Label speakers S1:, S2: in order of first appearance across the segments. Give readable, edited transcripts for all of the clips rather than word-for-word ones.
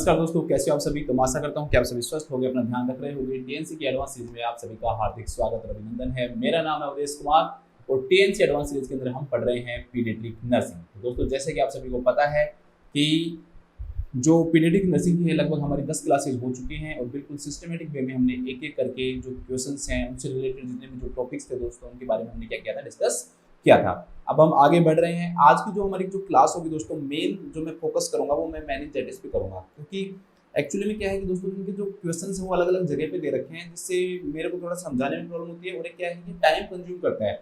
S1: नमस्कार दोस्तों, कैसे हो आप सभी। तो मैं आशा करता हूं कि आप सभी स्वस्थ होंगे, अपना ध्यान रख रहे होंगे। टीएनसी की एडवांस सीरीज में आप सभी का हार्दिक स्वागत और अभिनंदन है। मेरा नाम है अवधेश कुमार और टीएनसी एडवांस सीरीज के अंदर हम पढ़ रहे हैं पीडियाट्रिक नर्सिंग। तो दोस्तों, जैसे कि आप सभी को पता है कि जो पीडियाट्रिक नर्सिंग की है लगभग हमारी 10 क्लासेज हो चुकी हैं और बिल्कुल सिस्टमेटिक वे में हमने एक एक करके जो क्वेश्चंस हैं उनसे रिलेटेड जितने भी जो टॉपिक्स थे दोस्तों उनके बारे में हमने क्या किया था, डिस्कस किया था। अब हम आगे बढ़ रहे हैं। आज की जो हमारी जो क्लास होगी दोस्तों, मेन जो मैं फोकस करूंगा वो मैं मेनिंजाइटिस पे करूंगा, क्योंकि एक्चुअली में क्या है कि दोस्तों इनके जो क्वेश्चंस हैं वो अलग अलग जगह पे दे रखे हैं, जिससे मेरे को थोड़ा समझाने में प्रॉब्लम होती है और एक क्या है कि टाइम कंज्यूम करता है।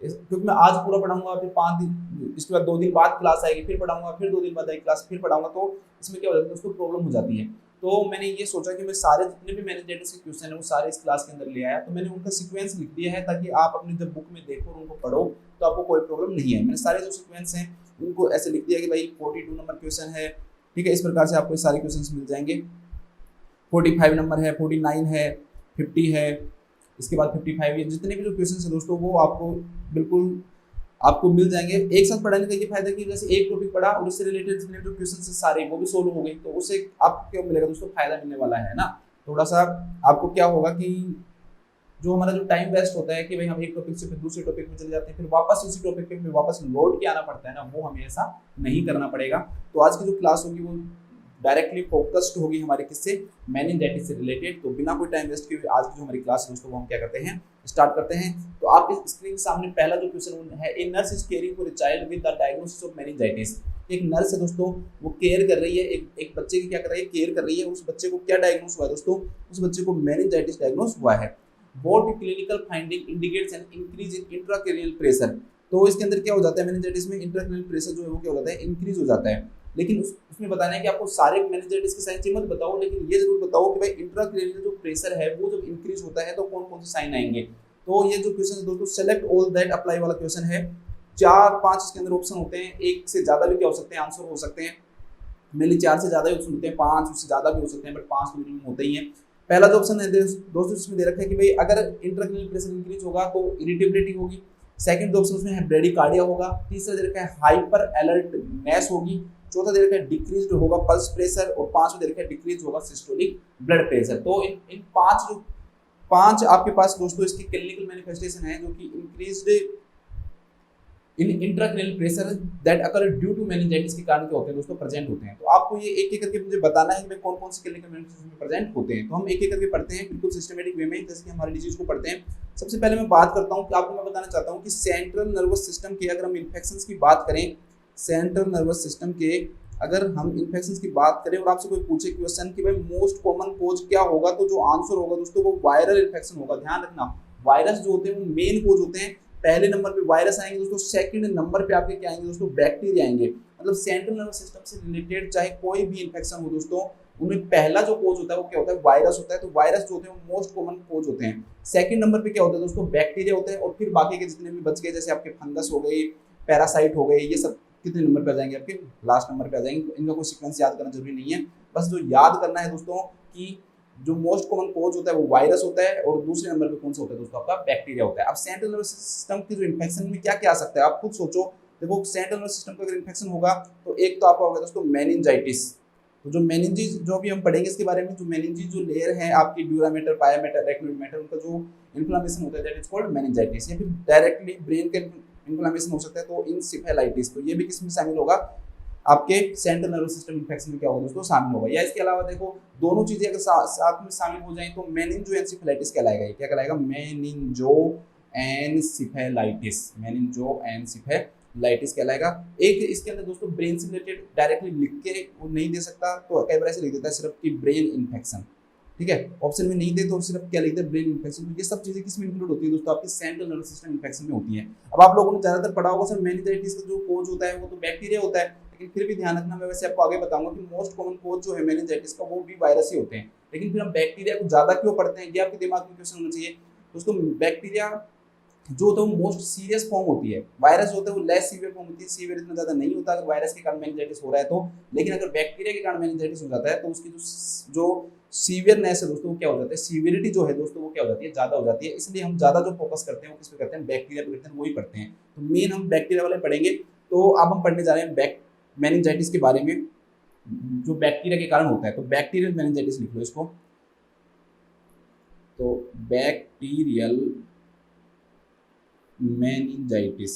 S1: क्योंकि मैं आज पूरा पढ़ाऊंगा, फिर 5 दिन, इसके बाद 2 दिन बाद क्लास आएगी, फिर पढ़ाऊंगा, फिर 2 दिन बाद आएगी क्लास, फिर पढ़ाऊंगा, तो इसमें क्या हो जाता है दोस्तों, प्रॉब्लम हो जाती है। तो मैंने ये सोचा कि मैं सारे जितने भी मेनिंजाइटिस के क्वेश्चन है वो सारे इस क्लास के अंदर ले आया। तो मैंने उनका सीक्वेंस लिख दिया है ताकि आप अपनी जब बुक में देखो और उनको पढ़ो तो आपको कोई प्रॉब्लम नहीं है। मैंने सारे जो सीक्वेंस हैं उनको ऐसे लिख दिया कि भाई 42 नंबर क्वेश्चन है, ठीक है। इस प्रकार से आपको सारे क्वेश्चन मिल जाएंगे। 45 नंबर है, 49 है, 50 है, इसके बाद 55, ये जितने भी जो क्वेश्चन है दोस्तों वो आपको बिल्कुल आपको मिल जाएंगे। एक साथ पढ़ाने का ये फायदा कि जैसे एक टॉपिक पढ़ा और उससे रिलेटेड जितने जो क्वेश्चन है सारे वो भी सोल्व हो गए, तो उससे आपको क्या मिलेगा दोस्तों, फायदा मिलने वाला है ना। थोड़ा सा आपको क्या होगा कि जो हमारा जो टाइम वेस्ट होता है कि भाई हम एक टॉपिक से फिर दूसरे टॉपिक में चले जाते हैं, फिर वापस उसी टॉपिक पे फिर वापस लौट के आना पड़ता है ना, वो हमें ऐसा नहीं करना पड़ेगा। तो आज की जो क्लास होगी वो डायरेक्टली फोकस्ड होगी हमारे किससे, मेनिंजाइटिस से रिलेटेड। तो बिना कोई टाइम वेस्ट किए आज की जो हमारी क्लास है दोस्तों वो हम क्या करते हैं, स्टार्ट करते हैं। तो आपके स्क्रीन के सामने पहला जो क्वेश्चन है, a nurse is caring for a child with the diagnosis of meningitis. एक नर्स है दोस्तों, वो केयर कर रही है, एक बच्चे की क्या कर रही है, केयर कर रही है। उस बच्चे को क्या डायग्नोस हुआ है दोस्तों, उस बच्चे को मेनिंजाइटिस डायग्नोस हुआ है। Both clinical finding indicates an increase in intracranial pressure. तो इसके अंदर क्या हो जाता है, मेनिंजाइटिस में इंट्राक्रैनियल प्रेशर जो है वो क्या हो जाता है, इंक्रीज हो जाता है। लेकिन उसमें बताना है कि आपको सारे मेनिंजाइटिस के साइन मत बताओ, लेकिन ये जरूर बताओ कि भाई इंट्राक्रैनियल जो प्रेशर है वो जब इंक्रीज होता है तो कौन कौन से साइन आएंगे। तो ये जो क्वेश्चन है दोस्तों, सेलेक्ट ऑल दैट अप्लाई वाला क्वेश्चन है। 4-5 इसके अंदर ऑप्शन होते हैं, एक से ज्यादा भी क्या हो सकते हैं, आंसर हो सकते हैं। मेनली 4 से ज्यादा ही ऑप्शन होते हैं, 5 उससे ज्यादा भी हो सकते हैं, बट 5 तो मिनिमम होते ही हैं। पहला जो ऑप्शन है दोस्तों इसमें दे रखा है कि भाई अगर इंट्राक्रैनियल प्रेशर इंक्रीज होगा तो इरिटेबिलिटी होगी। सेकंड ऑप्शन उसमें है ब्रेडिकार्डिया होगा। तीसरा दे रखा है हाइपर अलर्टनेस होगी। चौथा दे रखा है डिक्रीज होगा पल्स प्रेशर और पांचवा दे रखा है डिक्रीज होगा सिस्टोलिक ब्लड प्रेशर। तो इन पांच आपके पास दोस्तों इसकी क्लिनिकल मैनिफेस्टेशन है जो कि increased in intracranial pressure that occur due to meningitis के कारण क्या होते हैं दोस्तों, प्रेजेंट होते हैं। तो आपको ये एक एक करके मुझे बताना है कि कौन कौन से क्लिनिकल मैनिफेस्टेशन में प्रेजेंट होते हैं। तो हम एक एक करके पढ़ते हैं बिल्कुल सिस्टमेटिक वे में, जैसे कि हमारी डिजीज को पढ़ते हैं। सबसे पहले मैं बात करता हूँ कि आपको मैं बताना चाहता हूँ कि सेंट्रल नर्वस सिस्टम के अगर हम इन्फेक्शंस की बात करें, सेंट्रल नर्वस सिस्टम के अगर हम इन्फेक्शंस की बात करें और आपसे कोई पूछे क्वेश्चन कि भाई मोस्ट कॉमन कोज क्या होगा, तो जो आंसर होगा दोस्तों वो वायरल इन्फेक्शन होगा। ध्यान रखना, वायरस जो होते हैं वो मेन कोज होते हैं। पहले नंबर पे वायरस आएंगे दोस्तों, सेकंड नंबर पे आपके क्या आएंगे दोस्तों, बैक्टीरिया आएंगे। मतलब सेंट्रल नर्वस सिस्टम से रिलेटेड चाहे कोई भी इन्फेक्शन हो दोस्तों, उनमें पहला जो कोज होता है वो क्या होता है, वायरस होता है। तो वायरस जो होते हैं वो मोस्ट कॉमन कोज होते हैं। सेकंड नंबर पे क्या होता है दोस्तों, बैक्टीरिया होते हैं। और फिर बाकी के जितने भी बच गए, जैसे आपके फंगस हो गए, पैरासाइट हो गए, ये सब कितने नंबर पे आ जाएंगे, आपके लास्ट नंबर पे आ जाएंगे। इनका कोई सीक्वेंस याद करना जरूरी नहीं है, बस जो याद करना है दोस्तों कि जो मोस्ट कॉमन कोज होता है वो वायरस होता है और दूसरे नंबर पे कौन सा होता है दोस्तों, आपका बैक्टीरिया होता है। अब सेंट्रल नर्वस सिस्टम की जो इन्फेक्शन में क्या क्या आ सकता है आप खुद सोचो। देखो, सेंट्रल नर्वस सिस्टम का अगर इन्फेक्शन होगा तो एक तो आपका होगा दोस्तों मेनिंजाइटिस। तो जो मेनिंजीज जो अभी हम पढ़ेंगे इसके बारे में, जो मेनिंजीज जो लेयर है आपकी ड्यूरामेटर, पायामेटर, रेक्नोमेटर, उनका जो इन्फ्लेमेशन होता है दैट इज कॉल्ड मेनिंजाइटिस। या फिर डायरेक्टली ब्रेन के इन्फ्लेमेशन हो सकता है तो इंसेफेलाइटिस। तो ये भी किसमें शामिल होगा, आपके सेंट्रल नर्वस सिस्टम इन्फेक्शन में क्या होगा दोस्तों, शामिल होगा। या इसके अलावा देखो, दोनों चीजें अगर साथ में शामिल हो जाएं तो मेनिंजोएन्सेफेलाइटिस कहलाएगा। ये क्या कहलाएगा, मेनिंजोएन्सेफेलाइटिस, मेनिंजोएन्सेफेलाइटिस कहलाएगा। एक इसके अंदर दोस्तों ब्रेन से रिलेटेड डायरेक्टली लिख के वो नहीं दे सकता, तो कई बार ऐसे लिख देता है सिर्फ कि ब्रेन इन्फेक्शन, ठीक है। ऑप्शन में नहीं दे तो सिर्फ क्या लिखते हैं, ब्रेन इन्फेक्शन। तो ये सब चीजें किसमें इंक्लूड होती है दोस्तों, आपकी सेंट्रल नर्वस सिस्टम इन्फेक्शन में होती है। अब आप लोगों ने ज्यादातर पढ़ा होगा सर मेनिंजाइटिस का जो कोज होता है वो तो बैक्टीरिया होता है, लेकिन फिर भी ध्यान रखना, मैं वैसे आपको आगे बताऊंगा कि मोस्ट कॉमन कोज जो है मेनिंजाइटिस का वो भी वायरस ही होते हैं। लेकिन फिर हम बैक्टीरिया को ज्यादा क्यों पढ़ते हैं, ये आपके दिमाग में क्वेश्चन होना चाहिए दोस्तों। बैक्टीरिया जो होता है वो मोस्ट सीरियस फॉर्म होती है, वायरस होता है वो लेस सीवियर फॉर्म होती है। सीवियर इतना ज्यादा नहीं होता अगर वायरस के कारण मेनिंजाइटिस हो रहा है तो, लेकिन अगर बैक्टीरिया के कारण मेनिंजाइटिस हो जाता है तो उसकी जो सीवियरनेस है दोस्तों वो क्या हो जाता है, सीवियरिटी जो है दोस्तों वो क्या हो जाती है, ज्यादा हो जाती है। इसलिए हम ज्यादा जो फोकस करते हैं वो किस पे करते हैं, बैक्टीरिया पे करते हैं, वही पढ़ते हैं। तो मेन हम बैक्टीरिया वाले पढ़ेंगे। तो अब हम पढ़ने जा रहे हैं मेनिंजाइटिस के बारे में। जो बैक्टीरिया के कारण होता है, तो बैक्टीरियल मेनिंजाइटिस लिख लो इसको। तो बैक्टीरियल मेनिंजाइटिस,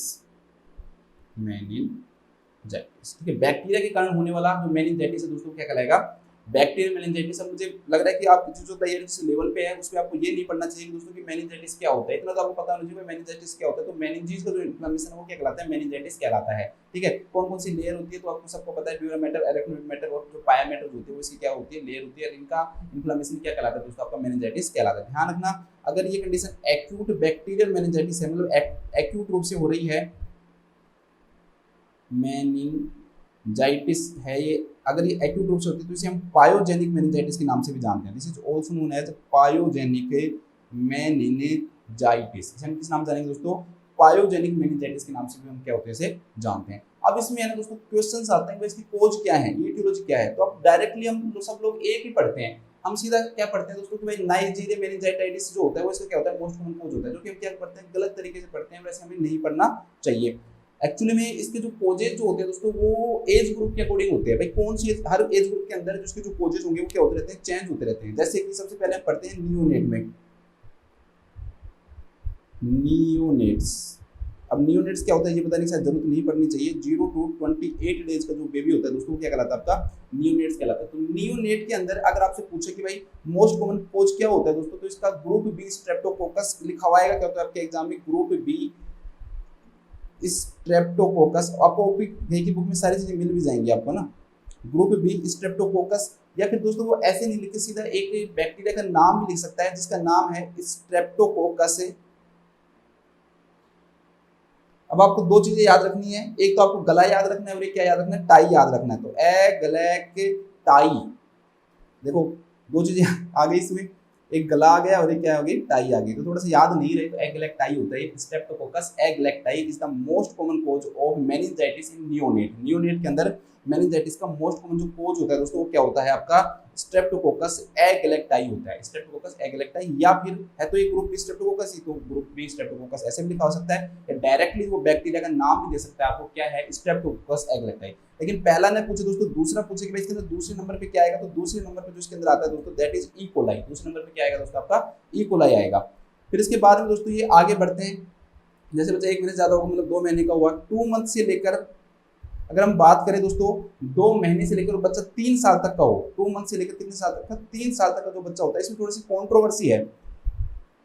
S1: मेनिंजाइटिस, ठीक है। बैक्टीरिया के कारण होने वाला जो मेनिंजाइटिस है दोस्तों क्या कहलाएगा, बैक्टीरियल मेनिंजाइटिस। अब मुझे लग रहा है कि आप जो तैयारी जिस लेवल पे है उसमें आपको ये नहीं पढ़ना चाहिए कि दोस्तों कि मेनिंजाइटिस क्या होता है, इतना तो आपको पता होना चाहिए मेनिंजाइटिस क्या होता है। तो मेनिंजीज का जो इन्फ्लेमेशन है वो क्या कहलाता है, मेनिंजाइटिस कहलाता है, ठीक है। कौन कौन सी लेयर होती है तो आपको सबको पता है, ड्यूरा मैटर, एरेक्नोइड मैटर और जो पाया मैटर होती है वो इसकी क्या होती है, लेयर होती है। इनका इन्फ्लेमेशन क्या कहलाता है दोस्तों, आपका मेनिंजाइटिस कहलाता है। ध्यान रखना, अगर ये कंडीशन एक्यूट बैक्टीरियल मेनिंजाइटिस है, मतलब एक्यूट रूप से हो रही है मेनिंजाइटिस है ये, अगर ये एक्यूट रूप से होती है तो इसे हम पायोजेनिक मेनिंजाइटिस के नाम से भी जानते हैं। This is also known as pyogenic meningitis. इसे हम किस नाम जानेंगे दोस्तों, पायोजेनिक मेनिंजाइटिस के नाम से भी हम क्या होते हैं इसे जानते हैं। अब इसमें है ना दोस्तों क्वेश्चंस आते हैं कि इसकी कोज क्या है, ईटियोलॉजी क्या है। तो अब डायरेक्टली हम सब लोग एक ही पढ़ते हैं, हम सीधा क्या पढ़ते हैं दोस्तों कि भाई नाइजीरिया मेनिंजाइटिस जो होता है वो इसका क्या होता है, मोस्ट कॉमन कोज होता है, जो कि हम क्या पढ़ते हैं गलत तरीके से पढ़ते हैं, वैसे हमें नहीं पढ़ना चाहिए। एक्चुअली में इसके जो कोजेज जो होते हैं दोस्तों वो एज ग्रुप के अकॉर्डिंग होते हैं। भाई कौन सी हर एज ग्रुप के अंदर जिसके जो कोजेज होंगे वो क्या होते रहते हैं, चेंज होते रहते हैं। जैसे कि सबसे पहले हम पढ़ते हैं नियोनेट में, नियोनेट्स। अब नियोनेट्स क्या होता है ये बताने की शायद जरूरत नहीं पड़नी चाहिए। 0 to 28 डेज का जो बेबी होता है दोस्तों क्या कहलाता है, आपका नियोनेट्स कहलाता है। तो नियोनेट के अंदर अगर आपसे पूछे कि भाई मोस्ट कॉमन कोज क्या होता है दोस्तों, तो इसका ग्रुप बी स्ट्रेप्टोकोकस लिखा हुआ आएगा। क्या होता है आपके एग्जाम में, ग्रुप बी स्ट्रेप्टोकोकस। आपको ओपी की बुक में सारी चीजें मिल भी जाएंगी आपको ना, ग्रुप बी स्ट्रेप्टोकोकस। या फिर दोस्तों वो ऐसे नहीं लिखते, सीधा एक बैक्टीरिया का नाम भी लिख सकता है जिसका नाम है स्ट्रेप्टोकोकस। अब आपको दो चीजें याद रखनी है, एक तो आपको गला याद रखना है और एक क्या याद रखना है, टाई याद रखना है। तो टाई, देखो दो चीजें आ गई इसमें, एक गला आ गया और एक क्या हो गई, टाई आ गई। तो थोड़ा सा याद नहीं रहे तो एगलैक्टाई होता है, streptococcus agalactiae is the most common cause of meningitis in neonate. Neonate के अंदर मेनिंजाइटिस का मोस्ट कॉमन जो कोज होता है दोस्तों वो क्या होता है आपका, स्ट्रेप्टोकोकस एगलैक्टाई होता है, स्ट्रेप्टोकोकस एगलैक्टाई। या फिर है तो एक ग्रुप बी स्ट्रेप्टोकोकस ही, तो ग्रुप बी स्ट्रेप्टोकोकस ऐसे भी लिखा हो सकता है, या डायरेक्टली वो बैक्टीरिया का नाम भी दे सकता है आपको, क्या है, स्ट्रेप्टोकोकस एगलैक्टाई। लेकिन पहला ने पूछे दोस्तों, दूसरा पूछे कि भाई इसके अंदर दूसरे नंबर पे क्या आएगा, तो दूसरे नंबर पे जो इसके अंदर आता है दोस्तों दैट इज ई कोलाई। दूसरे नंबर पे क्या आएगा दोस्तों, आपका ई कोलाई आएगा। फिर इसके बाद में दोस्तों ये आगे बढ़ते हैं, जैसे बच्चा 1 महीने ज्यादा होगा मतलब 2 महीने का हुआ, 2 मंथ से लेकर अगर हम बात करें दोस्तों 2 महीने से लेकर बच्चा 3 साल तक का हो, 2 मंथ से लेकर कितने साल तक का, 3 साल तक का जो बच्चा होता है, इसमें थोड़ी सी कॉन्ट्रोवर्सी है।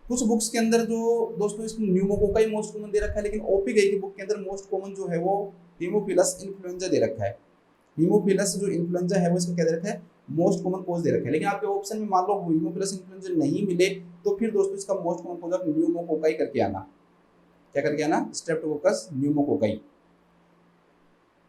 S1: कुछ बुक्स के अंदर जो दोस्तों इसमें न्यूमोकोकाई मोस्ट कॉमन दे रखा है, लेकिन ओपी गई की बुक के अंदर मोस्ट कॉमन जो है वो हीमोफिलस इन्फ्लुएंजा दे रखा है। हीमोफिलस जो इन्फ्लुएंजा है वो इसका क्या दे रखा है, मोस्ट कॉमन कोज दे रखा है। लेकिन आपके ऑप्शन में मान लो हीमोफिलस इन्फ्लुएंजा नहीं मिले तो फिर दोस्तों इसका मोस्ट कॉमन कोज आप न्यूमोकोकाई करके आना, क्या करके आना, स्ट्रेप्टोकोकस न्यूमोकोकाई,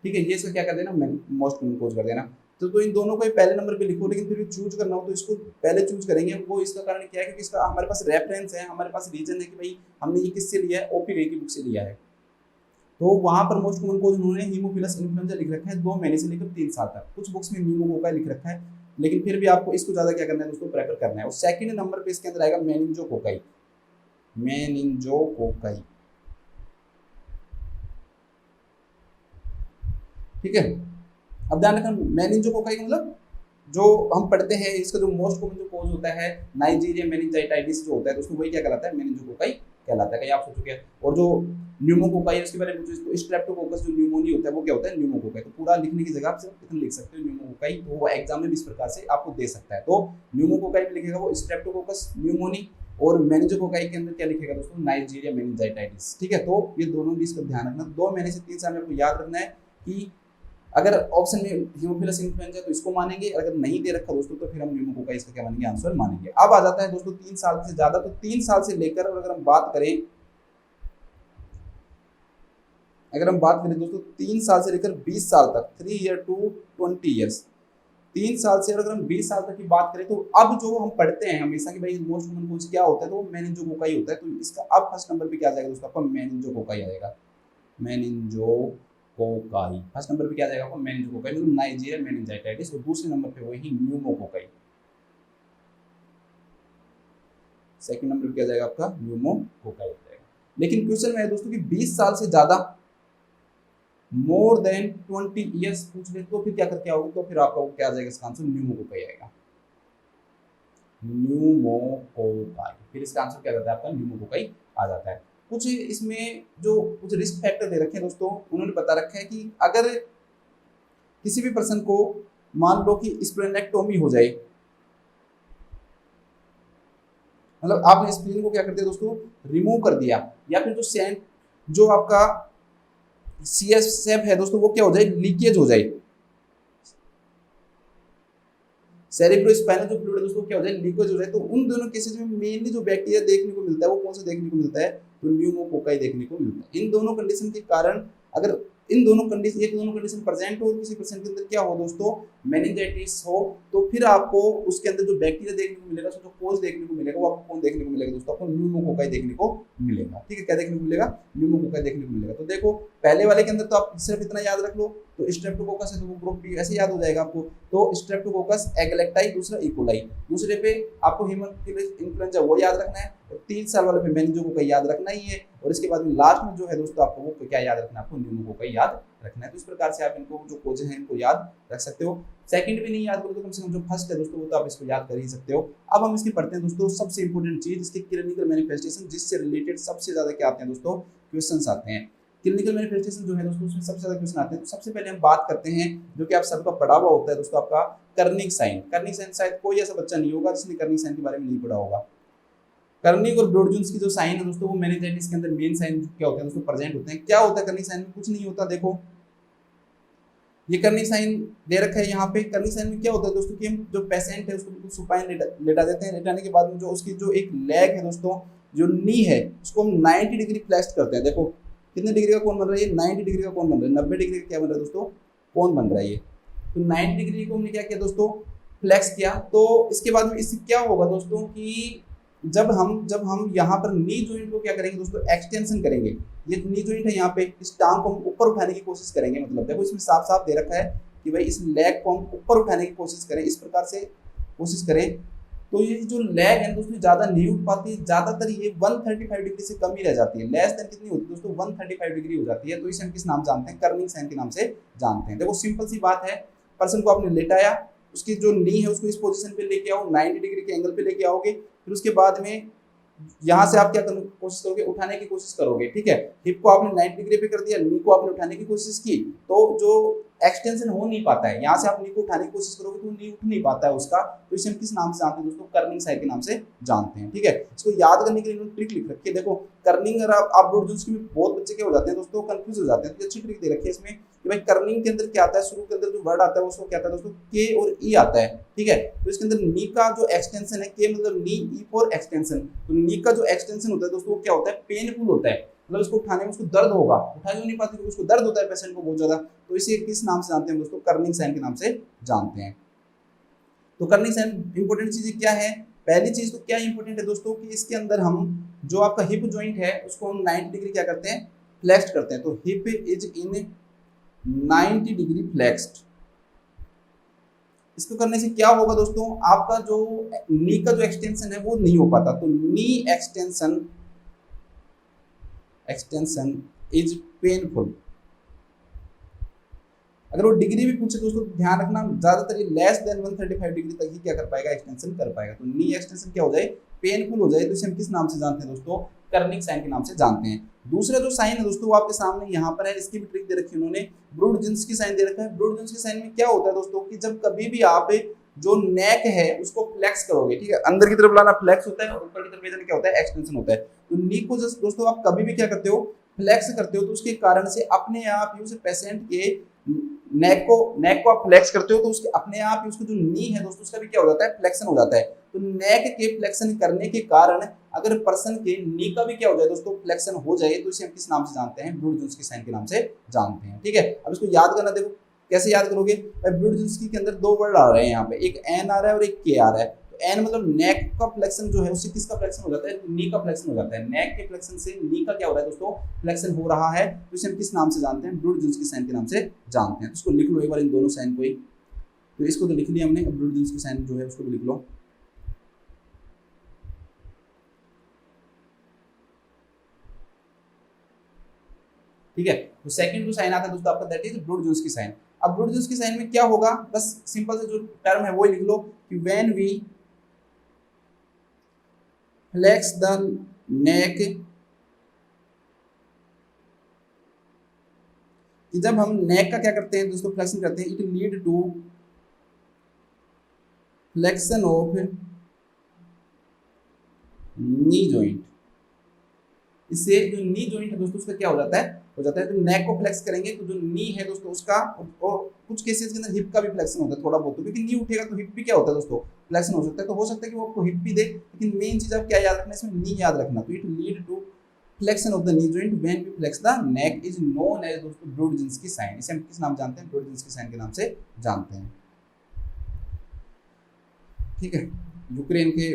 S1: ठीक है। ये इसका क्या कर देना, मोस्ट कॉमन कोज कर देना। तो इन दोनों को पहले नंबर पे लिखो, लेकिन फिर भी चूज करना हो तो इसको पहले चूज करेंगे। वो इसका कारण क्या है, क्योंकि इसका हमारे पास रेफरेंस है, हमारे पास रीजन है कि भाई हमने ये किससे लिया है, ओपी की बुक से लिया है। तो वहां पर मोस्ट कॉमन कोज उन्होंने हीमोफिलस इन्फ्लुएंजा लिख रखा है 2 महीने से लेकर 3 साल तक। कुछ बुक्स में न्यूमोकोकाई लिख रखा है, लेकिन फिर भी आपको इसको ज्यादा क्या करना है दोस्तों, प्रेफर करना है। और सेकंड नंबर पे इसके अंदर आएगा मेनिंजोकोकाई, मेनिंजोकोकाई, ठीक है। अब ध्यान रखना मेनिंजोकोकाई का मतलब जो हम पढ़ते हैं इसका जो मोस्ट कॉमन जो कोज होता है नाइजीरिया मेनिंजाइटिस जो होता है दोस्तों वही क्या कहलाता है, मेनिंजोकोकाई कहलाता है। कहीं आप सोचो क्या, और जो न्यूमोकोकाई है उसके बारे में पूछो, स्ट्रेप्टोकोकस जो न्यूमोनिया होता है वो क्या होता है, न्यूमोकोकाई। तो पूरा लिखने की जगह आप सिर्फ इतना लिख सकते हो न्यूमोकोकाई, तो वो एग्जाम में भी इस प्रकार से आपको दे सकता है। तो न्यूमोकोकाई में लिखेगा वो स्ट्रेप्टोकोकस न्यूमोनी, और मेनिंजोकोकाई के अंदर क्या लिखेगा दोस्तों, नाइजीरिया मेनिंजाइटिस, ठीक है। तो ये दोनों भी इसका ध्यान रखना। 2 महीने से 3 साल में आपको याद रखना है कि अगर ऑप्शन में हीमोफिलस इन्फ्लुएंजा तो इसको मानेंगे, अगर नहीं दे रखा दोस्तों तो फिर हम न्यूमोकोकाई इसका क्या मानेंगे, आंसर मानेंगे। अब आ जाता है दोस्तों 3 साल से ज्यादा, तो 3 साल से लेकर, और अगर हम बात करें दोस्तों 3 साल से लेकर 20 साल तक, 3 ईयर टू 20 ईयर्स, 3 साल से अगर हम 20 साल तक की बात करें, तो अब जो हम पढ़ते हैं हमेशा कि भाई मोस्ट कॉमन कोज क्या होता है, तो वो मेनिंजोकोकाई होता है। तो इसका अब फर्स्ट नंबर पे क्या आ जाएगा दोस्तों, आपका मेनिंजोकोकाई आएगा, मेनिंजोकोकाई। फर्स्ट नंबर पे क्या आ जाएगा आपका, मेनिंजोकोकाई, मतलब नाइजीरिया मेनिंजाइटिस। और दूसरे नंबर पे वही न्यूमोकोकाई, सेकंड नंबर पे क्या आ जाएगा आपका, न्यूमोकोकाई हो जाएगा। लेकिन क्वेश्चन में है दोस्तों कि 20 साल से ज्यादा मोर देन 20 ईयर्स पूछ ले तो फिर क्या करके आओगे, तो फिर आपका वो क्या आ जाएगा, इसका आंसर न्यूमोकोकाई आएगा, न्यूमोकोकाई। फिर इसका आंसर क्या जाता है आपका, न्यूमोकोकाई आ जाता है। कुछ इसमें जो कुछ रिस्क फैक्टर दे रखे हैं दोस्तों, उन्होंने बता रखा है कि अगर किसी भी पर्सन को मान लो कि स्प्लेनेक्टोमी हो जाए, मतलब आपने स्प्लीन को क्या कर दिया दोस्तों, रिमूव कर दिया, या फिर जो सेंट जो आपका सीएसएफ है दोस्तों वो क्या हो जाए, लीकेज हो जाए, सेरेब्रोस्पाइनल जो फ्लूइड है दोस्तों क्या हो जाए, लीकेज हो जाए, तो उन दोनों केसेस में मेनली जो बैक्टीरिया देखने को मिलता है वो कौन सा देखने को मिलता है, तो न्यूमोकोकाई देखने को मिलता है। इन दोनों कंडीशन के कारण अगर इन दोनों कंडीशन, एक दोनों कंडीशन प्रेजेंट हो और किसी पर्सन के अंदर क्या हो दोस्तों, मेनिंजाइटिस हो, तो फिर आपको उसके अंदर जो बैक्टीरिया देखने को मिलेगा, जो कोज देखने को मिलेगा, वो आपको कौन देखने को मिलेगा दोस्तों, आपको न्यूमोकोकाई देखने को मिलेगा। ठीक है, क्या देखने को मिलेगा, न्यूमोकोकाई देखने को मिलेगा। तो देखो पहले वाले के अंदर तो आप सिर्फ इतना याद रख लो, तो स्ट्रेप्टोकोकस है तो वो ग्रुप बी ऐसे याद हो जाएगा आपको, तो स्ट्रेप्टोकोकस एगलेक्टाई, दूसरा इकोलाई, दूसरे पे आपको हीमोफिलस इन्फ्लुएंजा वो याद रखना है, और 3 साल वाले पे मेनिंजोकोकाई याद रखना ही है, और इसके बाद में लास्ट में जो है दोस्तों आपको वो क्या याद रखना है, आपको न्यूमोकोकाई याद रखना है। तो इस प्रकार से आप इनको जो कोजें हैं इनको याद रख सकते हो। सेकंड भी नहीं याद करो तो कम से कम जो फर्स्ट है दोस्तों वो तो आप इसको याद कर ही सकते हो। अब हम इसकी पढ़ते हैं दोस्तों, सबसे इंपॉर्टेंट चीज इसके क्लिनिकल मैनिफेस्टेशन, जिससे रिलेटेड सबसे ज्यादा क्या आते हैं दोस्तों, क्वेश्चंस आते हैं। क्लिनिकल मैनिफेस्टेशन जो है दोस्तों उसमें सबसे ज्यादा क्वेश्चन आते हैं। तो सबसे पहले हम बात करते हैं जो कि आप सबका पढ़ा हुआ होता है दोस्तों, आपका कर्निक साइन। कर्निक साइन शायद कोई ऐसा बच्चा नहीं होगा जिसने कर्निक साइन के बारे में नहीं पढ़ा होगा। कर्निक और ब्रॉड-जोन्स की जो साइन है दोस्तों, वो मेनिंजाइटिस के अंदर मेन साइन क्या होते हैं दोस्तों, प्रेजेंट होते हैं। क्या होता है कर्निक साइन में, कुछ नहीं होता। देखो ये कर्निक साइन दे रखा है यहाँ पे। कर्निक साइन में क्या होता है दोस्तों कि हम जो पेशेंट है उसको बिल्कुल सुपाइन लेटा देते हैं। लेटाने के बाद में जो उसकी जो एक लेग है दोस्तों, जो नी है, उसको हम 90 डिग्री फ्लेक्स करते हैं। देखो कितने डिग्री का कोण बन रहा है ये, 90 डिग्री का कोण बन रहा है। 90 डिग्री का क्या बन रहा है दोस्तों, कोण बन रहा है ये। तो 90 डिग्री को हमने क्या किया दोस्तों, फ्लेक्स किया। तो इसके बाद में इससे क्या होगा दोस्तों कि जब हम यहाँ पर नी जॉइंट को क्या करेंगे दोस्तों, एक्सटेंशन करेंगे। ये नी जॉइंट है यहाँ पे, इस टांग को हम ऊपर उठाने की कोशिश करेंगे। मतलब देखो इसमें साफ साफ दे रखा है कि भाई इस लेग को हम ऊपर उठाने की कोशिश करें, इस प्रकार से कोशिश करें। तो ये जो लेग है दोस्तों ज़्यादा नहीं उठ पाती है, ज़्यादातर ये 135 डिग्री से कम ही रह जाती है। लेस देन कितनी होती है दोस्तों, 135 डिग्री हो जाती है। तो इसे हम किस नाम जानते हैं, कर्निक साइन के नाम से जानते हैं। देखो सिंपल सी बात है, पर्सन को आपने लेटाया, उसकी जो नी है उसको इस पोजीशन पे लेके आओ, 90 डिग्री के एंगल पे लेके आओगे। फिर उसके बाद में यहाँ से आप क्या करने की कोशिश करोगे, उठाने की कोशिश करोगे। ठीक है, हिप को आपने 90 डिग्री पे कर दिया, नी को आपने उठाने की कोशिश की, तो जो एक्सटेंशन हो नहीं पाता है। यहाँ से आप नी को उठाने की कोशिश करोगे तो नी उठ नहीं पाता है उसका। तो इसे हम किस नाम से जानते हैं दोस्तों, कर्निंग साइन के नाम से जानते हैं। ठीक है, इसको याद करने के लिए इन्होंने ट्रिक लिख रखी है। देखो कर्निंग और आप ब्रॉड-जोन्स की बहुत बच्चे क्या हो जाते हैं दोस्तों, कंफ्यूज हो जाते हैं। तो अच्छी ट्रिक दे रखी है इसमें कि भाई कर्निंग के अंदर क्या आता है, शुरू के अंदर जो वर्ड आता है उसको क्या आता है दोस्तों, के और ई आता है। ठीक है, तो इसके अंदर नी का जो एक्सटेंशन है, के मतलब नी, ई फॉर एक्सटेंशन। तो नी का जो एक्सटेंशन होता है दोस्तों वो क्या होता है, पेनफुल होता है। मतलब इसको उठाने में उसको दर्द होगा, उठा क्यों नहीं पाती क्योंकि उसको दर्द होता है पेशेंट को बहुत ज्यादा। तो इसे किस नाम से जानते हैं दोस्तों, कर्निंग साइन के नाम से जानते हैं। तो कर्निंग साइन इंपॉर्टेंट चीजें क्या है, पहली चीज तो क्या इंपॉर्टेंट है दोस्तों कि इसके अंदर हम जो आपका हिप जॉइंट है उसको हम 90 डिग्री क्या करते हैं, फ्लेक्स्ड करते हैं। तो hip is in 90 degree flexed. इसको करने से क्या होगा दोस्तों, आपका जो नी का जो एक्सटेंशन है वो नहीं हो पाता। तो नी एक्सटेंशन इज पेनफुल। अगर वो डिग्री भी पूछे दोस्तों ध्यान रखना, ज्यादातर ये लेस देन 135 डिग्री तक ही क्या कर पाएगा, एक्सटेंशन कर पाएगा। तो नी एक्सटेंशन क्या हो जाए, पेनफुल हो जाए। तो इसे हम किस नाम से जानते हैं दोस्तों, कर्निक साइन के नाम से जानते हैं। दूसरा जो साइन है दोस्तों वो आपके सामने यहाँ पर है, इसकी भी ट्रिक दे रखी है उन्होंने, ब्रॉड-जोन्स की साइन दे रखा है। ब्रॉड-जोन्स की साइन में क्या होता है दोस्तों कि जब कभी भी आप जो नेक है उसको फ्लेक्स करोगे, ठीक है, अंदर की तरफ लाना फ्लेक्स होता है और ऊपर की तरफ भेजना क्या होता है, एक्सटेंशन होता है। तो नी को जस्ट दोस्तों आप कभी भी क्या करते हो, फ्लेक्स करते हो, तो उसके कारण से अपने आप ही उस पेशेंट के नेक को आप फ्लेक्स करते हो तो उसके अपने आप ही उसका जो नी है दोस्तों उसका भी क्या हो जाता है, फ्लेक्शन हो जाता है। तो नेक के फ्लेक्शन करने के कारण अगर पर्सन के नी का भी क्या हो जाए दोस्तों, फ्लेक्शन हो जाए, तो इसे हम किस नाम से जानते हैं, ब्रॉड-जोन्स की साइन के नाम से जानते हैं। ठीक है, अब इसको याद करना, देखो कैसे याद करोगे, ब्रॉड-जोन्स के अंदर दो वर्ड आ रहे हैं यहाँ पे, एक एन आ रहा है और एक के आ रहा है। तो एन मतलब नेक का फ्लेक्शन जो है उससे किसका फ्लेक्शन हो जाता है, नी का फ्लेक्शन हो जाता है। नेक के फ्लेक्शन से नी का क्या हो रहा है दोस्तों, फ्लेक्शन हो रहा है। तो इसे हम किस नाम से जानते हैं, ब्रॉड-जोन्स की साइन के नाम से जानते हैं। तो इसको लिख लो एक बार इन दोनों साइन को ही। तो इसको तो लिख लिया हमने, अब ब्रॉड-जोन्स की साइन जो है उसको भी लिख लो। ठीक है। तो सेकंड जो साइन आता है दोस्तों आपका दैट इज ब्रूड-जोंस्की साइन। अब ब्रूड-जोंस्की साइन में क्या होगा, बस सिंपल से जो टर्म है वो लिख लो कि when we flex the neck, कि जब हम नेक का क्या करते हैं दोस्तों, फ्लेक्शन करते हैं, it lead to flexion of knee joint. इससे जो नी जॉइंट है दोस्तों उसका क्या हो जाता है तो नेक को फ्लेक्स करेंगे तो जो नी है दोस्तों उसका, और कुछ केसेस के अंदर हिप का भी फ्लेक्शन होता है थोड़ा बहुत, क्योंकि नी उठेगा तो हिप भी क्या होता है दोस्तों, फ्लेक्शन हो सकता है। तो हो सकता है कि वो आपको हिप भी दे, लेकिन मेन चीज आप क्या याद रखना है इसमें, नी याद रखना। तो it lead to flexion of the knee joint when we flex the neck is known as दोस्तों ब्रूड-जोंस्की साइन। इसे हम किस नाम जानते हैं, ब्रूड-जोंस्की साइन के नाम से जानते हैं। ठीक है, यूक्रेन के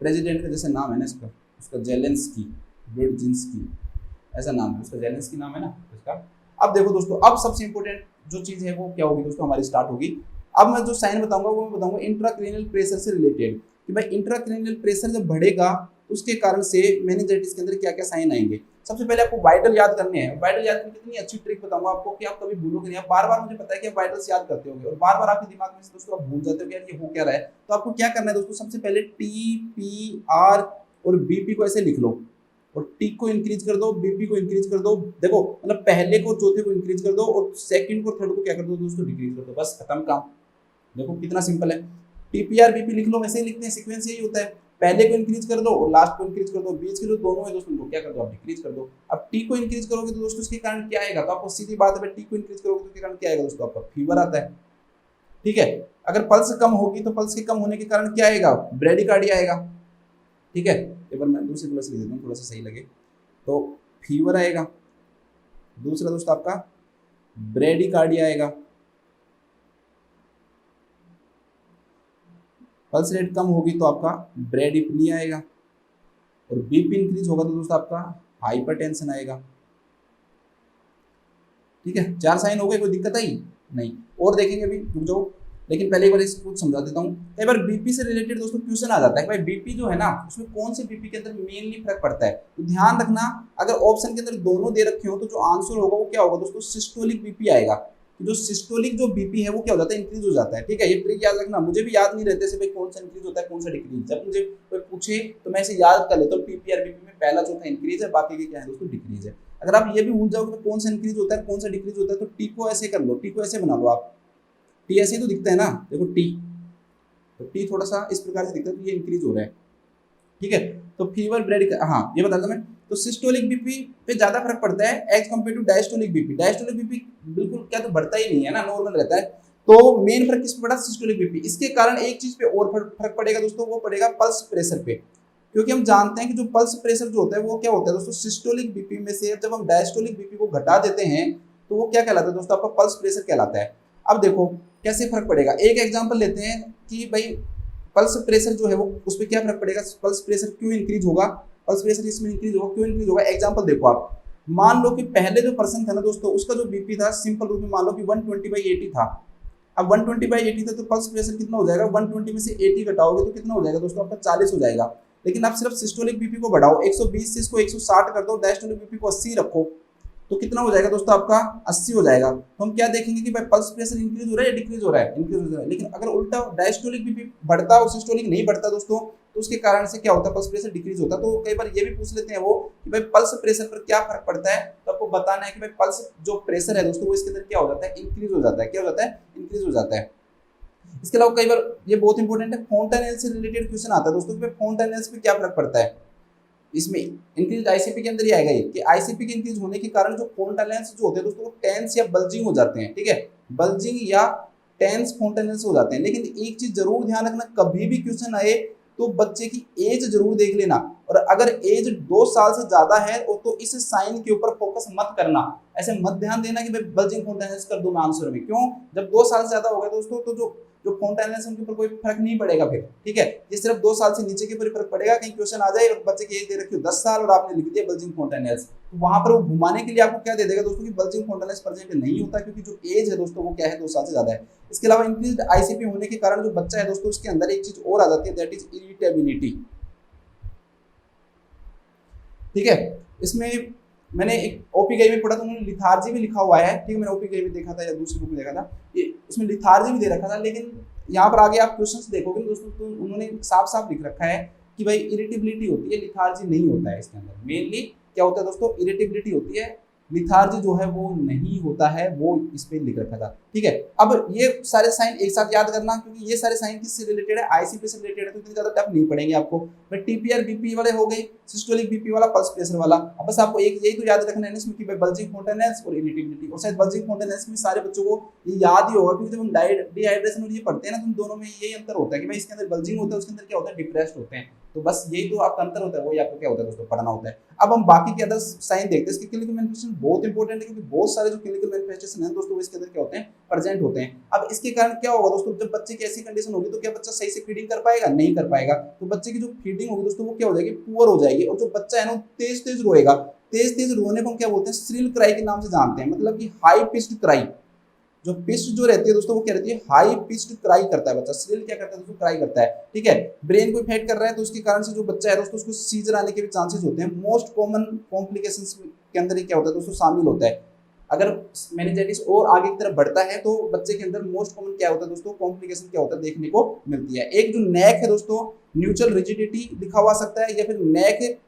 S1: प्रेसिडेंट का जैसे नाम है ना इसका, उसका जेलेंस्की, ब्रूड-जोंस्की ऐसा नाम है उसका, जेलेंस्की नाम है ना उसका। अब देखो दोस्तों, अब सबसे इंपॉर्टेंट जो चीज है वो क्या होगी दोस्तों, हमारी स्टार्ट होगी। अब मैं जो साइन बताऊंगा वो मैं बताऊंगा इंट्राक्रैनियल प्रेशर से रिलेटेड, कि भाई इंट्राक्रैनियल प्रेशर जब बढ़ेगा तो उसके कारण से मेनिंजाइटिस के अंदर क्या क्या साइन आएंगे। सबसे पहले आपको वाइटल याद करने हैं। वाइटल याद करने की कितनी अच्छी ट्रिक बताऊंगा आपको कि आप कभी भूलोगे नहीं। आप बार बार, मुझे पता है कि आप वाइटल्स याद करते होंगे और बार बार आपके दिमाग में से दोस्तों आप भूल जाते हो कि यार ये हो क्या रहा है। तो आपको क्या करना है दोस्तों, सबसे पहले टी, पी, आर और बीपी को ऐसे लिख लो, और टी को इंक्रीज कर दो, बीपी को इंक्रीज कर दो। देखो मतलब पहले को चौथे को इंक्रीज कर दो और सेकंड को थर्ड को क्या कर दो दोस्तों, डिक्रीज कर दो, बस खत्म काम। देखो कितना सिंपल है। टीपीआर बीपी लिख लो, वैसे ही लिखते हैं, सीक्वेंस यही होता है, पहले को इंक्रीज कर दो और लास्ट को इंक्रीज कर दो, बीच के जो दोनों है दोस्तों उनको क्या कर दो, आप डिक्रीज कर दो। अब टी को इंक्रीज करोगे तो दोस्तों इसके कारण क्या आएगा, तो आपको सीधी बात है, टी को इंक्रीज करोगे तो इसके कारण क्या आएगा दोस्तों, आपका फीवर आता है। ठीक है, अगर पल्स कम होगी तो पल्स के कम होने के कारण क्या आएगा, ब्रेडिकार्डिया आएगा। ठीक है, एक बार मैं दूसरी क्लास लिख देता हूँ थोड़ा सा सही लगे, तो फीवर आएगा, दूसरा दोस्तों आपका ब्रेडिकार्डिया आएगा, पल्स रेट कम होगी तो आपका ब्रेडिपनिया आएगा, और बीपी इंक्रीज होगा तो दोस्तों आपका हाइपरटेंशन आएगा। ठीक है, 4 साइन हो गए, कोई दिक्कत आई नहीं, और देखेंगे अभी, रुक जाओ, लेकिन पहले एक बार इसको कुछ समझा देता हूँ। कई बार बीपी से रिलेटेड दोस्तों क्वेश्चन आ जाता है, भाई बीपी जो है ना उसमें कौन से बीपी के अंदर मेनली फर्क पड़ता है। तो ध्यान रखना, अगर ऑप्शन के अंदर दोनों दे रखे हो तो जो आंसर होगा वो क्या होगा दोस्तों, सिस्टोलिक बीपी आएगा। तो जो सिस्टोलिक जो बीपी है वो क्या हो जाता है, इंक्रीज हो जाता है। ठीक है, ये ट्रिक याद रखना, मुझे भी याद नहीं रहते से भाई कौन सा इंक्रीज होता है कौन सा डिक्रीज। जब मुझे कोई पूछे तो मैं इसे याद कर लेता हूँ, टीपीआर बीपी में पहला चौथा इंक्रीज है, बाकी के क्या है दोस्तों डिक्रीज है। अगर आप ये भी भूल जाओगे तो कौन सा इंक्रीज होता है कौन सा डिक्रीज होता है, तो टी को ऐसे कर लो, टी को ऐसे बना लो आप, टी ऐसे ही तो दिखता है ना, देखो टी, तो टी थोड़ा सा इस प्रकार से दिखता है, तो ये इंक्रीज हो रहा है। ठीक है, तो फीवर ब्रेड, हाँ ये बता दूं मैं, तो सिस्टोलिक बीपी पे ज्यादा फर्क पड़ता है as compare to diastolic BP. Diastolic BP बिल्कुल क्या तो बढ़ता ही नहीं है ना, नॉर्मल रहता है। तो मेन फर्क किस पे पड़ा, सिस्टोलिक बीपी। इसके कारण एक चीज पे और फर्क पड़ेगा दोस्तों, वो पड़ेगा पल्स प्रेशर पे, क्योंकि हम जानते हैं कि जो पल्स प्रेशर जो होता है वो क्या होता है दोस्तों, सिस्टोलिक बीपी में से जब हम डायस्टोलिक बीपी को घटा देते हैं तो वो क्या कहलाता है दोस्तों, आपका पल्स प्रेशर कहलाता है। अब देखो कैसे फर्क पड़ेगा, एक एग्जांपल लेते हैं कि भाई पल्स प्रेशर जो है वो उस पर क्या फर्क पड़ेगा, पल्स प्रेशर क्यों इंक्रीज होगा, पल्स प्रेशर इसमें इंक्रीज होगा, क्यों इंक्रीज होगा। एग्जांपल देखो आप, मान लो कि पहले जो पर्सन था ना दोस्तों उसका जो बीपी था सिंपल रूप में मान लो कि 120/80 था। अब 120/80 था तो पल्स प्रेशर कितना हो जाएगा, 120 में से 80 घटाओगे तो कितना हो जाएगा दोस्तों, आपका 40 हो जाएगा। लेकिन आप सिर्फ सिस्टोलिक बीपी को बढ़ाओ, 120 से इसको 160 कर दो, डायस्टोलिक बीपी को 80 रखो, तो कितना हो जाएगा दोस्तों, आपका 80 हो जाएगा। तो हम क्या देखेंगे कि भाई पल्स प्रेशर इंक्रीज हो रहा है या डिक्रीज हो रहा है, इंक्रीज हो रहा है। लेकिन अगर उल्टा डायस्टोलिक बीपी बढ़ता और सिस्टोलिक नहीं बढ़ता दोस्तों, तो उसके कारण से क्या होता है, पल्स प्रेशर डिक्रीज होता है। तो कई बार ये भी पूछ लेते हैं वो कि भाई पल्स प्रेशर पर क्या फर्क पड़ता है, तो आपको बताना है कि भाई पल्स जो प्रेशर है दोस्तों वो इसके अंदर क्या हो जाता है, इंक्रीज हो जाता है। क्या हो जाता है, इंक्रीज हो जाता है। इसके अलावा कई बार ये बहुत इंपॉर्टेंट है, फोंटानेल से रिलेटेड क्वेश्चन आता है दोस्तों कि फोंटानेल्स पे क्या फर्क पड़ता है। इसमें इंक्रीज आईसीपी के अंदर ही आएगा ये कि आईसीपी के इंक्रीज होने के कारण जो फोंटानेल्स जो होते हैं दोस्तों वो टेंस या बल्जिंग हो जाते हैं। ठीक है, बल्जिंग या टेंस फोंटानेल्स हो जाते हैं। लेकिन एक चीज जरूर ध्यान रखना, कभी भी क्वेश्चन आए तो बच्चे की एज जरूर देख लेना, और अगर एज 2 साल से ज्यादा है तो इस साइन के ऊपर फोकस मत करना। ऐसे मत ध्यान देना कि भाई बल्जिंग फोंटानेल्स कर दूं मैं आंसर में, क्यों, जब 2 साल से ज्यादा हो गया दोस्तों तो जो फोंटानेल्स उनके ऊपर कोई फर्क नहीं पड़ेगा फिर। ठीक है, ये सिर्फ 2 साल से नीचे के ऊपर फर्क पड़ेगा। कहीं क्वेश्चन आ जाए और बच्चे की एज दे रखी हो 10 साल और आपने लिख दिया बल्जिंग फोंटानेल्स, तो वहां पर वो घुमाने के लिए आपको क्या दे देगा दोस्तों कि बल्जिंग फोंटानेल्स प्रेजेंट नहीं होता, क्योंकि जो एज है दोस्तों वो क्या है 2 साल से ज्यादा है। इसके अलावा इंक्रीज्ड आईसीपी होने के कारण जो बच्चा है दोस्तों उसके अंदर एक चीज और आ जाती है, दैट इज इरिटेबिलिटी। ठीक है, इसमें
S2: मैंने एक ओपीआई में पढ़ा तो उन्होंने लिथार्जी भी लिखा हुआ है, ठीक है, मैंने ओपीआई में देखा था या दूसरी बुक में देखा था, ये उसमें लिथार्जी भी दे रखा था, लेकिन यहाँ पर आगे आप क्वेश्चंस देखोगे दोस्तों तो उन्होंने साफ साफ लिख रखा है कि भाई इरिटेबिलिटी होती है, लिथार्जी नहीं होता है इसके अंदर। मेनली क्या होता है दोस्तों, इरिटेबिलिटी होती है, लिथार्जी जो है वो नहीं होता है, वो इस पे लिख रखा था, ठीक है। अब ये सारे साइन एक साथ याद करना, क्योंकि ये सारे साइन किससे रिलेटेड है, आईसीपी से रिलेटेड है, तो इतनी ज्यादा टफ नहीं पड़ेंगे आपको। बट टीपीआर बीपी वाले हो गए, सिस्टोलिक बीपी वाला, पल्स प्रेशर वाला। अब बस आपको एक यही तो याद रखना है इसमें कि भाई बल्जिंग स्पॉन्टेनियस और इरिटेबिलिटी, और शायद बल्जिंग स्पॉन्टेनियस में सारे बच्चों को ये याद ही होगा, क्योंकि जब हम डिहाइड्रेशन और ये पढ़ते हैं ना, तो उन दोनों में यही अंतर होता है कि भाई इसके अंदर बल्जिंग होता है, उसके अंदर क्या होता है, डिप्रेस्ड होते हैं। तो बस यही तो आपका अंतर होता है, वही आपको क्या होता है दोस्तों पढ़ना होता है। अब हम बाकी के अदर साइन देखते हैं। इसके क्लिनिकल मैनिफेस्टेशन बहुत इंपॉर्टेंट है, क्योंकि बहुत सारे जो क्लिनिकल मैनिफेस्टेशन है दोस्तों वो इसके अंदर क्या होते हैं, प्रेजेंट होते हैं। अब इसके कारण क्या होगा दोस्तों, जब बच्चे की ऐसी कंडीशन होगी तो क्या बच्चा सही से फीडिंग कर पाएगा, नहीं कर पाएगा। तो बच्चे की जो फीडिंग होगी दोस्तों वो क्या हो जाएगी, पुअर हो जाएगी। और जो बच्चा है ना तेज तेज रोएगा, तेज तेज रोने को हम क्या बोलते हैं, श्रिल क्राई के नाम से जानते हैं, मतलब कि हाई पिच्ड क्राई। जो पिच जो रहती है दोस्तों वो क्या रहती है, हाई पिच्ड क्राई करता है बच्चा। श्रिल क्या करता है दोस्तों, क्राई करता है, ठीक है। ब्रेन को इफेक्ट कर रहा है तो उसके कारण से जो बच्चा है दोस्तों उसको सीजर आने के भी चांसेस होते हैं। मोस्ट कॉमन कॉम्प्लिकेशंस के अंदर ये क्या होता है दोस्तों, शामिल होता है। अगर मेनिंजाइटिस और आगे की तरफ बढ़ता है तो बच्चे के अंदर मोस्ट कॉमन क्या होता है दोस्तों, कॉम्प्लिकेशन क्या होता है देखने को मिलती है। एक जो नेक है दोस्तों, न्यूट्रल रिजिडिटी लिखा हुआ सकता है, या फिर नेक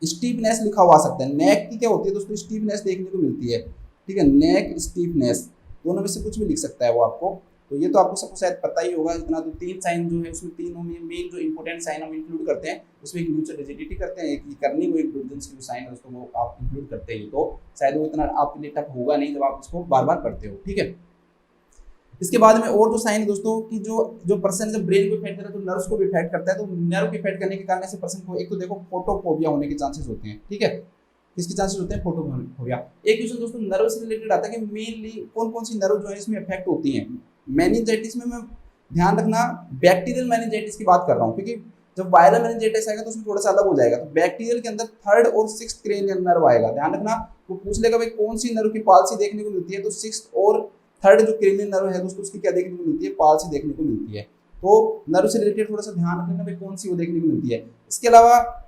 S2: स्टीफनेस लिखा हुआ सकता है। नेक की क्या होती है दोस्तों, स्टीफनेस देखने को मिलती है, ठीक है, नेक स्टीफनेस, दोनों में से कुछ भी लिख सकता है वो आपको। तो ये तो आपको सबको शायद पता ही होगा इतना। तो तीन साइन जो है उसमें, तीनों में मेन जो इंपॉर्टेंट साइन हम इंक्लूड करते हैं, उसमें एक न्यूट्रल रिजिडिटी करते हैं, एक करनी वो एक ब्रूडेंस की जो साइन है उसको वो आप इंक्लूड करते हैं। तो शायद वो इतना आपके लिए टफ होगा नहीं जब आप उसको बार बार पढ़ते हो, ठीक है। इसके बाद में और जो साइन है दोस्तों कि जो पर्सन जब ब्रेन को इफेक्ट करता है तो नर्व्स को भी इफेक्ट करता है। तो नर्व को इफेक्ट करने के कारण ऐसे पर्सन को एक तो देखो फोटोफोबिया होने के चांसेस होते हैं, ठीक है। किसके चांसेस होते हैं, फोटोफोबिया। एक क्वेश्चन दोस्तों नर्व से रिलेटेड आता है कि मेनली कौन कौन सी नर्व जो है इसमें इफेक्ट होती हैं। मेनिंजाइटिस में मैं ध्यान रखना बैक्टीरियल मेनिंजाइटिस की बात कर रहा हूँ, क्योंकि जब वायरल मेनिंजाइटिस आएगा तो उसमें थोड़ा सा अलग हो जाएगा। तो बैक्टीरियल के अंदर थर्ड और सिक्स्थ क्रेनियल नर्व आएगा, ध्यान रखना। वो पूछ लेगा भाई कौन सी नर्व की पाल्सी देखने को मिलती है, तो सिक्स्थ और थर्ड जो क्रेनियल नर्व है दोस्तों उसकी क्या देखने को मिलती है, पाल्सी देखने को मिलती है। तो नर्व से रिलेटेड थोड़ा सा ध्यान रखना भाई कौन सी वो देखने को मिलती है। इसके अलावा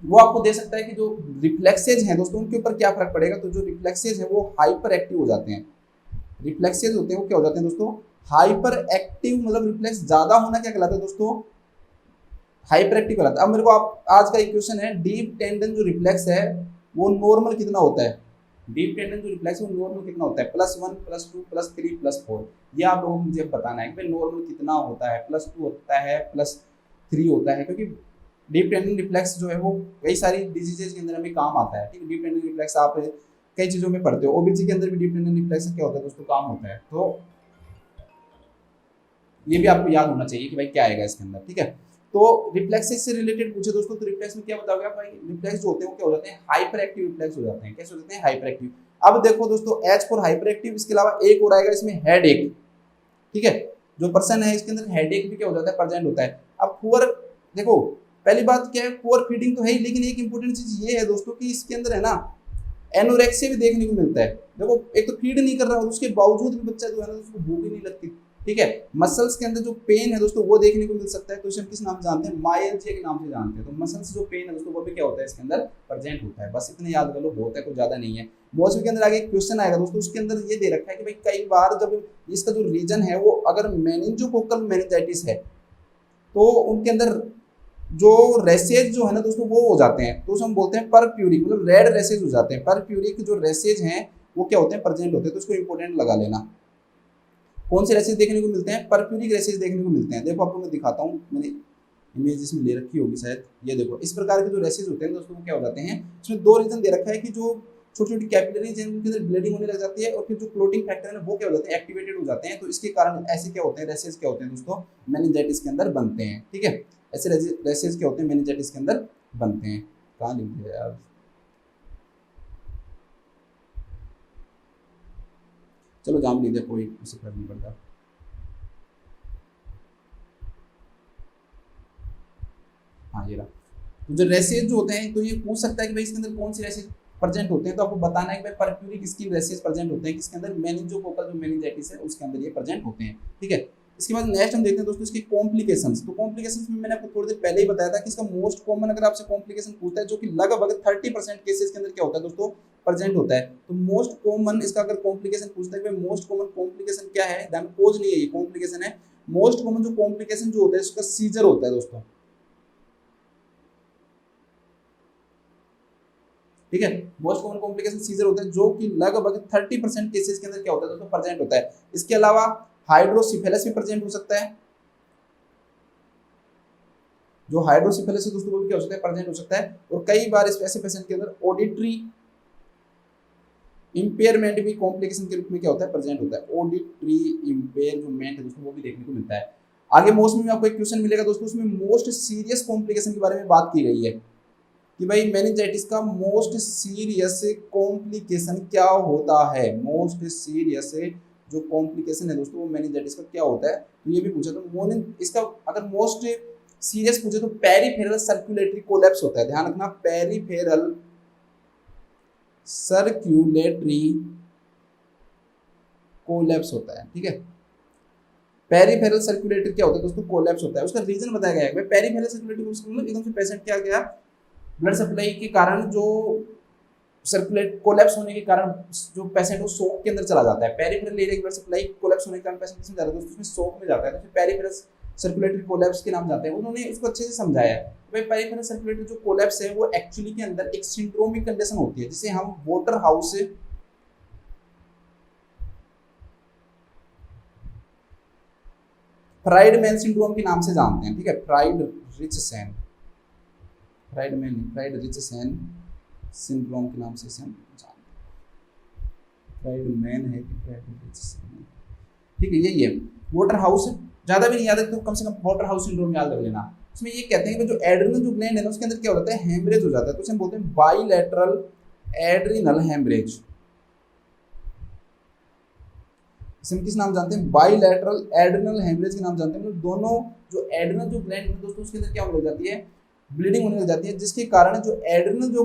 S2: वो आपको दे सकता है कि जो रिफ्लेक्सेज हैं दोस्तों उनके ऊपर क्या फर्क पड़ेगा। तो जो रिफ्लेक्सेज है वो हाइपर एक्टिव हो जाते हैं। रिफ्लेक्सेज होते हैं वो क्या हो जाते हैं दोस्तों, हाइपर एक्टिव, मतलब रिफ्लेक्स ज्यादा होना क्या कहलाता है दोस्तों, हाइपर एक्टिव कहलाता है। अब मेरे को आप आज का एक क्वेश्चन है, डीप टेंडन जो रिफ्लेक्स है वो नॉर्मल कितना होता है, डीप टेंडन जो रिफ्लेक्स है वो नॉर्मल कितना होता है, +1 +2 +3 +4। ये आप लोगों को मुझे बताना है कि भाई नॉर्मल कितना होता है, +2 होता है, +3 होता है, क्योंकि डीप टेंडन रिफ्लेक्स जो है वो कई सारी डिजीजेज के अंदर हमें काम आता है, ठीक है। डीप टेंडन रिफ्लेक्स आप कई चीजों में पढ़ते हो, ओबीसी के अंदर भी डीप टेंडन रिफ्लेक्स क्या होता है दोस्तों, काम होता है। तो ये भी आपको याद होना चाहिए कि भाई क्या आएगा इसके अंदर, ठीक है। तो रिफ्लेक्सेस से रिलेटेड पूछे दोस्तों तो रिफ्लेक्स में क्या बताओगे आप, भाई रिफ्लेक्स जो होते हैं वो क्या हो जाते हैं, हाइपर एक्टिव रिफ्लेक्स हो जाते हैं। कैसे हो जाते हैं, हाइपर एक्टिव। अब देखो दोस्तों एच फॉर हाइपर एक्टिव, इसके अलावा एक और आएगा इसमें हेड एक, ठीक है। जो पर्सन है इसके अंदर हेड एक भी क्या हो जाता है, प्रेजेंट होता है। अब पुअर, देखो पहली बात क्या है, पुअर फीडिंग तो है ही, लेकिन एक इंपॉर्टेंट चीज ये है दोस्तों कि इसके अंदर है ना एनोरेक्सिया भी देखने को मिलता है। देखो एक तो फीड नहीं कर रहा और उसके बावजूद भी बच्चा जो है ना उसको भूख ही नहीं लगती, ठीक है। मसल्स के अंदर जो पेन है दोस्तों वो देखने को मिल सकता है, तो इसे हम किस नाम से जानते हैं, मायल्जिया के नाम से जानते हैं। तो मसल्स जो पेन है दोस्तों वो भी क्या होता है इसके अंदर प्रेजेंट होता है। बस इतने याद कर लो, बहुत है, कुछ ज्यादा नहीं है। मौसम के अंदर आगे एक क्वेश्चन आएगा दोस्तों, उसके अंदर ये दे रखा है कि भाई कई बार जब इसका जो रीजन है वो अगर मेनिंजोकोकल मेनिंजाइटिस है तो उनके अंदर जो रेसेज जो है ना दोस्तों वो हो जाते हैं, तो उसे हम बोलते हैं परप्यूरिक, मतलब रेड रेसेज हो जाते हैं। परप्यूरिक जो रेसेज हैं वो क्या होते हैं, प्रेजेंट होते हैं। तो इसको इंपॉर्टेंट लगा लेना। कौन से रेसेज देखने को मिलते हैं, परप्यूरिक रेसेज देखने को मिलते हैं। देखो आपको मैं दिखाता हूँ, मैंने इमेज इसमें ले रखी होगी शायद, ये देखो इस प्रकार के जो रेसेज होते हैं दोस्तों वो क्या हो जाते हैं, इसमें दो रीजन दे रखा है कि जो छोटी छोटी कैपिलरीज हैं उनके अंदर ब्लीडिंग होने लग जाती है, और फिर जो क्लोटिंग फैक्टर है वो क्या हो जाते हैं, एक्टिवेटेड हो जाते हैं। तो इसके कारण ऐसे क्या होते हैं, रेसेज क्या होते हैं दोस्तों, मेनिंजाइटिस के अंदर बनते हैं, ठीक है। ऐसे रेसेज क्या होते हैं, मेनिंजाइटिस के अंदर बनते हैं। कहाँ लिख दिया यार, चलो जान लीजिए, कोई उसे फर्क नहीं पड़ता। हाँ ये रहा। तो जो रेसेज जो होते हैं तो ये पूछ सकता है कि भाई इसके अंदर कौन से रेसेज प्रेजेंट होते हैं, तो आपको बताना है कि भाई परप्यूरिक स्किन रेसेज प्रेजेंट होते हैं किसके अंदर, मेनिंजोकोकल जो मेनिंजाइटिस है उसके अंदर ये प्रेजेंट होते हैं, ठीक है। इसके बाद नेक्स्ट हम देखते हैं दोस्तों इसकी कॉम्प्लिकेशंस। तो कॉम्प्लिकेशंस में मैंने आपको थोड़ी देर पहले ही बताया था कि इसका मोस्ट कॉमन अगर आपसे कॉम्प्लिकेशन पूछता है, जो कि लगभग 30% केसेस के अंदर क्या होता है दोस्तों, प्रेजेंट होता है। तो मोस्ट कॉमन इसका अगर कॉम्प्लिकेशन पूछता है कि मोस्ट कॉमन कॉम्प्लिकेशन क्या है, देन कोज नहीं है, ये कॉम्प्लिकेशन है। मोस्ट कॉमन जो कॉम्प्लिकेशन जो होता है इसका सीजर होता है दोस्तों, ठीक है। मोस्ट कॉमन कॉम्प्लिकेशन सीजर होता है, जो कि लगभग 30% केसेस के अंदर क्या होता है दोस्तों, प्रेजेंट होता है। इसके अलावा हाइड्रोसिफेलस भी प्रेजेंट हो सकता है, जो हाइड्रोसिफेलस है दोस्तों वो भी क्या हो सकता है, प्रेजेंट हो सकता है। और कई बार इस ऐसे पेशेंट के अंदर ऑडिटरी इंपेयरमेंट भी कॉम्प्लिकेशन के रूप में क्या होता है, प्रेजेंट होता है। ऑडिटरी इंपेयरमेंट है दोस्तों वो भी देखने को मिलता है। आगे मोस्ट में आपको एक क्वेश्चन मिलेगा दोस्तों, उसमें मोस्ट सीरियस कॉम्प्लिकेशन के बारे में बात की गई है कि भाई मेनिंजाइटिस का मोस्ट सीरियस कॉम्प्लिकेशन क्या होता है। मोस्ट सीरियस जो कॉम्प्लिकेशन है दोस्तों वो मेनिंजाइटिस का क्या होता है, तो ये भी पूछा। तो इसका अगर मोस्ट सीरियस पूछे तो पेरिफेरल सर्कुलेटरी कोलैप्स होता है। ध्यान रखना, पेरिफेरल सर्कुलेटरी कोलैप्स होता है, ठीक है। पेरिफेरल सर्कुलेटरी क्या होता है दोस्तों, कोलैप्स होता है। उसका रीजन बताया गया है। पेरिफेरल सर्कुलेटरी मतलब एकदम से पेशेंट क्या गया, ब्लड सप्लाई के कारण जो सर्कुलेट कोलैप्स होने के कारण जो पेशेंट वो शॉक के अंदर चला जाता है। पेरिफेरल एरिया की ब्लड सप्लाई कोलैप्स होने के कारण पेशेंट किसमें जाता है दोस्तों, उसमें शॉक में जाता है। तो पेरिफेरल सर्कुलेटरी कोलैप्स के नाम जाते हैं। उन्होंने इसको अच्छे से समझाया है भाई पेरिफेरल सर्कुलेटरी जो कोलैप्स है वो एक्चुअली के अंदर एक सिंड्रोमिक कंडीशन होती है, जिसे हम वाटर हाउस फ्राइडमैन सिंड्रोम के नाम से जानते हैं, ठीक है। फ्राइडरिचसेन सिंड्रोम के नाम से इसे हम जानते हैं। फ्राइडमैन है कि फ्राइडरिचसेन, ठीक है। यही है वाटर हाउस, ज्यादा भी नहीं याद है तो कम से कम वाटर हाउस सिंड्रोम याद रख लेना। उसमें ये कहते हैं कि जो एड्रिनल जो ग्लैंड है ना उसके अंदर क्या हो जाता है, हेमरेज हो जाता है। तो उसे हम बोलते हैं बाइलेटरल एड्रिनल हेमरेज। इसे हम किस नाम जानते हैं, बाइलेटरल एड्रिनल हेमरेज के नाम जानते हैं। मतलब दोनों जो एड्रिनल जो ग्लैंड है दोस्तों उसके अंदर क्या होने लग जाती है, ब्लीडिंग होने लग जाती है, जिसके कारण जो एड्रिनल जो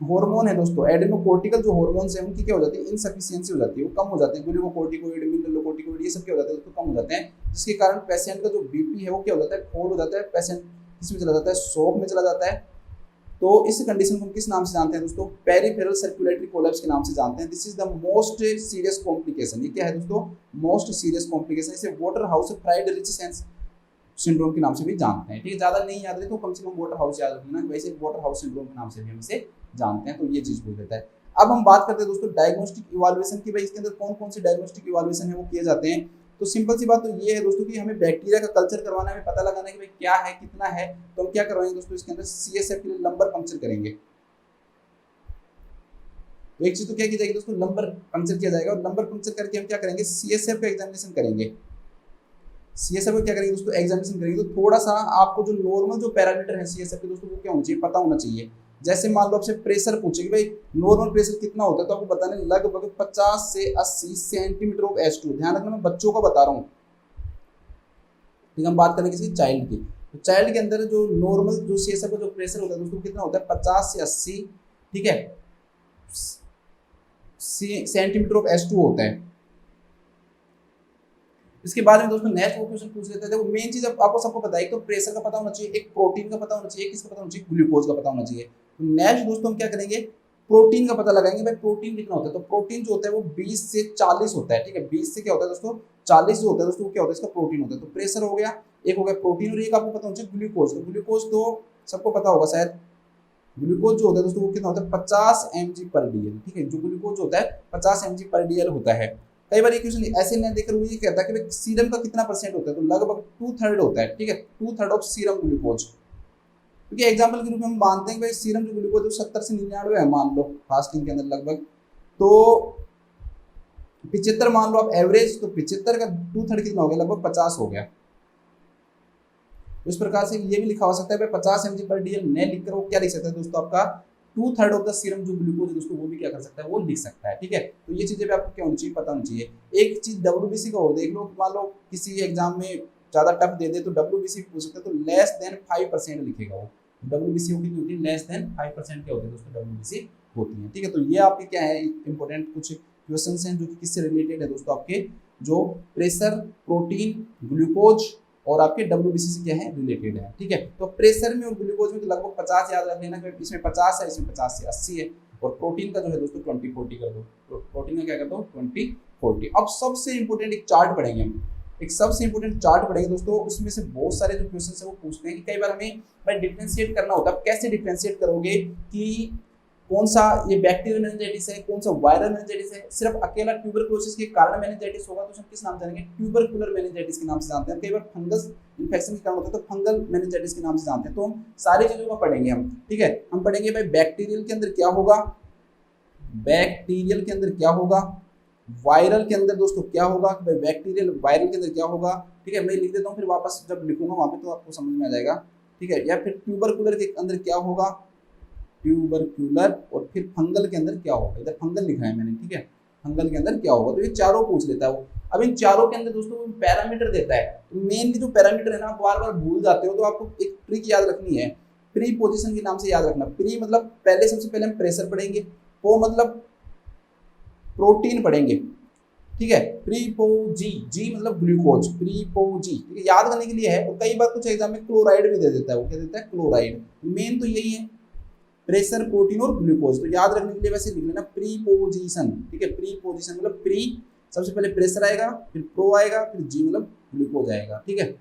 S2: हार्मोन है दोस्तों, एड्रिनोकोर्टिकल जो हार्मोन्स है उनकी क्या हो जाती है, इनसफिशियंसी हो जाती है, वो कम हो जाते हैं। ग्लूकोकोर्टिकोइड, मिनरलोकोर्टिकोइड ये सब क्या हो जाते हैं दोस्तों, कम हो जाते हैं, जिसके कारण पेशेंट का जो बीपी है वो क्या हो जाता है, फॉल हो जाता है। पेशेंट किसमें चला जाता है, शॉक में चला जाता है। तो इस कंडीशन को हम किस नाम से जानते हैं दोस्तों, पेरिफेरल सर्कुलेटरी कोलैप्स के नाम से जानते हैं। This is the most serious complication. ये क्या है दोस्तों, मोस्ट सीरियस कॉम्प्लिकेशन। इसे वाटर हाउस फ्राइडरिचसेन सिंड्रोम के नाम से भी जानते हैं, ठीक है। ज्यादा नहीं याद रहे तो कम से कम वाटर हाउस याद रखना, वैसे वाटर हाउस सिंड्रोम के नाम से भी हम इसे जानते हैं। तो ये चीज बोल देता है। अब हम बात करते हैं दोस्तों डायग्नोस्टिक इवैल्यूएशन की, भाई इसके अंदर कौन कौन से डायग्नोस्टिक इवैल्यूएशन है वो किए जाते हैं। तो सिंपल सी बात तो ये है दोस्तों कि हमें बैक्टीरिया का कल्चर करवाना है, हमें पता लगाना है कि भाई क्या है कितना है। तो हम क्या करवाएंगे दोस्तों, इसके अंदर सीएसएफ के लिए लंबर पंक्चर करेंगे। तो एक चीज तो क्या की जाएगी दोस्तों, लंबर पंक्चर किया जाएगा। और लंबर पंक्चर करके हम क्या करेंगे, सीएसएफ का एग्जामिनेशन करेंगे। सीएसएफ को क्या करेंगे दोस्तों, एग्जामिनेशन करेंगे। तो थोड़ा सा आपको जो नॉर्मल जो पैरामीटर है सीएसएफ के दोस्तों वो क्या होना चाहिए, पता होना चाहिए। जैसे मान लो आपसे प्रेशर पूछे कि भाई नॉर्मल प्रेशर कितना होता है, तो आपको बताना लगभग 50 से 80 सेंटीमीटर ऑफ H2। ध्यान रखना मैं बच्चों का बता रहा हूँ, ठीक है। हम बात करें किसी चाइल्ड की, तो चाइल्ड के अंदर जो नॉर्मल जो सीएसएफ का जो प्रेशर होता है दोस्तों कितना होता है, 50 से 80, ठीक है, सेंटीमीटर ऑफ H2 होता है। इसके बाद में दोस्तों नेक्स्ट वो क्वेश्चन पूछ लेते हैं। देखो मेन चीज आपको सबको पता है, एक तो प्रेशर का पता होना चाहिए, एक प्रोटीन का पता होना चाहिए, किसका पता होना चाहिए, ग्लूकोज का पता होना चाहिए। तो नेक्स्ट दोस्तों हम क्या करेंगे, प्रोटीन का पता लगाएंगे। भाई प्रोटीन कितना होता है, तो प्रोटीन जो होता है वो 20 से 40 होता है, ठीक है। 20 से क्या होता है दोस्तों, 40 जो होता है दोस्तों वो क्या होता है, इसका प्रोटीन होता है। तो प्रेशर हो गया, एक हो गया प्रोटीन, और एक आपको पता होना चाहिए ग्लूकोज। तो ग्लूकोज तो सबको पता होगा शायद, ग्लूकोज जो होता है दोस्तों वो कितना होता है, 50 mg/dl, ठीक है। जो ग्लूकोज होता है 50 mg/dl होता है। कई बार ये क्वेश्चन ऐसे नहीं देखकर वो ये कहता है कि सीरम का कितना परसेंट होता है, तो लगभग 2/3 होता है, ठीक है। 2/3 ऑफ सीरम ग्लूकोज। क्योंकि एग्जाम्पल के रूप में हम मानते हैं कि भाई सीरम जो ग्लूकोज है 70 से 99 है मान लो फास्टिंग के अंदर लगभग, तो 75 मान लो आप एवरेज, तो 75 का 2/3 कितना हो गया, लगभग 50 हो गया। तो इस प्रकार से ये भी लिखा हो सकता है भाई 50 mg/dl नहीं लिखकर वो क्या लिख सकता है दोस्तों, आपका 2/3 ऑफ द सीरम जो ग्लूकोज है दोस्तों वो भी क्या कर सकता है, वो लिख सकता है, ठीक है। तो ये चीजें भी आपको क्या होनी चाहिए, पता होनी चाहिए। एक चीज WBC का हो देख लो, मान लो किसी एग्जाम में ज्यादा टफ दे दे तो WBC पूछ सकते हैं, तो लेस देन 5% लिखेगा वो। WBC कितनी होती है, लेस देन 5% क्या होते हैं दोस्तों, WBC होती है, ठीक है। तो ये आपके क्या है इंपॉर्टेंट कुछ क्वेश्चन हैं जो कि किससे रिलेटेड है दोस्तों, आपके जो प्रेशर, प्रोटीन, ग्लूकोज और आपके WBC से क्या है रिलेटेड है, ठीक है। तो प्रेशर में और ग्लूकोज में तो लगभग 50 याद रख लेना, क्योंकि इसमें 50 है, इसमें 50 से 80 है, और प्रोटीन का जो है दोस्तों 20-40 कर दो, प्रोटीन का क्या कर दो 20-40। अब सबसे इंपॉर्टेंट एक चार्ट पढ़ेंगे हम, एक सबसे इंपॉर्टेंट चार्ट पढ़ेंगे दोस्तों, उसमें से बहुत सारे जो क्वेश्चन है वो पूछते हैं कि कई बार हमें भाई डिफरेंशिएट करना होता है। कैसे डिफरेंशिएट करोगे कि कौन सा ये बैक्टीरियल मेनिंजाइटिस है, कौन सा वायरल मेनिंजाइटिस है। सिर्फ अकेला ट्यूबरकुलोसिस के कारण मेनिंजाइटिस होगा तो हम किस नाम से जानेंगे, ट्यूबरकुलर मेनिंजाइटिस के नाम से जानते हैं। कई बार फंगस इन्फेक्शन के कारण होता है तो फंगल मेनिंजाइटिस के नाम से जानते हैं। तो हम सारी चीजों को पढ़ेंगे हम, ठीक है। हम पढ़ेंगे भाई बैक्टीरियल के अंदर क्या होगा, बैक्टीरियल के अंदर क्या होगा, वायरल के अंदर दोस्तों क्या होगा, बैक्टीरियल वायरल के अंदर क्या होगा, ठीक है। मैं लिख देता हूँ, फिर वापस जब लिखूंगा वहां पे तो आपको समझ में आ जाएगा, ठीक है। या फिर ट्यूबरकुलर के अंदर क्या होगा, ट्यूबरकुलर, और फिर फंगल के अंदर क्या होगा, इधर फंगल लिखा है मैंने, ठीक है। फंगल के अंदर क्या होगा, तो ये चारों पूछ लेता है वो। अब इन चारों के अंदर दोस्तों पैरामीटर देता है, तो मेनली जो पैरामीटर है ना आप बार बार भूल जाते हो, तो आपको एक ट्रिक याद रखनी है, प्री पोजीशन के नाम से याद रखना। प्री मतलब पहले, सबसे पहले हम प्रेशर पढ़ेंगे, पो मतलब प्रोटीन पढ़ेंगे, ठीक है। प्रीपोजी, जी मतलब ग्लूकोज, प्रीपोजी, ठीक है, याद करने के लिए है। और कई बार कुछ एग्जाम में क्लोराइड भी दे देता है, वो क्या देता है क्लोराइड। मेन तो यही है प्रेशर, प्रोटीन और ग्लूकोज, तो याद रखने के लिए वैसे लिख लेना प्रीपोजिशन, ठीक है। प्रीपोजिशन मतलब प्री, सबसे पहले प्रेशर आएगा, फिर प्रो आएगा, फिर जी मतलब ग्लूकोज आएगा, ठीक है।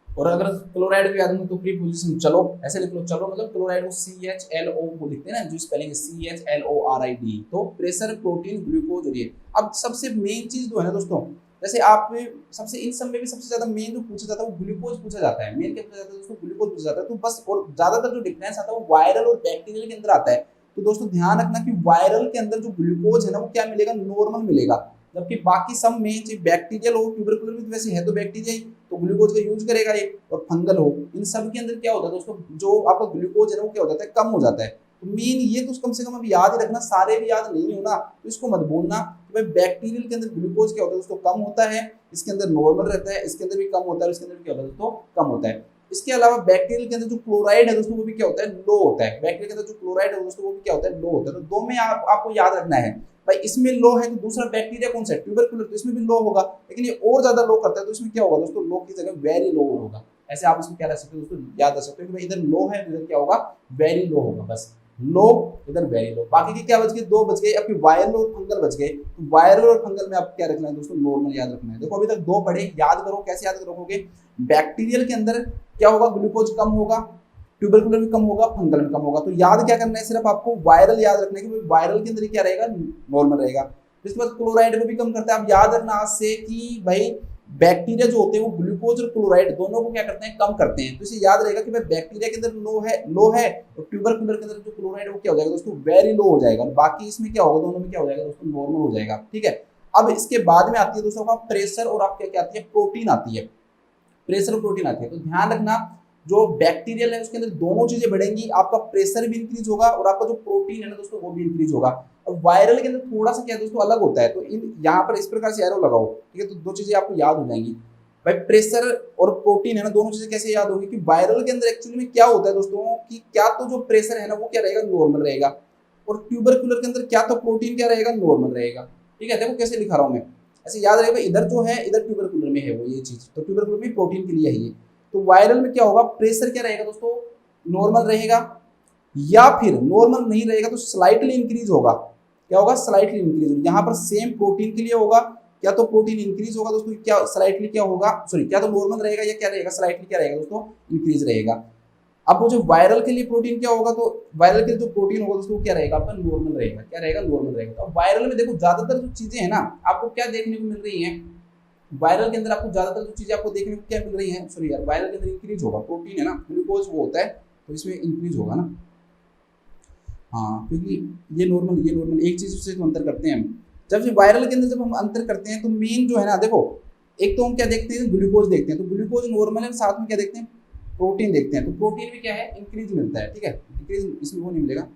S2: और अगर क्लोराइड भी याद हो तो प्रीपोजिशन, चलो ऐसे लिख लो, चलो मतलब क्लोराइड को CHLO को लिखते हैं ना, जो स्पेलिंग है CHLORID। तो प्रेशर, प्रोटीन, ग्लूकोज और ये। अब सबसे मेन चीज जो है ना दोस्तों, जैसे आप सबसे इन सब में भी सबसे ज्यादा मेन जो पूछा जाता है वो ग्लूकोज पूछा जाता है। मेन क्या पूछा जाता है दोस्तों, ग्लूकोज पूछा जाता है। तो बस, और ज्यादातर जो डिफरेंस आता है वो वायरल और बैक्टीरियल के अंदर आता है। तो दोस्तों ध्यान रखना कि वायरल के अंदर जो ग्लूकोज है ना वो क्या मिलेगा, नॉर्मल मिलेगा, जबकि बाकी सब में चाहे बैक्टीरियल हो, ट्यूबरकुलर भी वैसे है तो बैक्टीरिया ही, तो ग्लूकोज का यूज करेगा ये, और फंगल हो, इन सब के अंदर क्या होता है दोस्तों, जो आपका ग्लूकोज है ना वो क्या हो जाता है, कम हो जाता है। तो मेन ये तो कम से कम अभी याद ही रखना, सारे भी याद नहीं होना तो इसको मत बोलना कि भाई बैक्टीरियल के अंदर ग्लूकोज क्या होता है दोस्तों, कम होता है, इसके अंदर नॉर्मल रहता है, इसके अंदर भी कम होता है, इसके अंदर भी क्या होता है दोस्तों, कम होता है। इसके अलावा बैक्टीरियल के अंदर जो क्लोराइड है दोस्तों वो भी क्या होता है, लो होता है। बैक्टीरियल के अंदर जो क्लोराइड है दोस्तों वो भी क्या होता है, लो होता है। तो दो में आपको याद रखना है भाई, इसमें लो है तो दूसरा बैक्टीरिया कौन सा है, ट्यूबरकुलर, तो इसमें भी लो होगा, लेकिन ये और ज्यादा लो करता है तो इसमें क्या होगा दोस्तों, लो की जगह वेरी लो होगा। ऐसे आप इसमें क्या रख सकते हो दोस्तों, याद रख सकते हो कि भाई इधर लो है, इधर क्या होगा, वेरी लो होगा, बस लो, इधर वेरी लो। बाकी के क्या बच गए, दो बच गए, आपके वायरल और फंगल बच गए। तो वायरल और फंगल में आप क्या रखना है दोस्तों, नॉर्मल याद रखना है। देखो अभी तक दो पढ़े, याद करो, कैसे याद रखोगे, बैक्टीरियल के अंदर क्या होगा, ग्लूकोज कम होगा, ट्यूबरकुलर में कम होगा, फंगल में कम होगा। तो याद क्या करना है, सिर्फ आपको वायरल याद रखना है कि वायरल के अंदर क्या रहेगा, नॉर्मल रहेगा। इसके बाद क्लोराइड को भी कम करता है। आप याद रखना आज से कि भाई बैक्टीरिया जो होते हैं वो ग्लूकोज और क्लोराइड दोनों को क्या करते हैं, कम करते हैं। तो इसे याद रहेगा कि भाई बैक्टीरिया के अंदर लो है और ट्यूबरकुलर के अंदर जो क्लोराइड वो क्या हो जाएगा दोस्तों, वेरी लो हो जाएगा। बाकी इसमें क्या होगा, दोनों में क्या हो जाएगा दोस्तों, नॉर्मल हो जाएगा, ठीक है। अब इसके बाद में आती है दोस्तों का प्रेशर और आपके क्या आती है, प्रोटीन आती है, प्रेशर और प्रोटीन आती है। तो ध्यान रखना जो बैक्टीरियल है उसके अंदर दोनों चीजें बढ़ेंगी, आपका प्रेशर भी इंक्रीज होगा और आपका जो प्रोटीन है ना दोस्तों वो भी इंक्रीज होगा। और वायरल के अंदर थोड़ा सा क्या दोस्तों अलग होता है। तो इन यहाँ पर इस प्रकार से एरो लगाओ, ठीक है। तो दो चीजें आपको याद हो जाएंगी भाई, प्रेशर और प्रोटीन है ना, दोनों चीजें कैसे याद होगी कि वायरल के अंदर एक्चुअली में क्या होता है दोस्तों कि क्या तो जो प्रेशर है ना वो क्या रहेगा, नॉर्मल रहेगा, और ट्यूबरकुलर के अंदर क्या तो प्रोटीन क्या रहेगा, नॉर्मल रहेगा, ठीक है। देखो कैसे लिखा रहा हूँ मैं, ऐसे याद रहेगा, इधर जो है इधर ट्यूबरकुलर में है वो ये चीज, तो ट्यूबरकुलर में प्रोटीन के लिए है ये। तो वायरल में क्या होगा, प्रेशर क्या रहेगा दोस्तों, नॉर्मल रहेगा, या फिर नॉर्मल नहीं रहेगा तो स्लाइटली इंक्रीज होगा। क्या होगा, स्लाइटली इंक्रीज। यहाँ पर सेम प्रोटीन के लिए होगा, क्या तो प्रोटीन इंक्रीज होगा दोस्तों, क्या स्लाइटली क्या होगा, सॉरी क्या तो नॉर्मल रहेगा या क्या रहेगा, स्लाइटली क्या रहेगा दोस्तों, इंक्रीज रहेगा। अब वो जो वायरल के लिए प्रोटीन क्या होगा, तो वायरल के लिए जो प्रोटीन होगा दोस्तों क्या रहेगा आपका, नॉर्मल रहेगा। क्या रहेगा, नॉर्मल रहेगा। तो वायरल में देखो ज्यादातर जो चीजें हैं ना आपको क्या देखने को मिल रही है, वायरल के अंदर आपको ज्यादातर जो चीजें आपको देखने को क्या मिल रही है, सॉरी यार, वायरल के अंदर इंक्रीज होगा, प्रोटीन है ना, ग्लूकोज वो होता है तो इसमें इंक्रीज होगा ना, हाँ, क्योंकि ये नॉर्मल एक चीज से तो अंतर करते हैं हम। जब से वायरल के अंदर जब हम अंतर करते हैं तो मेन जो है ना, देखो एक तो हम क्या देखते हैं, ग्लूकोज देखते हैं, तो ग्लूकोज नॉर्मल है, साथ में क्या देखते हैं, प्रोटीन देखते हैं। तो प्रोटीन भी क्या है, इंक्रीज मिलता है, ठीक है। इंक्रीज इसमें वो नहीं मिलेगा,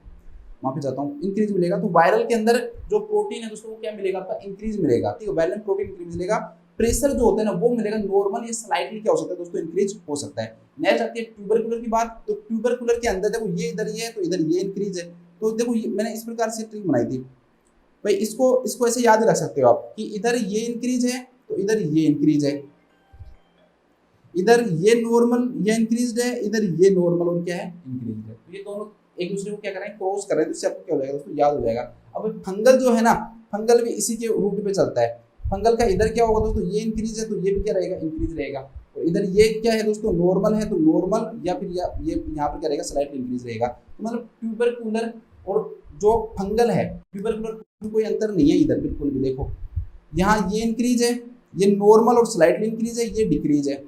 S2: वहाँ पे जाता हूँ, इंक्रीज मिलेगा। तो वायरल के अंदर जो प्रोटीन है दोस्तों वो क्या मिलेगा आपका, इंक्रीज मिलेगा, ठीक है। वायरल में प्रोटीन इंक्रीज मिलेगा, प्रेशर जो होता है ना वो मिलेगा नॉर्मल, ये स्लाइटली क्या हो सकता है दोस्तों, इंक्रीज हो सकता है। नेक्स्ट आती है ट्यूबरकुलर की बात। तो ट्यूबरकुलर के अंदर देखो ये इधर ये है तो इधर ये इंक्रीज है। तो देखो मैंने इस प्रकार से ट्रिक बनाई थी, भाई इसको ऐसे याद रख सकते हो आप कि इधर ये इंक्रीज है तो इधर ये इंक्रीज है, इधर ये नॉर्मल ये इंक्रीज है, इधर ये नॉर्मल और क्या है इंक्रीज है। तो ये दोनों एक दूसरे को क्या कर रहे हैं क्रॉस कर रहे हैं, तो इससे आपको क्या हो जाएगा दोस्तों याद हो जाएगा। अब फंगल जो है ना, फंगल भी इसी के रूट पे चलता है। फंगल का इधर क्या होगा दोस्तों, ये इंक्रीज है तो ये भी क्या रहेगा इंक्रीज रहेगा, और इधर ये क्या है दोस्तों नॉर्मल है तो नॉर्मल या फिर ये यहाँ पर क्या रहेगा स्लाइटली इंक्रीज रहेगा। तो मतलब ट्यूबरकुलर और जो फंगल है, ट्यूबरकुलर कोई अंतर नहीं है इधर बिल्कुल भी। देखो यहाँ ये इंक्रीज है, ये नॉर्मल और स्लाइटली इंक्रीज है, ये डिक्रीज है,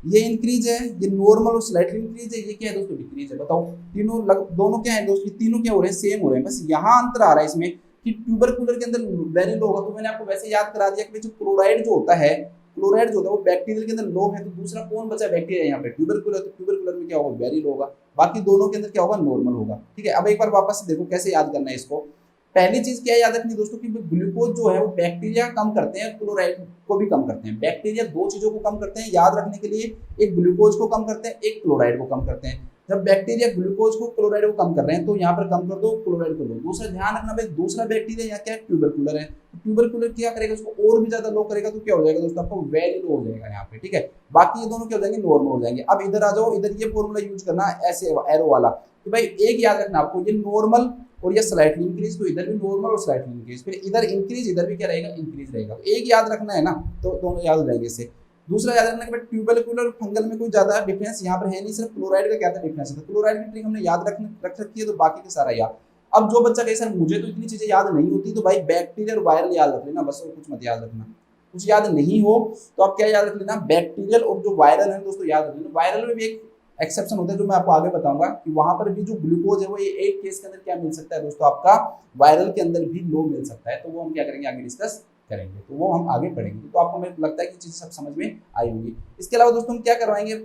S2: ये इंक्रीज है, ये नॉर्मल और स्लाइटली इंक्रीज है, ये क्या है दोस्तों डिक्रीज है। बताओ तीनों दोनों क्या है दोस्तों, तीनों क्या हो रहे हैं सेम हो रहे हैं, बस यहाँ अंतर आ रहा है इसमें कि ट्यूबरकुलर के अंदर वेरी लो होगा। तो मैंने आपको वैसे याद करा दिया कि जो क्लोराइड जो होता है, क्लोराइड जो होता है वो बैक्टीरियल के अंदर लो है, तो दूसरा कौन बचा बैक्टीरिया यहाँ पे ट्यूबरकुलर, तो ट्यूबरकुलर में क्या होगा वेरी लो होगा, बाकी दोनों के अंदर क्या होगा नॉर्मल होगा। ठीक है, अब एक बार वापस से देखो कैसे याद करना है इसको। पहली चीज क्या याद रखनी दोस्तों कि ग्लूकोज जो है वो बैक्टीरिया कम करते हैं, क्लोराइड को भी कम करते हैं। बैक्टीरिया दो चीजों को कम करते हैं याद रखने के लिए, एक ग्लूकोज को कम करते हैं, एक क्लोराइड को कम करते हैं। जब बैक्टीरिया ग्लूकोज को क्लोराइड को कम कर रहे हैं तो यहाँ पर कम कर दो, क्लोराइड को दो। दूसरा ध्यान रखना भाई, दूसरा बैक्टीरिया यहाँ क्या है ट्यूबरकुलर है, ट्यूबरकुलर क्या करेगा उसको और भी ज्यादा लो करेगा, तो क्या हो जाएगा दोस्तों आपको वेरी लो हो जाएगा यहाँ पे। ठीक है, बाकी ये दोनों क्या हो जाएंगे नॉर्मल हो जाएंगे। अब इधर आ जाओ, इधर ये फॉर्मूला यूज करना ऐसे एरो वाला कि भाई एक याद रखना आपको, ये नॉर्मल और ये स्लाइटली इंक्रीज, तो इधर भी नॉर्मल और स्लाइटली इंक्रीज, फिर इधर इंक्रीज इधर भी क्या रहेगा इंक्रीज रहेगा। एक याद रखना है ना, तो दोनों याद हो जाएंगे इससे। दूसरा याद रखना कि ट्यूबरकुलर और फंगल में कोई ज्यादा डिफरेंस यहाँ पर है नहीं, सिर्फ क्लोराइड का क्या था डिफरेंस है। तो क्लोराइड की ट्रिक हमने याद रख रखी है, तो बाकी का सारा याद। अब जो बच्चा कहे सर मुझे तो इतनी चीजें याद नहीं होती, तो भाई बैक्टीरियल और वायरल याद रख लेना बस, और कुछ मत याद रखना। कुछ याद नहीं हो तो आप क्या याद रख लेना, बैक्टीरियल और जो वायरल है दोस्तों याद रख लेना। वायरल में भी एक एक्सेप्शन होता है जो मैं आपको आगे बताऊंगा कि वहां पर भी जो ग्लूकोज है वो ये एक केस के अंदर क्या मिल सकता है दोस्तों, आपका वायरल के अंदर भी लो मिल सकता है। तो वो हम क्या करेंगे आगे डिस्कस करेंगे, तो वो हम आगे पढ़ेंगे। तो आपको मेरे को लगता है कि चीजें सब समझ में आई होंगी। इसके अलावा दोस्तों हम क्या करवाएंगे,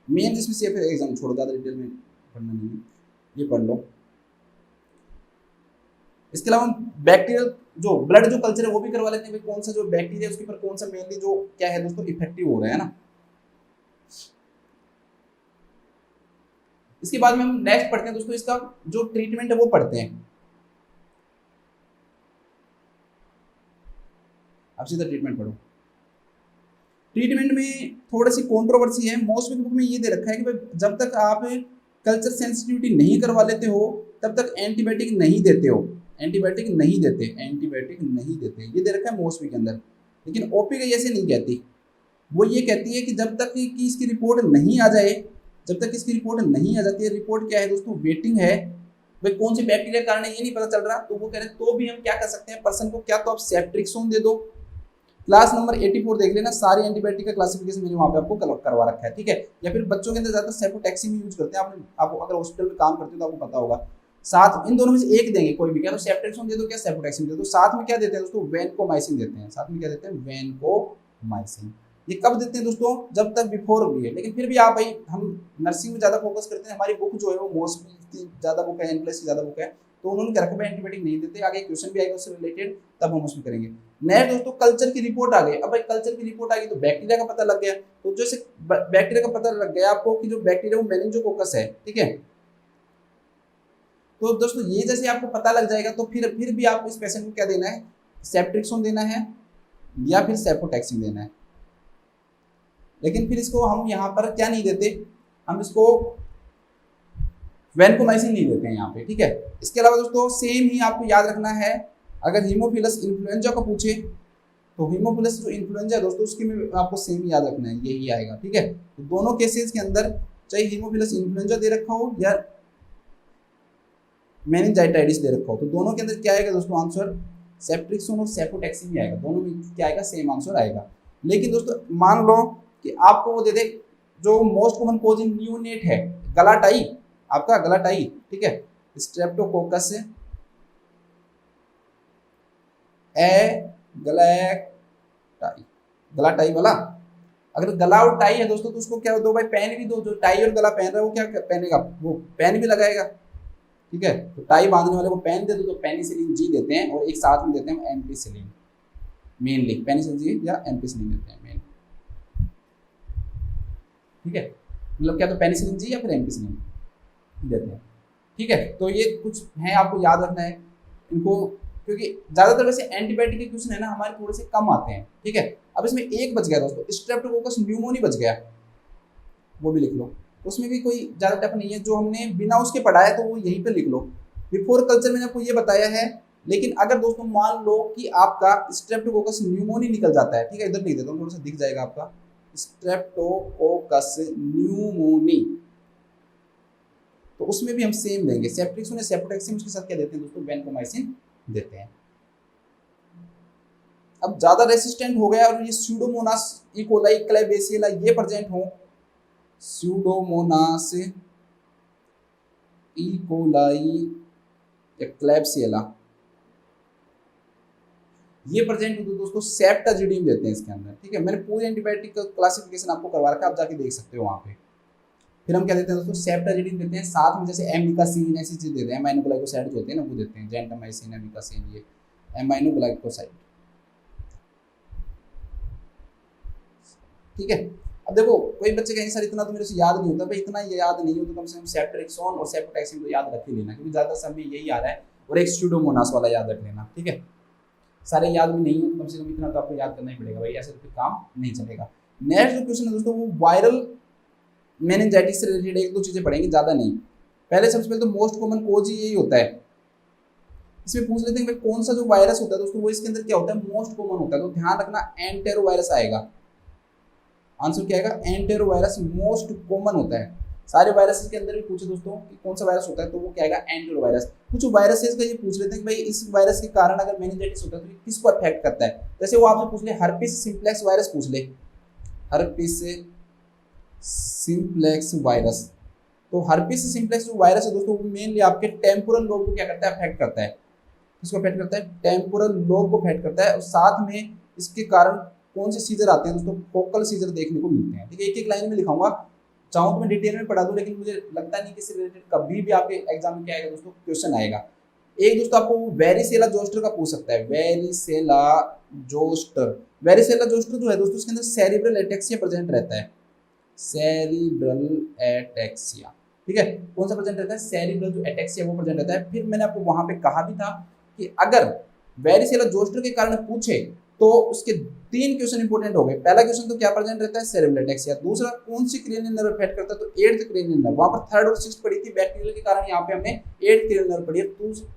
S2: मेन जिसमें सेफ एग्जाम छोड़ो, ज्यादा डिटेल में पढ़ना नहीं है, ये पढ़ लो। इसके अलावा हम बैक्टीरियल जो ब्लड जो कल्चर है वो भी करवा लेते हैं, कौन सा जो बैक्टीरिया उसके ऊपर कौन सा मेनली जो क्या है दोस्तों इफेक्टिव हो रहा है ना। इसके बाद में हम नेक्स्ट पढ़ते हैं दोस्तों, इसका जो ट्रीटमेंट है वो पढ़ते हैं। अब सीधा ट्रीटमेंट पढ़ो। ट्रीटमेंट में थोड़ी सी कंट्रोवर्सी है, मोस्टली बुक में ये दे रखा है कि भाई जब तक आप कल्चर सेंसिटिविटी नहीं करवा लेते हो तब तक एंटीबायोटिक नहीं देते हो, एंटीबायोटिक नहीं देते, एंटीबायोटिक नहीं देते, ये दे रखा है मोस्टली के अंदर। लेकिन ओपी का ऐसे नहीं कहती, वो ये कहती है कि जब तक कि इसकी रिपोर्ट नहीं आ जाए, जब तक इसकी रिपोर्ट नहीं आ जाती है, रिपोर्ट क्या है दोस्तों वेटिंग है, भाई कौन सी बैक्टीरिया कारण है ये नहीं पता चल रहा, तो वो कह रहे हैं तो भी हम क्या कर सकते हैं पर्सन को, क्या तो आप सेफ्ट्रिक्सोन दे दो। क्लास नंबर 84 देख लेना, सारी एंटीबायोटिक का क्लासिफिकेशन मैंने वहाँ पे आपको करवा रखा है। ठीक है, या फिर बच्चों के अंदर ज्यादा सेफोटैक्सिन यूज करते हैं, आप अगर हॉस्पिटल में काम करते हो तो आपको पता होगा। साथ इन दोनों में से एक देंगे कोई भी, क्या तो सेफ्ट्रिक्सोन दे दो क्या सेफोटैक्सिन दे दो। साथ में क्या देते हैं दोस्तों वैनकोमाइसिन देते हैं, साथ में क्या देते हैं वैनकोमाइसिन। ये कब देते हैं दोस्तों, जब तक बिफोर भी है। लेकिन फिर भी आप भाई हम नर्सिंग में ज्यादा फोकस करते हैं, हमारी बुक जो है वो मोस्टली ज्यादा बुक है, N+ की ज्यादा बुक है, तो उन्होंने क्या रखा है एंटीबायोटिक नहीं देते। आगे क्वेश्चन भी आएगा उससे रिलेटेड, तब हम उसमें करेंगे। नेक्स्ट दोस्तों कल्चर की रिपोर्ट आ गई। अब भाई कल्चर की रिपोर्ट आ गई तो बैक्टीरिया का पता लग गया, तो जैसे बैक्टीरिया का पता लग गया आपको कि जो बैक्टीरिया वो मेनिंजोकोकस है। ठीक है, तो दोस्तों ये जैसे आपको पता लग जाएगा तो फिर भी आपको इस पेशेंट को क्या देना है, सेफ्ट्रिक्सोन देना है या फिर सेफोटैक्सिन देना है। लेकिन फिर इसको हम यहाँ पर क्या नहीं देते, हम इसको वैनकोमाइसिन नहीं देते हैं यहाँ पे। ठीक है, इसके अलावा दोस्तों सेम ही आपको याद रखना है, अगर हीमोफिलस इन्फ्लुएंजा को पूछे तो हीमोफिलस जो इन्फ्लुएंजा है दोस्तों उसकी में आपको सेम ही याद रखना है, यही आएगा। ठीक है, तो दोनों केसेस के अंदर चाहे हीमोफिलस इन्फ्लुएंजा दे रखा हो या मेनिंजाइटिस दे रखा हो, तो दोनों के अंदर क्या आएगा दोस्तों आंसर सेफ्ट्रिक्सोन और सेफोटैक्सिन ही आएगा, दोनों में क्या आएगा सेम आंसर आएगा। लेकिन दोस्तों मान लो कि आपको वो दे दे जो मोस्ट कॉमन कॉज इन न्यूनेट है, गलाटाई, आपका गलाटाई। ठीक है, स्ट्रेप्टोकोकस गलाटाई वाला, अगर गला और टाई है दोस्तों तो उसको क्या दो भाई पेन भी दो, जो टाई और गला पहन रहा है वो क्या पहनेगा, वो पेन भी लगाएगा। ठीक है, तो टाई बांधने वाले को पेन दे दो तो पेनिसिलिन जी देते हैं, और एक साथ में देते हैं एम्पिसिलिन, मेनली पेनिसिलिन जी या एम्पिसिलिन देते हैं मेन। ठीक है, मतलब क्या तो पेनिसिलिन जी या फिर एम्पिसिलिन देते हैं। ठीक है, तो ये कुछ है आपको याद रखना है। इनको, क्योंकि ज्यादातर वैसे एंटीबायोटिक के क्वेश्चन है ना हमारे थोड़े से कम आते हैं, ठीक है। अब इसमें एक बच गया दोस्तों, स्ट्रेप्टोकोकस न्यूमोनी बच गया, वो भी लिख लो। उसमें भी कोई ज्यादा टफ नहीं है, जो हमने बिना उसके पढ़ा है तो वो यहीं पे लिख लो। बिफोर कल्चर मैंने आपको ये बताया है, लेकिन अगर दोस्तों मान लो कि आपका स्ट्रेप्टोकोकस न्यूमोनी निकल जाता है, ठीक है, इधर लिख देता हूँ थोड़ा सा दिख जाएगा आपका, स्ट्रेप्टोकोकस न्यूमोनी, तो उसमें भी हम सेम देंगे, सेप्टिक्सोन या सेप्टोटैक्सिम, उसके साथ क्या देते हैं दोस्तों, वैनकोमाइसिन देते हैं। अब ज्यादा रेसिस्टेंट हो गया और ये स्यूडोमोनास इकोलाई क्लेबेसिएला ये प्रेजेंट हो, स्यूडोमोनास इकोलाई या क्लेबसिएला ये प्रेजेंट हो तो दोस्तों सेप्टाजिडिन देते हैं इसके अंदर, ठीक है। मैंने पूरी एंटीबायोटिक का क्लासिफिकेशन आपको करवा रखा है, आप जाके देख सकते हो वहां पे। फिर हम क्या देते हैं दोस्तों, सेप्टाजिडिन देते हैं, साथ में जैसे एमिकासिन ऐसी चीज देते हैं, एमाइनोग्लाइकोसाइड जो होते हैं ना वो देते हैं, जेंटामाइसिन, एमिकासिन, ये एमाइनोग्लाइकोसाइड, ठीक है। अब देखो कोई बच्चे कहेंगे सर इतना तो मेरे से याद नहीं होता, भाई इतना याद नहीं हो तो कम से कम सेप्ट्रिक्सोन और सेप्टोटैक्सिन तो याद रख ही लेना, क्योंकि ज्यादा समय यही आ रहा है, और एक स्यूडोमोनास वाला याद रख लेना, ठीक है। सारे याद भी नहीं हो तो कम से कम इतना तो आपको याद करना ही पड़ेगा भाई, ऐसे तो फिर काम नहीं चलेगा। नेक्स्ट जो क्वेश्चन है दोस्तों वो वायरल मेनिंजाइटिस से रिलेटेड एक दो चीजें पढ़ेंगे, ज्यादा नहीं। पहले सबसे पहले तो मोस्ट कॉमन कोज ही यही होता है, इसमें पूछ लेते हैं भाई कौन सा जो वायरस होता है दोस्तों वो इसके अंदर क्या होता है, मोस्ट कॉमन होता है, तो ध्यान रखना एंटेरो वायरस आएगा, आंसर क्या आएगा, एंटेरो वायरस मोस्ट कॉमन होता है। सारे वायरस के अंदर भी पूछे दोस्तों कि कौन सा वायरस होता है, तो वो क्या आएगा, एंटेरो वायरस। कुछ वायरसेस का ये पूछ लेते हैं कि भाई इस वायरस के कारण अगर मेनिंजाइटिस होता है तो ये किसको अफेक्ट करता है, जैसे वो आपसे पूछ ले हर्पिस सिम्प्लेक्स वायरस पूछ ले, हर्पिस सिम्प्लेक्स वायरस, तो हर्पिस सिम्प्लेक्स जो वायरस है दोस्तों वो मेनली आपके टेम्पोरल लोब को क्या करता है, अफेक्ट करता है। किसको अफेक्ट करता है, टेम्पोरल लोब को अफेक्ट करता है, और साथ में इसके कारण कौन से सीजर आते हैं दोस्तों, फोकल सीजर देखने को मिलते हैं, ठीक है। एक एक लाइन में लिखाऊंगा, चाहूँ तो मैं डिटेल में पढ़ा दूं, लेकिन मुझे लगता नहीं कि इससे रिलेटेड कभी भी आपके एग्जाम में क्या आएगा दोस्तों, क्वेश्चन आएगा। एक दोस्तों आपको वेरिसेला जोस्टर का पूछ सकता है, वेरिसेला जोस्टर, वेरिसेला जोस्टर जो है दोस्तों उसके अंदर सेरिब्रल एटेक्सिया प्रेजेंट रहता है, सेरिब्रल एटेक्सिया, ठीक है। कौन सा प्रेजेंट रहता है, सेरिब्रल जो एटेक्सिया वो प्रेजेंट रहता है। फिर मैंने आपको वहां पे कहा भी था कि अगर वेरिसेला जोस्टर के कारण पूछे तो उसके 3 क्वेश्चन इंपोर्टेंट हो गए। पहला क्वेश्चन तो क्या प्रेजेंट रहता है, सेरेब्रल एटेक्सिया, दूसरा कौन सी क्रेनियल नर्व अफेक्ट करता है, तो 8th क्रेनियल नर्व, वहां पर 3rd और 6th पढ़ी थी बैक्टीरियल के कारण, यहाँ पे हमने 8th क्रेनियल नर्व पढ़ी है।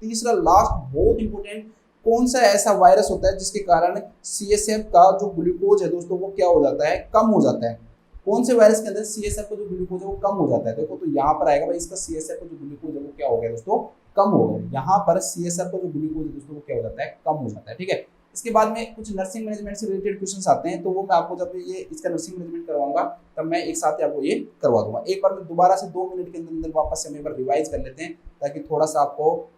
S2: तीसरा लास्ट बहुत इंपोर्टेंट, कौन सा ऐसा वायरस होता है जिसके कारण CSF का जो ग्लूकोज है दोस्तों वो क्या हो जाता है, कम हो जाता है। कौन से वायरस के अंदर CSF का जो ग्लूकोज है वो कम हो जाता है, देखो तो यहाँ पर आएगा भाई इसका CSF का जो ग्लूकोज है वो क्या हो गया दोस्तों, कम हो गया। यहाँ पर CSF का जो ग्लूकोज है दोस्तों वो क्या हो जाता है, कम हो जाता है, ठीक है। इसके बाद में कुछ नर्सिंग मैनेजमेंट से रिलेटेड क्वेश्चंस आते हैं, तो वो मैं आपको जब ये इसका नर्सिंग मैनेजमेंट करवाऊंगा तब मैं एक साथ ही आपको ये करवा दूंगा। एक बार मैं दोबारा से 2 मिनट के अंदर वापस से एक बार रिवाइज कर लेते हैं, ताकि थोड़ा सा आपको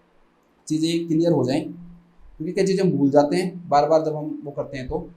S2: चीज़ें क्लियर हो जाएं, क्योंकि कई चीज़ें हम भूल जाते हैं बार बार जब हम वो करते हैं तो।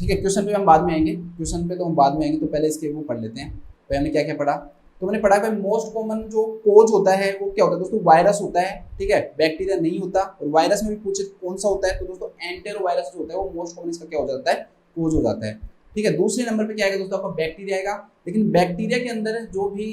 S2: ठीक है, क्वेश्चन पे हम बाद में आएंगे, क्वेश्चन पे तो हम बाद में आएंगे, तो पहले इसके वो पढ़ लेते हैं। तो हमने क्या क्या पढ़ा, तो मैंने पढ़ा कि मोस्ट कॉमन जो कोज होता है वो क्या होता है दोस्तों, वायरस होता है, ठीक है, बैक्टीरिया नहीं होता। और वायरस में भी पूछे कौन सा होता है, तो दोस्तों एंटेरो वायरस जो होता है वो मोस्ट कॉमन इसका क्या हो जाता है, कोज हो जाता है, ठीक है। दूसरे नंबर पे क्या आएगा दोस्तों, आपका बैक्टीरिया आएगा। लेकिन बैक्टीरिया के अंदर जो भी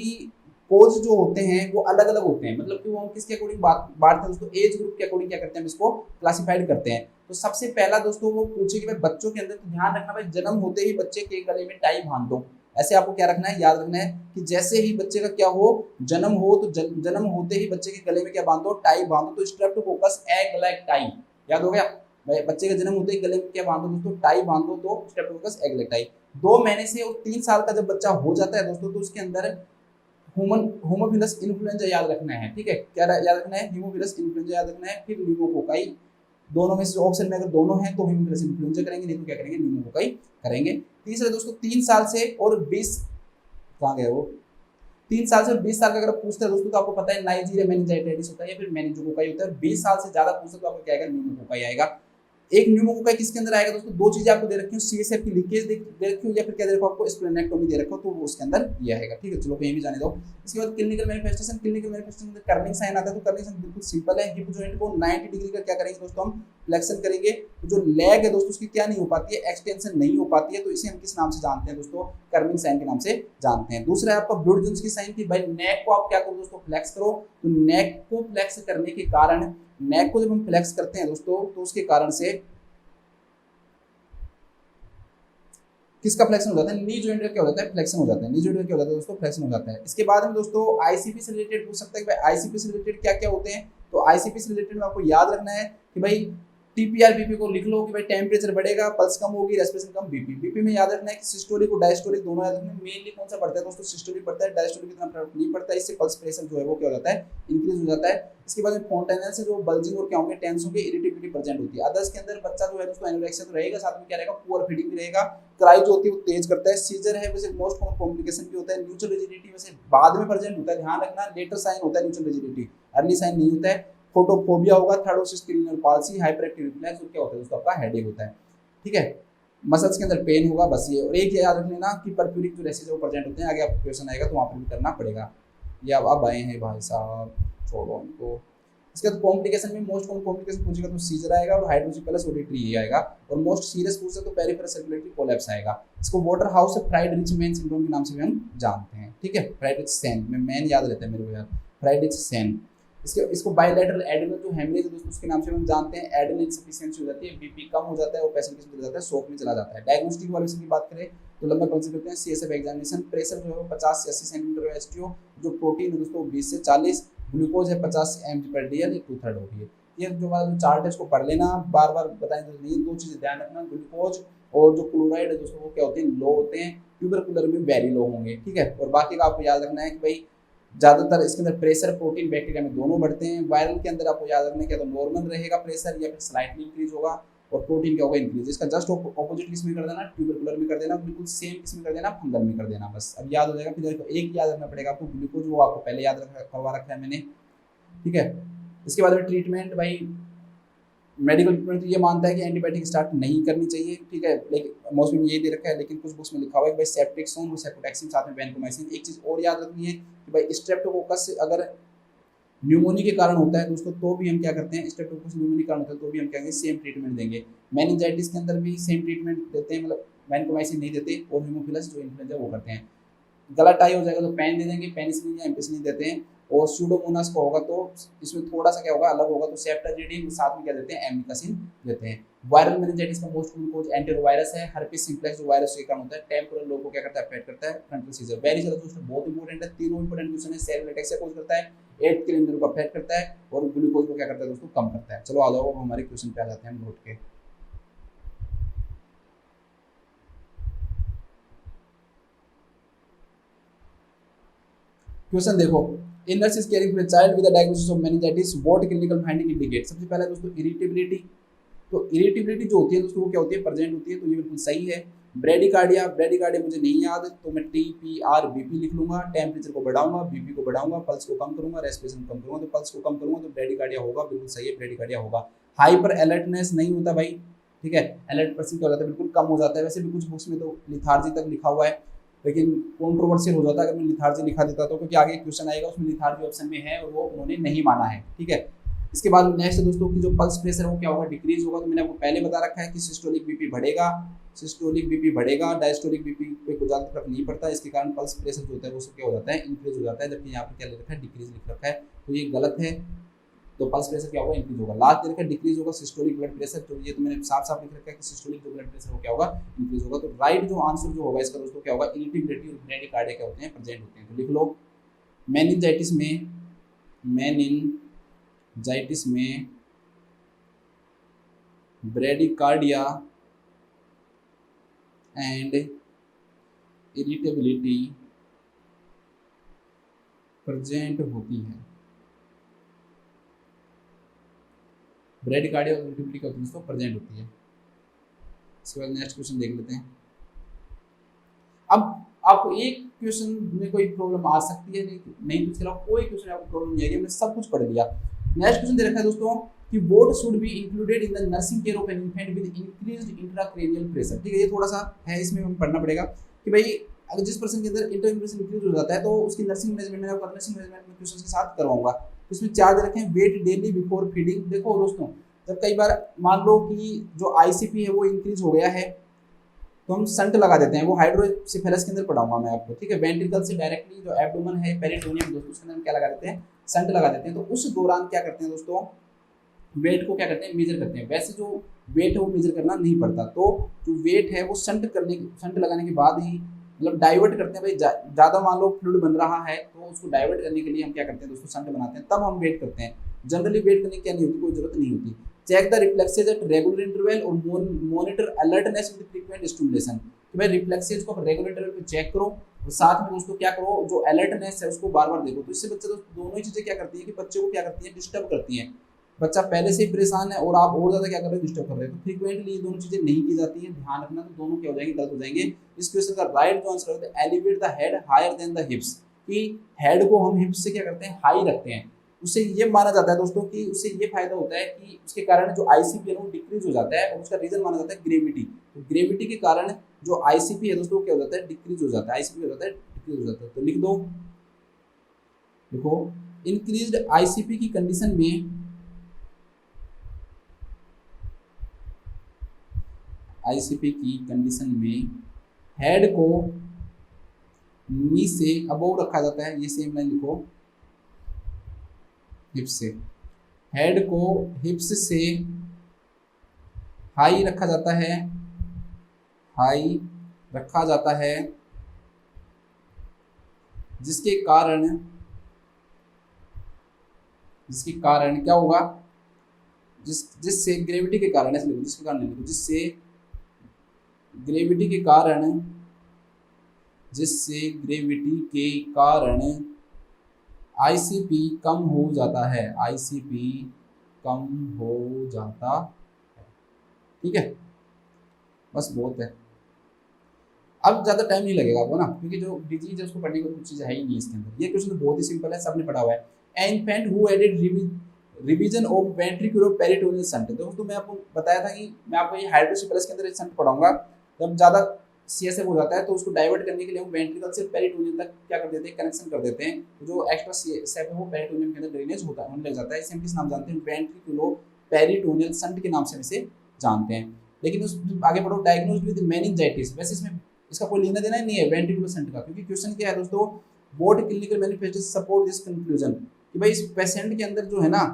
S2: कोज जो होते हैं वो अलग अलग होते हैं, मतलब कि वो हम किसके अकॉर्डिंग बांटते हैं दोस्तों, एज ग्रुप के अकॉर्डिंग क्या करते हैं, हम इसको क्लासिफाइड करते हैं। तो सबसे पहला दोस्तों वो पूछे कि भाई बच्चों के अंदर, तो ध्यान रखना भाई जन्म होते ही बच्चे के गले में टाई बांध दो, ऐसे आपको क्या रखना है, याद रखना है कि जैसे ही बच्चे का क्या हो, जन्म हो, तो जन्म होते ही बच्चे के गले में क्या बांधो, टाई बांधो। तो स्ट्रेप्टोकोकस एग लाइक टाई, याद हो गया भाई, बच्चे का जन्म होते ही गले में क्या बांधो दोस्तों, टाई बांधो, तो स्ट्रेप्टोकोकस एग लाइक टाई। 2 महीने से और 3 साल का जब बच्चा हो जाता है दोस्तों, तो उसके अंदर होमोफिलस इन्फ्लुएंजा याद रखना है, ठीक है, क्या याद रखना है, हीमोफिलस इन्फ्लुएंजा याद रखना है। फिर न्यूमोकोकाई, दोनों में से ऑप्शन में अगर दोनों हैं तो हीमोफिलस इन्फ्लुएंजा करेंगे, नहीं तो क्या करेंगे, न्यूमोकोकाई करेंगे। तीसरा दोस्तों 3 साल से और 20 कहाँ गए वो, 3 साल से 20 साल का अगर पूछते हैं दोस्तों, तो आपको पता है नाइजीरिया मेनिंजाइटिस होता है या फिर मेनिंजोकोकाई होता है। 20 साल से ज्यादा पूछते हैं तो आपको क्या आएगा, न्यूमोकोकाई आएगा। एक न्यूमोकोकाई किसके अंदर आएगा दोस्तों, 2 चीजें आपको दे रखी हूँ, CSF की लीकेज दे रखी हूँ या फिर क्या दे रखा हूँ आपको, स्प्लेनेक्टोमी दे रखा हो, तो वो उसके अंदर ये आएगा, ठीक है। चलो कहीं भी जाने दो। इसके बाद क्लिनिकल मैनिफेस्टेशन, क्लिनिकल मैनिफेस्टेशन में कर्निंग साइन आता है, तो कर्निंग साइन बिल्कुल सिंपल है, हिप जॉइंट को 90 डिग्री का क्या करेंगे दोस्तों, हम फ्लेक्शन करेंगे। तो जो लेग है दोस्तों उसकी क्या नहीं हो पाती है, एक्सटेंशन नहीं हो पाती है, तो इसे हम किस नाम से जानते हैं दोस्तों, कर्विंग साइन के नाम से जानते हैं। दूसरा है आपका ब्रुडजुंस्की साइन की भाई नेक को आप क्या करो दोस्तों फ्लेक्स करो, तो नेक को फ्लेक्स करने के कारण, नेक को जब हम फ्लेक्स करते हैं दोस्तों तो उसके कारण से किसका फ्लेक्शन हो जाता है, नी जॉइंट का क्या हो जाता है फ्लेक्शन हो जाता है, नी जॉइंट का क्या हो जाता है दोस्तों फ्लेक्शन हो जाता है। इसके बाद में दोस्तों आईसीपी से रिलेटेड पूछ सकता है कि भाई आईसीपी से रिलेटेड क्या क्या होते हैं, तो आईसीपी से रिलेटेड में आपको याद रखना है कि भाई टीपीआर बीपी को लिख लो कि भाई टेम्परेचर बढ़ेगा, पल्स कम होगी, रेस्पिरेशन कम, बीपी बीपी में याद रखना है कि सिस्टोलिक और डायस्टोलिक दोनों याद रखना है। मेनली कौन सा पड़ता है दोस्तों सिस्टोलिक पड़ता है, डायस्टोलिक इतना फर्क नहीं पड़ता है, इससे पल्स प्रेशर जो है वो क्या हो जाता है इंक्रीज हो जाता है। इसके बाद में फोंटेनल से जो बल्जिंग और क्या होंगे टेंस होंगे, इरिटेबिलिटी प्रेजेंट होती है। अदर्स के अंदर बच्चा जो है दोस्तों एनोरेक्सिया तो रहेगा, साथ में क्या रहेगा पुअर फीडिंग भी रहेगा, क्राई जो होती है वो तेज करता है, सीजर है वैसे मोस्ट कॉमन कॉम्प्लिकेशन भी होता है, न्यूट्रल रिजिडिटी वैसे बाद में प्रेजेंट होता है, ध्यान रखना लेटर साइन होता है न्यूट्रल रिजिडिटी, अर्ली साइन नहीं होता है। फोटोफोबिया होगा, थर्ड स्क्रीनल पाल्सी, हाइपरएक्टिव रिफ्लेक्स और क्या होता है दोस्तों आपका हेडेक होता है, ठीक है। मसल्स के अंदर पेन होगा, बस ये। और एक याद रख लेना कि परफ्यूरिक जो रेसेस वो प्रेजेंट होते हैं, आगे आपको क्वेश्चन आएगा तो वहाँ पर भी करना पड़ेगा। ये अब आए हैं भाई साहब, छोड़ो इनको। इसके बाद कॉम्प्लिकेशन में मोस्ट कॉमन कॉम्प्लिकेशन पूछेगा तो सीजर आएगा और हाइड्रोसिपलस ओडिट्री आएगा, और मोस्ट सीरियस पूछे तो पेरिफेरल सर्कुलेटरी कोलैप्स आएगा। इसको water house fried rich man syndrome के नाम से भी हम जानते हैं, ठीक है। फ्राइड रिच सैन में मैन याद रहता है मेरे को यार, फ्राइड रिच सैन। इसको बायलैटरल एड्रेनल जो हेमरेज है दोस्तों उसके नाम से हम जानते हैं, एड्रेनल इनसफिशिएंसी हो जाती है, बीपी कम हो जाता है और पेशेंट किस में चला जाता है शॉक में चला जाता है। डायग्नोस्टिक वाले की बात करें तो लंबा कंसिडर करते हैं सीएसएफ एग्जामिनेशन, प्रेशर जो है वो 50 से 80 सेंटीमीटर एसटीओ, जो प्रोटीन है दोस्तों 20 से 40, ग्लूकोज है 50 mg/dl, ये 2/3 हो गई है। ये जो वाला जो चार्ट है इसको पढ़ लेना, बार बार बताएं तो नहीं, दो चीजें ध्यान रखना, ग्लूकोज और जो क्लोराइड है दोस्तों वो क्या होते हैं लो होते हैं, ट्यूबरकुलर में वेरी लो होंगे, ठीक है। और बाकी का आपको याद रखना है कि भाई ज्यादातर इसके अंदर प्रेशर प्रोटीन बैक्टीरिया में दोनों बढ़ते हैं। वायरल के अंदर आपको याद रखना है कि तो नॉर्मल रहेगा प्रेशर या फिर स्लाइटली इंक्रीज होगा, और प्रोटीन क्या होगा इंक्रीज। इसका जस्ट ऑपोजिट किस में कर देना, ट्यूबरकुलर में कर देना, बिल्कुल सेम किस में कर देना, फंगल में कर देना, बस अब याद हो जाएगा। फिर एक याद रखना पड़ेगा आपको, ग्लूकोज वो आपको पहले याद करवा रखा है मैंने, ठीक है। इसके बाद में ट्रीटमेंट, भाई मेडिकल ट्रीटमेंट ये मानता है कि एंटीबायोटिक स्टार्ट नहीं करनी चाहिए, ठीक है, लेकिन मोस्टली में ये दे रखा है, लेकिन कुछ बुक्स में लिखा हुआ है कि भाई सेफ्ट्रिक्सोन और सेफोटैक्सिन साथ में वैनकोमाइसिन। एक चीज़ और याद रखनी है कि भाई स्ट्रेप्टोकोकस अगर न्यूमोनिया के कारण होता है दोस्तों तो भी हम क्या करते हैं, स्ट्रेप्टोकोकस न्यूमोनिया के कारण होता है तो भी हम क्या कहेंगे सेम ट्रीटमेंट देंगे। मेनिंजाइटिस के अंदर भी सेम ट्रीटमेंट देते हैं, मतलब वैनकोमाइसिन नहीं देते, और हीमोफिलस जो इन्फ्लुएंजा वो करते हैं। गला टाई हो जाएगा तो पेन दे देंगे, पेनिसिलिन या एम्पिसिलिन देते हैं। और सूडोमोनास का होगा तो इसमें थोड़ा सा क्या होगा अलग होगा, तो सेप्टाजिडिन साथ में क्या देते हैं एमिकासिन देते हैं। वायरल मेनिंजाइटिस का मोस्ट कॉमन कॉज एंटेरोवायरस है, हर्पिस सिम्प्लेक्स जो वायरस के कारण होता है, टेम्पोरल लोब को क्या करता है अफेक्ट करता है, फ्रंटल सीजर। वेरी ज्यादा दोस्तों बहुत इंपॉर्टेंट है, तीनों इंपॉर्टेंट क्वेश्चन है। सेरेब्रल एटेक्सिया कॉज करता है, 8th के लेंदर को अफेक्ट करता है, और ग्लूकोज को क्या करता है दोस्तों कम करता है। चलो आ जाओ हमारे क्वेश्चन पे आ जाते हैं हम नोट के। क्वेश्चन देखो, in nurse is caring for a child with a diagnosis of meningitis, what clinical finding indicate. सबसे पहला दोस्तों इरिटेबिलिटी, तो इरिटेबिलिटी जो होती है दोस्तों वो क्या होती है प्रेजेंट होती है, तो ये बिल्कुल सही है। ब्रेडिकार्डिया, ब्रेडिकार्डिया मुझे नहीं याद तो मैं TPR BP लिख लूंगा, टेम्परेचर को बढ़ाऊंगा, BP को बढ़ाऊंगा, पल्स को कम करूंगा, रेस्पिरेशन कम करूंगा, तो पल्स को कम करूंगा तो ब्रेडिकार्डिया होगा, बिल्कुल सही है ब्रेडिकार्डिया होगा। हाइपर अलर्टनेस नहीं होता भाई, ठीक है, अलर्ट परसेंट क्या हो जाता है बिल्कुल कम हो जाता है। वैसे भी कुछ बुक्स में तो लिथार्जी तक लिखा हुआ है, लेकिन कंट्रोवर्शियल हो जाता है अगर मैं लिथार्जी लिखा देता तो, क्योंकि आगे क्वेश्चन आएगा उसमें लिथार्जी ऑप्शन में है और वो उन्होंने नहीं माना है, ठीक है। इसके बाद नेक्स्ट दोस्तों की जो पल्स प्रेशर है वो क्या होगा डिक्रीज होगा, तो मैंने आपको पहले बता रखा है कि सिस्टोलिक बीपी बढ़ेगा, सिस्टोलिक बीपी बढ़ेगा, डायस्टोलिक बीपी पे कोई ज़्यादा फर्क नहीं पड़ता, इसके कारण पल्स प्रेशर जो होता है वो क्या हो जाता है इंक्रीज हो जाता है, जबकि यहाँ पर क्या लिख रखा है डिक्रीज लिख रखा है, तो ये गलत है। तो पल्स प्रेशर क्या होगा इंक्रीज होगा, लास्ट दे रखा है डिक्रीज होगा सिस्टोलिक ब्लड प्रेशर, तो ये तो मैंने साफ साफ लिख रखा है कि सिस्टोलिक जो ब्लड प्रेशर वो क्या होगा इंक्रीज होगा। तो राइट जो आंसर जो होगा इसका दोस्तों क्या होगा, इरिटेबिलिटी और ब्रेडिकार्डिया क्या होते हैं प्रेजेंट होते हैं। तो लिख लो मेनिंजाइटिस में ब्रेडिकार्डिया एंड इरिटेबिलिटी प्रेजेंट होती है। ब्रेडिकार्डिया और इरिटेबिलिटी क्या होती है दोस्तों प्रेजेंट होती है। इसके बाद नेक्स्ट क्वेश्चन देख लेते हैं। अब आपको एक क्वेश्चन में कोई प्रॉब्लम आ सकती है, नहीं तो इसके अलावा कोई क्वेश्चन आपको प्रॉब्लम नहीं आएगी, हमने सब कुछ पढ़ लिया। नेक्स्ट क्वेश्चन दे रखा है दोस्तों कि what should be included in the nursing care of an infant with increased intracranial pressure, ठीक है। ये थोड़ा सा है, इसमें हमें पढ़ना पड़ेगा कि भाई अगर जिस पर्सन के अंदर इंट्रा प्रेशर इंक्रीज हो जाता है तो उसकी नर्सिंग मैनेजमेंट में आपको नर्सिंग मैनेजमेंट में क्वेश्चन के साथ करवाऊंगा। तो इसमें 4 दे रखे हैं, वेट डेली बिफोर फीडिंग। देखो दोस्तों जब कई बार मान लो कि जो ICP है वो इंक्रीज हो गया है, तो हम संट लगा देते हैं, वो हाइड्रोसेफेलस के अंदर पढ़ाऊंगा मैं आपको, ठीक है। वेंट्रिकल से डायरेक्टली जो एब्डोमेन है पेरिटोनियम दोस्तों, उसके अंदर हम क्या लगा देते हैं, संट लगा देते हैं। तो उस दौरान क्या करते हैं दोस्तों, वेट को क्या करते हैं, मेजर करते हैं। वैसे जो वेट है वो मेजर करना नहीं पड़ता, तो जो वेट है वो संट लगाने के बाद ही मतलब डाइवर्ट करते हैं। भाई ज़्यादा मान लो फ्लूइड बन रहा है तो उसको डाइवर्ट करने के लिए हम क्या करते हैं दोस्तों, संट बनाते हैं, तब हम वेट करते हैं। जनरली वेट करने की क्या नहीं होती, कोई जरूरत नहीं होती। Check the reflexes at regular interval और monitor alertness with frequent stimulation. तो भाई रिफ्लेक्सेज को रेगुलर इंटरवल पे चेक करो और साथ में दोस्तों क्या करो, जो अलर्टनेस है उसको बार बार देखो। तो इससे बच्चे दोस्तों दोनों ही चीज़ें क्या करती है कि बच्चे को क्या करती है, डिस्टर्ब करती हैं। बच्चा पहले से ही परेशान है और आप और ज़्यादा क्या कर रहे हो, डिस्टर्ब कर रहे हो। तो फ्रीक्वेंटली ये दोनों चीज़ें नहीं की जाती हैं, ध्यान रखना। तो दोनों क्या हो जाएंगे, गलत हो जाएंगे। इस क्वेश्चन का राइट जो आंसर होता है elevate the head higher than the hips, कि हेड को हम हिप्स से क्या करते हैं, हाई रखते हैं। उससे ये माना जाता है दोस्तों कि उससे ये फायदा होता है कि उसके कारण जो आईसीपी है वो डिक्रीज हो जाता है, और उसका रीजन माना जाता है ग्रेविटी। तो ग्रेविटी के कारण जो आईसीपी है दोस्तों क्या हो जाता है, डिक्रीज हो जाता है, आईसीपी हो जाता है, डिक्रीज हो जाता है। तो लिख दो, देखो इंक्रीज्ड आईसीपी की कंडीशन में, आईसीपी की कंडीशन में हेड को नी से अबोव रखा जाता है। ये सेम लाइन लिखो, हिप्स से, हेड को हिप्स से हाई रखा जाता है, हाई रखा जाता है, जिसके कारण क्या होगा, जिससे ग्रेविटी के कारण, ऐसे लिखो, जिसके कारण नहीं लिखो, जिससे ग्रेविटी के कारण आईसीपी कम हो जाता है, आईसीपी कम हो जाता है, ठीक है। बस बहुत है, अब ज़्यादा टाइम नहीं लगेगा आपको ना, क्योंकि जो डिजीज है उसको पढ़ने को कुछ चीज़ है ही नहीं इसके अंदर। ये क्वेश्चन तो बहुत ही सिंपल है, सबने पढ़ा हुआ है। An infant who added revision of ventricular peritoneal shunt. दोस्तों मैं आपको बताया था कि मैं आपको ये हाइड्रोसेफेलस के अंदर एक संट पढ़ाऊंगा। जब ज़्यादा सीएसएफ हो जाता है तो उसको डाइवर्ट करने के लिए हम वेंट्रिकल से पेरिटोनियम तक क्या कर देते हैं, कनेक्शन कर देते हैं। तो जो एक्स्ट्रा सीएसएफ है वो पेरिटोनियम के अंदर ड्रेनेज होने लग जाता है। इसे हम किस नाम जानते हैं, वेंट्रिकुलो पेरिटोनियल संट के नाम से इसे जानते हैं। लेकिन उस आगे बढ़ो, डायग्नोज्ड विद मेनिंजाइटिस। वैसे इसमें इसका कोई लेना देना नहीं है वेंट्रिकुलर संट का, क्योंकि क्वेश्चन क्या है दोस्तों, both clinical manifestation support this conclusion, कि भाई इस पेशेंट के अंदर जो है ना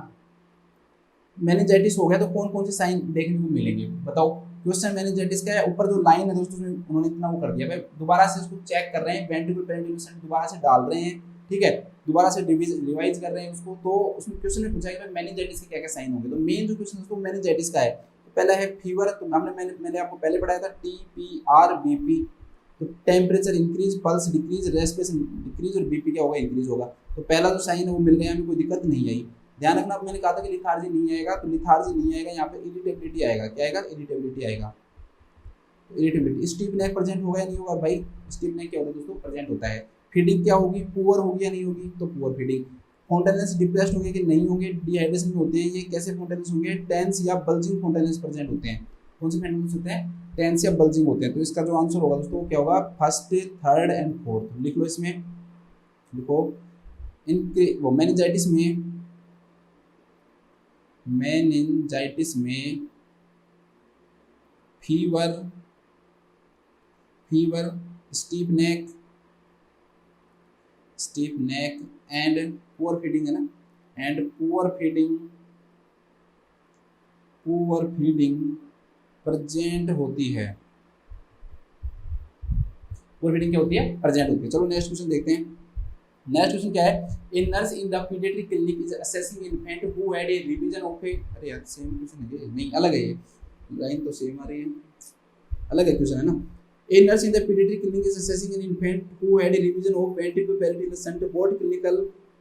S2: मेनिंजाइटिस हो गया तो कौन कौन से साइन देखने को मिलेंगे, बताओ। क्वेश्चन मेनिंजाइटिस का है, ऊपर जो लाइन है दोस्तों उन्होंने इतना वो कर दिया, भाई दोबारा से इसको चेक कर रहे हैं, वेंट्रिकुलर पेरिटोनियल संट दोबारा से डाल रहे हैं, ठीक है, दोबारा से रिवाइज कर रहे हैं उसको। तो उसमें क्वेश्चन में पूछा कि मेनिंजाइटिस के क्या क्या साइन होंगे। तो मेन जो क्वेश्चन दोस्तों मेनिंजाइटिस का है, तो पहला है फीवर। तो मैंने आपको पहले पढ़ाया था TPR-BP। तो temperature increase, pulse decrease, respiration decrease और बीपी क्या होगा, इंक्रीज होगा। तो पहला जो साइन है वो मिल गया, हमें कोई दिक्कत नहीं आई। ध्यान रखना, मैंने कहा था कि लिथार्जी नहीं आएगा, तो लिथार्जी नहीं आएगा, यहाँ पे इरिटेबिलिटी आएगा। क्या आएगा, इरिटेबिलिटी आएगा। तो इरिटेबिलिटी, स्टीप नेक प्रेजेंट होगा या नहीं होगा, भाई स्टीप नेक क्या होता है दोस्तों, प्रेजेंट होता है। फीडिंग क्या होगी, पुअर होगी या नहीं होगी, तो पुअर फीडिंग। फोंटेनेस डिप्रेस्ड होंगे कि नहीं होंगे, डिहाइड्रेशन में होते हैं ये। कैसे फोंटेनेस होंगे, टेंस या बल्जिंग फोंटेनेस प्रेजेंट होते हैं। कौन से फोंटेनेस होते हैं, टेंस या बल्जिंग होते हैं। तो इसका जो आंसर होगा दोस्तों क्या होगा, फर्स्ट, थर्ड एंड फोर्थ। लिख लो, इसमें लिखो, इनके वो मेनिंजाइटिस में fever, steep neck and poor feeding है ना, एंड पुअर फीडिंग प्रेजेंट होती है। पुअर फीडिंग क्या होती है, प्रेजेंट होती है। चलो नेक्स्ट क्वेश्चन देखते हैं। नेक्स्ट क्वेश्चन क्या है, a nurse in the paediatric clinic is assessing infant who had a revision of a, अरे यार सेम क्वेश्चन है ये, नहीं अलग है, ये लाइन तो सेम आ रही है, अलग है क्वेश्चन है ना। ए nurse in the paediatric clinic is assessing N infant who had a revision of ventricular peritoneal shunt, what clinical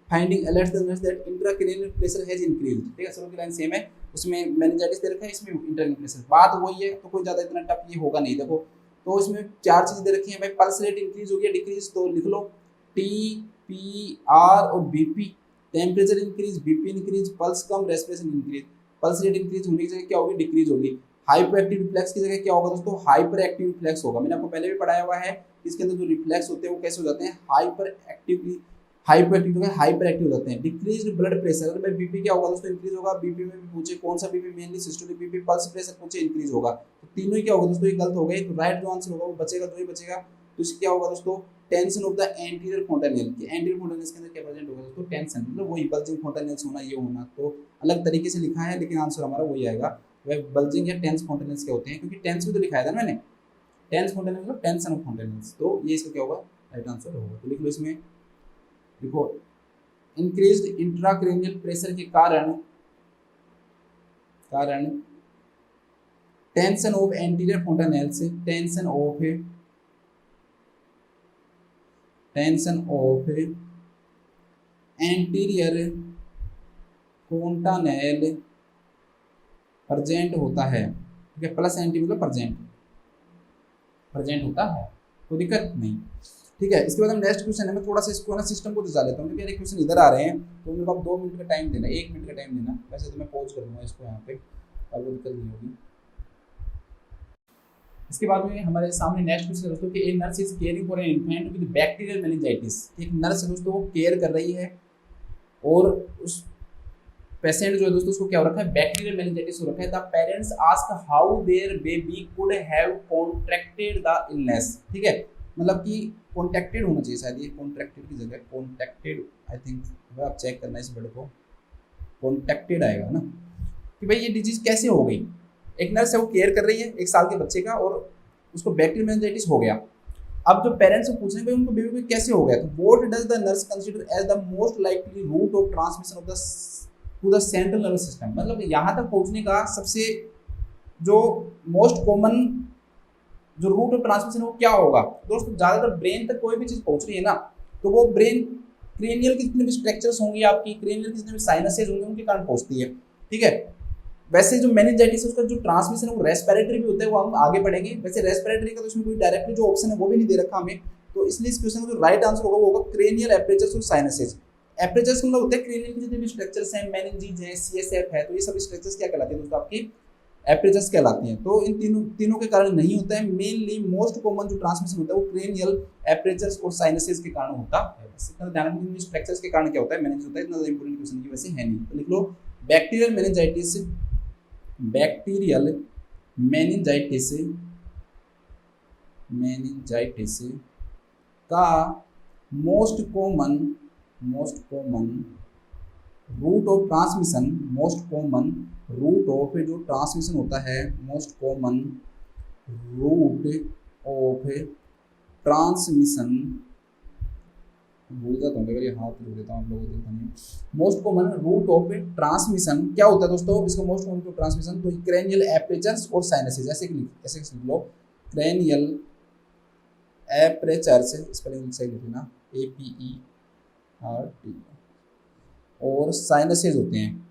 S2: finding alerts the nurse that intracranial pressure has increased. ठीक है, sir की line same है, उसमें meningitis दे रखा है, इसमें intracranial pressure, बात वही है, तो कोई ज़्यादा इतना टफ ये होगा नहीं। देखो तो इसमें चार चीज़ दे रखी है भाई, पल्स रेट इंक्रीज हो गया, डिक्रीज, तो लिख लो TPR और BP। Temperature increase, BP increase, pulse कम, respiration increase. Pulse rate increase होने की जगह क्या होगी, डिक्रीज होगी। हाइपर एक्टिव रिफ्लेक्स की जगह क्या होगा दोस्तों, हाइपर एक्टिव रिफ्लेक्स होगा। मैंने आपको पहले भी पढ़ाया हुआ है, इसके अंदर जो रिफ्लेक्स होते हैं वो कैसे हो जाते हैं, हाइपर एक्टिवली हाइपर एक्टिव हो गए, हाइपर एक्टिव हो जाते हैं। डिक्रीज्ड ब्लड प्रेशर, अगर भाई बीपी क्या होगा दोस्तों, इंक्रीज होगा। बीपी में भी पूछे कौन सा BP, mainly systolic BP, pulse pressure पूछे इंक्रीज होगा। तो तीनों ही क्या होगा दोस्तों, ये गलत हो गए। तो राइट जो आंसर होगा वो बचेगा, जो ही बचेगा। तो इससे क्या होगा दोस्तों, टेंशन ऑफ द एंटीरियर फोंटानेल। कि एंटीरियर फोंटानेल्स के अंदर क्या प्रेजेंट होगा दोस्तों, टेंशन, मतलब वही बल्जिंग फोंटानेल्स होना, ये होना। तो अलग तरीके से लिखा है लेकिन आंसर हमारा वही आएगा। वह बल्जिंग या टेंस फोंटानेल्स क्या होते हैं, क्योंकि टेंस में तो लिखाया था ना मैंने, टेंस फोंटानेल मतलब टेंशन ऑफ फोंटानेल्स। तो ये इसका क्या होगा, राइट आंसर होगा। तो लिख लो इसमें, देखो इंक्रीज्ड इंट्राक्रैनियल प्रेशर के कारण tension of anterior fontanelles, tension of anterior fontanelle present होता है। ठीक है, प्लस एंटी मतलब प्रेजेंट होता है, कोई दिक्कत नहीं। ठीक है, इसके बाद हम नेक्स्ट क्वेश्चन है, मैं थोड़ा सा इसको ना सिस्टम को दिखा लेता हूँ, क्योंकि मेरे क्वेश्चन इधर आ रहे हैं तो मेरे को अब 2 मिनट का टाइम देना, 1 मिनट का टाइम देना। वैसे तो मैं पॉज कर दूंगा इसको यहाँ पे, अब दिक्कत नहीं होगी। इसके बाद में हमारे सामने नेक्स्ट क्वेश्चन दोस्तों कि a nurse is caring for an infant with bacterial meningitis. एक नर्स दोस्तों केयर कर रही है और उस पेशेंट जो है दोस्तों उसको क्या हो रखा है, बैक्टीरियल मेनिंजाइटिस हो रखा है। The parents ask how their baby could have contracted the illness. ठीक है, मतलब कि कॉन्ट्रैक्टेड होना चाहिए शायद, ये कॉन्ट्रैक्टेड की जगह कॉन्ट्रैक्टेड, आई थिंक आप चेक करना इस वर्ड को, कॉन्ट्रैक्टेड आएगा ना, कि भाई ये डिजीज कैसे हो गई। एक नर्स है वो केयर कर रही है 1 साल के बच्चे का और उसको बैक्टीरियल मेनिंजाइटिस हो गया। अब जो पेरेंट्स से पूछ रहे हैं भाई उनको बेबी को कैसे हो गया, तो what does the nurse consider as the most likely route of transmission of the to the central nervous system. मतलब यहाँ तक पहुँचने का सबसे जो मोस्ट कॉमन जो रूट ऑफ ट्रांसमिशन है वो क्या होगा दोस्तों, ज़्यादातर ब्रेन तक कोई भी चीज़ पहुँच रही है ना, तो वो ब्रेन क्रेनियल के जितने भी स्ट्रक्चर्स होंगे, आपकी क्रेनियल के जितने भी साइनसेज होंगे उनके कारण पहुँचती है। ठीक है, वैसे जो मेनिंजाइटिस है उसका जो ट्रांसमिशन है वो रेस्पिरेटरी भी होता है, वो हम आगे पढ़ेंगे। वैसे रेस्पिरेटरी का तो इसमें कोई डायरेक्टली जो ऑप्शन है वो भी नहीं दे रखा हमें, तो इसलिए इस क्वेश्चन का जो राइट आंसर होगा वो होगा क्रेनियल एपरेचर्स और साइनसेज। एपरेचर्स मतलब होते हैं क्रेनियल के जितने भी स्ट्रक्चर्स हैं, मेनिंजीज हैं, सीएसएफ है, तो ये सब स्ट्रक्चर्स क्या कहलाते हैं दोस्तों, आपकी एपरेचर्स कहलाती हैं। तो इन तीनों के कारण नहीं होता है। मेनली मोस्ट कॉमन जो ट्रांसमिशन होता है वो क्रेनियल एपरेचर्स और साइनसेज के कारण होता है। इतना ध्यान रखना स्ट्रक्चर्स के कारण क्या होता है, मेनिंजेस होता है, इतना इंपॉर्टेंट क्वेश्चन की वैसे है नहीं। तो लिख लो बैक्टीरियल मेनिंजाइटिस, बैक्टीरियल मेनिंजाइटिस का most common route of transmission, most common route of जो ट्रांसमिशन होता है, most common route of transmission, भूल जाता हूँ अगर ये हाथ जोड़ देता हूँ आप लोगों को देखा नहीं। Most common route of transmission क्या होता है दोस्तों, इसको most common route of transmission तो क्रेनियल एपरेचर्स और साइनसेज, ऐसे लिख लो क्रेनियल एपरेचर्स, स्पेलिंग सही लिख लेना APERT, और साइनसेज होते हैं।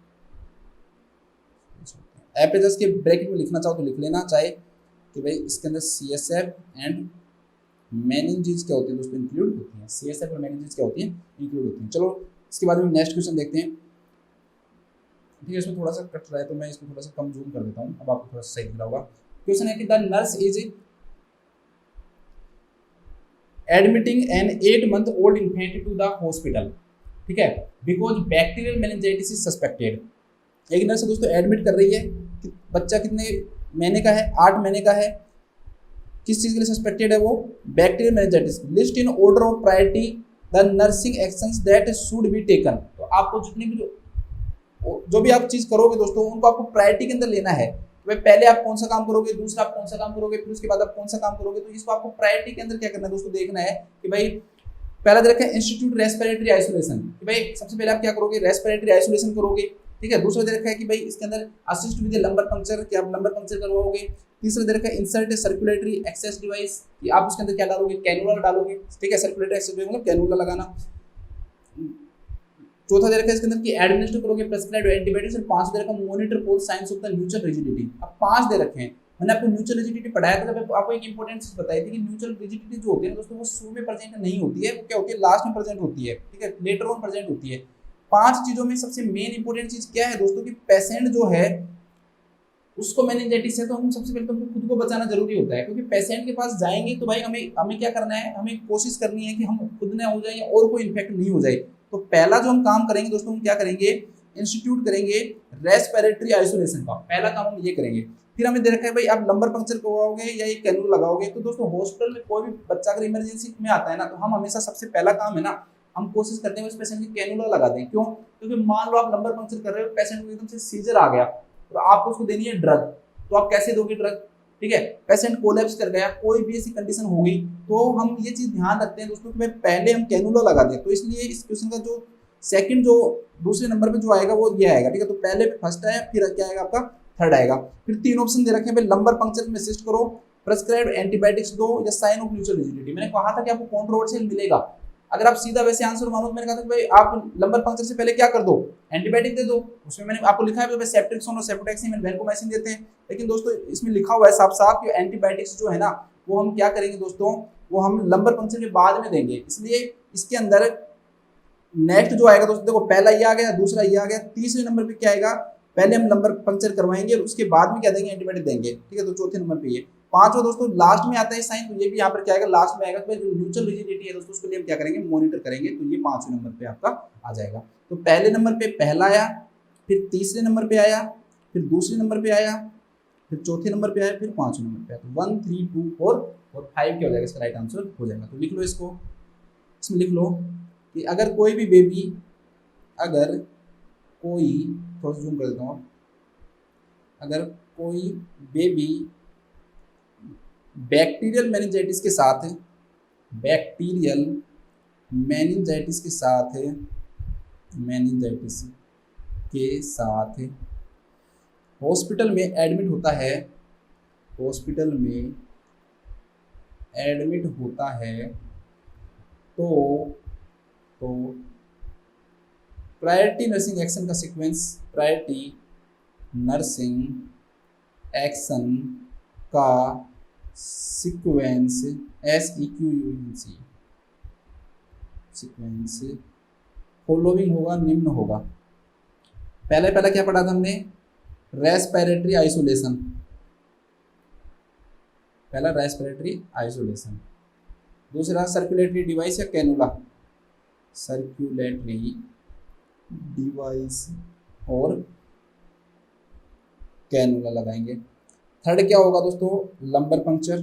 S2: एपरेचर्स के ब्रैकेट में लिखना चाहो तो लिख लेना, चाहे कि भाई इसके अंदर CSF एंड मेनिंजेस क्या होती है दोस्तों, इंक्लूड होती हैं। CSF और मेनिंजेस क्या होती हैं, इंक्लूड होती हैं। चलो इसके बाद में नेक्स्ट क्वेश्चन देखते हैं। ठीक है, इसमें थोड़ा सा कट रहा है तो मैं इसको थोड़ा सा कम जूम कर देता हूँ, अब आपको थोड़ा सा सही दिख रहा होगा। क्वेश्चन है कि the nurse is admitting an 8 month old infant to the hospital, ठीक है, because bacterial meningitis is suspected. एक नर्स दोस्तों एडमिट कर रही है कि बच्चा कितने महीने का है, 8 महीने का है, किस चीज़ के लिए सस्पेक्टेड है वो, bacterial meningitis. List in order of priority the nursing actions that should be taken. तो आपको जितनी भी जो भी आप चीज़ करोगे दोस्तों उनको आपको प्रायोरिटी के अंदर लेना है। तो भाई पहले आप कौन सा काम करोगे, दूसरा आप कौन सा काम करोगे, फिर उसके बाद आप कौन सा काम करोगे, तो इसको आपको प्रायोरिटी के अंदर क्या करना है दोस्तों, देखना है कि भाई पहला दे रखा है इंस्टीट्यूट रेस्पिरेटरी आइसोलेशन, कि भाई सबसे पहले आप क्या करोगे, रेस्पिरेटरी आइसोलेशन करोगे। ठीक है, दूसरा दे रखा है कि भाई इसके अंदर असिस्ट विद लंबर पंक्चर, कि आप लंबर पंक्चर करवाओगे। तीसरा दे रखा है इंसर्ट सर्कुलेटरी एक्सेस डिवाइस, कि आप उसके अंदर क्या डालोगे, कैनुला डालोगे। ठीक है, सर्कुलेटरी एक्सेस डिवाइस मतलब कैनुला लगाना। चौथा दे रखा है इसके अंदर कि एडमिनिस्टर करोगे प्रेस्क्राइब्ड एंटीबायोटिक्स। और पांचवा दे रखा है monitor for science of the neutral rigidity. अब 5 दे रखे हैं। मैंने आपको न्यूट्रल रिजिडिटी पढ़ाया था, तब आपको एक इंपॉर्टेंट चीज बताई थी कि न्यूट्रल रिजिडिटी जो होती है दोस्तों वो शुरू में प्रेजेंट नहीं होती है, वो क्या होती है, लास्ट में प्रेजेंट होती है। ठीक है, लेटर ऑन प्रेजेंट होती है। 5 चीजों में सबसे मेन इंपॉर्टेंट चीज क्या है दोस्तों, कि पेशेंट जो है उसको मेनिंजाइटिस है, तो हम सबसे पहले तो हमको खुद को बचाना जरूरी होता है, क्योंकि पेशेंट के पास जाएंगे तो भाई हमें हमें क्या करना है, हमें कोशिश करनी है कि हम खुद ना हो जाए या और कोई इन्फेक्ट नहीं हो जाए। तो पहला जो हम काम करेंगे दोस्तों, हम क्या करेंगे, इंस्टीट्यूट करेंगे रेस्पिरेटरी आइसोलेशन का, पहला काम हम ये करेंगे। फिर हमें दे रखा है भाई आप लंबर पंक्चर करवाओगे या ये कैनुला लगाओगे। तो दोस्तों हॉस्पिटल में कोई भी बच्चा अगर इमरजेंसी में आता है ना, तो हम हमेशा सबसे पहला काम है ना, हम कोशिश करते हैं उस पेशेंट की कैनुला लगा दें। क्यों? क्योंकि मान लो आप लंबर पंक्चर कर रहे हो, पेशेंट को एकदम से सीजर आ गया, तो आपको उसको देनी है ड्रग, तो आप कैसे दोगे ड्रग? ठीक है, पेशेंट कोलैप्स कर गया, कोई भी ऐसी कंडीशन हो गई, तो हम ये चीज ध्यान रखते हैं दोस्तों कि पहले हम कैनुला लगा दें। तो इसलिए इस क्वेश्चन का जो सेकंड, जो दूसरे नंबर पे जो आएगा वो ये आएगा। ठीक है, तो पहले फर्स्ट आया, फिर क्या आएगा आपका थर्ड आएगा। फिर तीन ऑप्शन दे रखे हैं भाई, लंबर पंक्चर में असिस्ट करो, प्रेस्क्राइब्ड एंटीबायोटिक्स दो, या साइन ऑफ म्यूचुअल रिजिडिटी। मैंने कहा था कि आपको कंट्रोवर्शियल मिलेगा। अगर आप सीधा वैसे आंसर मानो तो मैंने कहा था कि भाई आप लंबर पंक्चर से पहले क्या कर दो, एंटीबायोटिक दे दो। उसमें मैंने आपको लिखा है सेप्ट्रिक्सोन और सेप्रोटेक्सिन वैनकोमाइसिन देते हैं, लेकिन दोस्तों इसमें लिखा हुआ है साफ साफ कि एंटीबायोटिक्स जो है ना, वो हम क्या करेंगे दोस्तों, वो हम लंबर पंक्चर के बाद में देंगे। इसलिए इसके अंदर नेक्स्ट जो आएगा दोस्तों, देखो पहला ये आ गया, दूसरा ये आ गया, तीसरे नंबर पे क्या आएगा, पहले हम लंबर पंक्चर करवाएंगे और उसके बाद में क्या देंगे, एंटीबायोटिक देंगे। ठीक है, तो चौथे नंबर पे ये। पांचवा दोस्तों लास्ट में आता है साइन, तो ये भी यहाँ पर क्या आएगा, लास्ट में आएगा। तो जो म्यूचुअल रिजिडिटी है दोस्तों, उसके लिए हम क्या करेंगे, मॉनिटर करेंगे। तो ये पांचवें नंबर पे आपका आ जाएगा। तो पहले नंबर पे पहला आया, फिर तीसरे नंबर पे आया, फिर दूसरे नंबर पे आया, फिर चौथे नंबर पे आया, फिर पांचवें नंबर पे आया। तो 1 3 2 4 और 5 क्या हो जाएगा, इसका राइट आंसर हो जाएगा। तो लिख लो इसको, इसमें लिख लो कि अगर कोई भी बेबी, अगर कोई, थोड़ा सा जूम कर देता हूँ, अगर कोई बेबी बैक्टीरियल मेनिंजाइटिस के साथ, बैक्टीरियल मेनिंजाइटिस के साथ, मेनिंजाइटिस के साथ हॉस्पिटल में एडमिट होता है, हॉस्पिटल में एडमिट होता है, तो प्रायोरिटी नर्सिंग एक्शन का सीक्वेंस, प्रायोरिटी नर्सिंग एक्शन का सीक्वेंस, SEQUENC सीक्वेंस फॉलोइंग होगा, निम्न होगा। पहला क्या पढ़ा था हमने, रेस्पिरेटरी आइसोलेशन, पहला रेस्पिरेटरी आइसोलेशन। दूसरा सर्कुलेटरी डिवाइस या कैनुला, सर्कुलेटरी डिवाइस और कैनुला लगाएंगे। थर्ड क्या होगा दोस्तों, लंबर पंक्चर।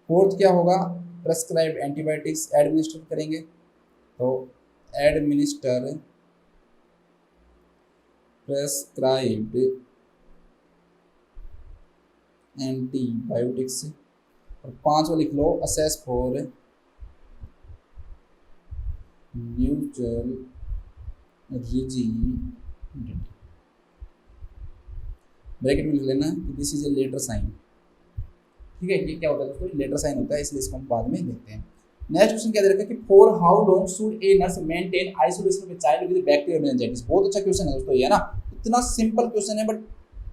S2: फोर्थ क्या होगा, प्रेस्क्राइब्ड एंटीबायोटिक्स एडमिनिस्टर करेंगे, तो एडमिनिस्टर प्रेस्क्राइब्ड एंटीबायोटिक्स। और पांचवा लिख लो, assess for mutual rigidity, bracket में लिख लेना कि this is a later sign. ठीक है, ये क्या होता है दोस्तों, लेटर साइन होता है, इसलिए इसको हम बाद में देखते हैं। नेक्स्ट क्वेश्चन क्या दे रखा है कि for how long should a nurse maintain isolation with child with bacterial meningitis. बहुत अच्छा क्वेश्चन है दोस्तों ये, है ना, इतना सिंपल क्वेश्चन है, बट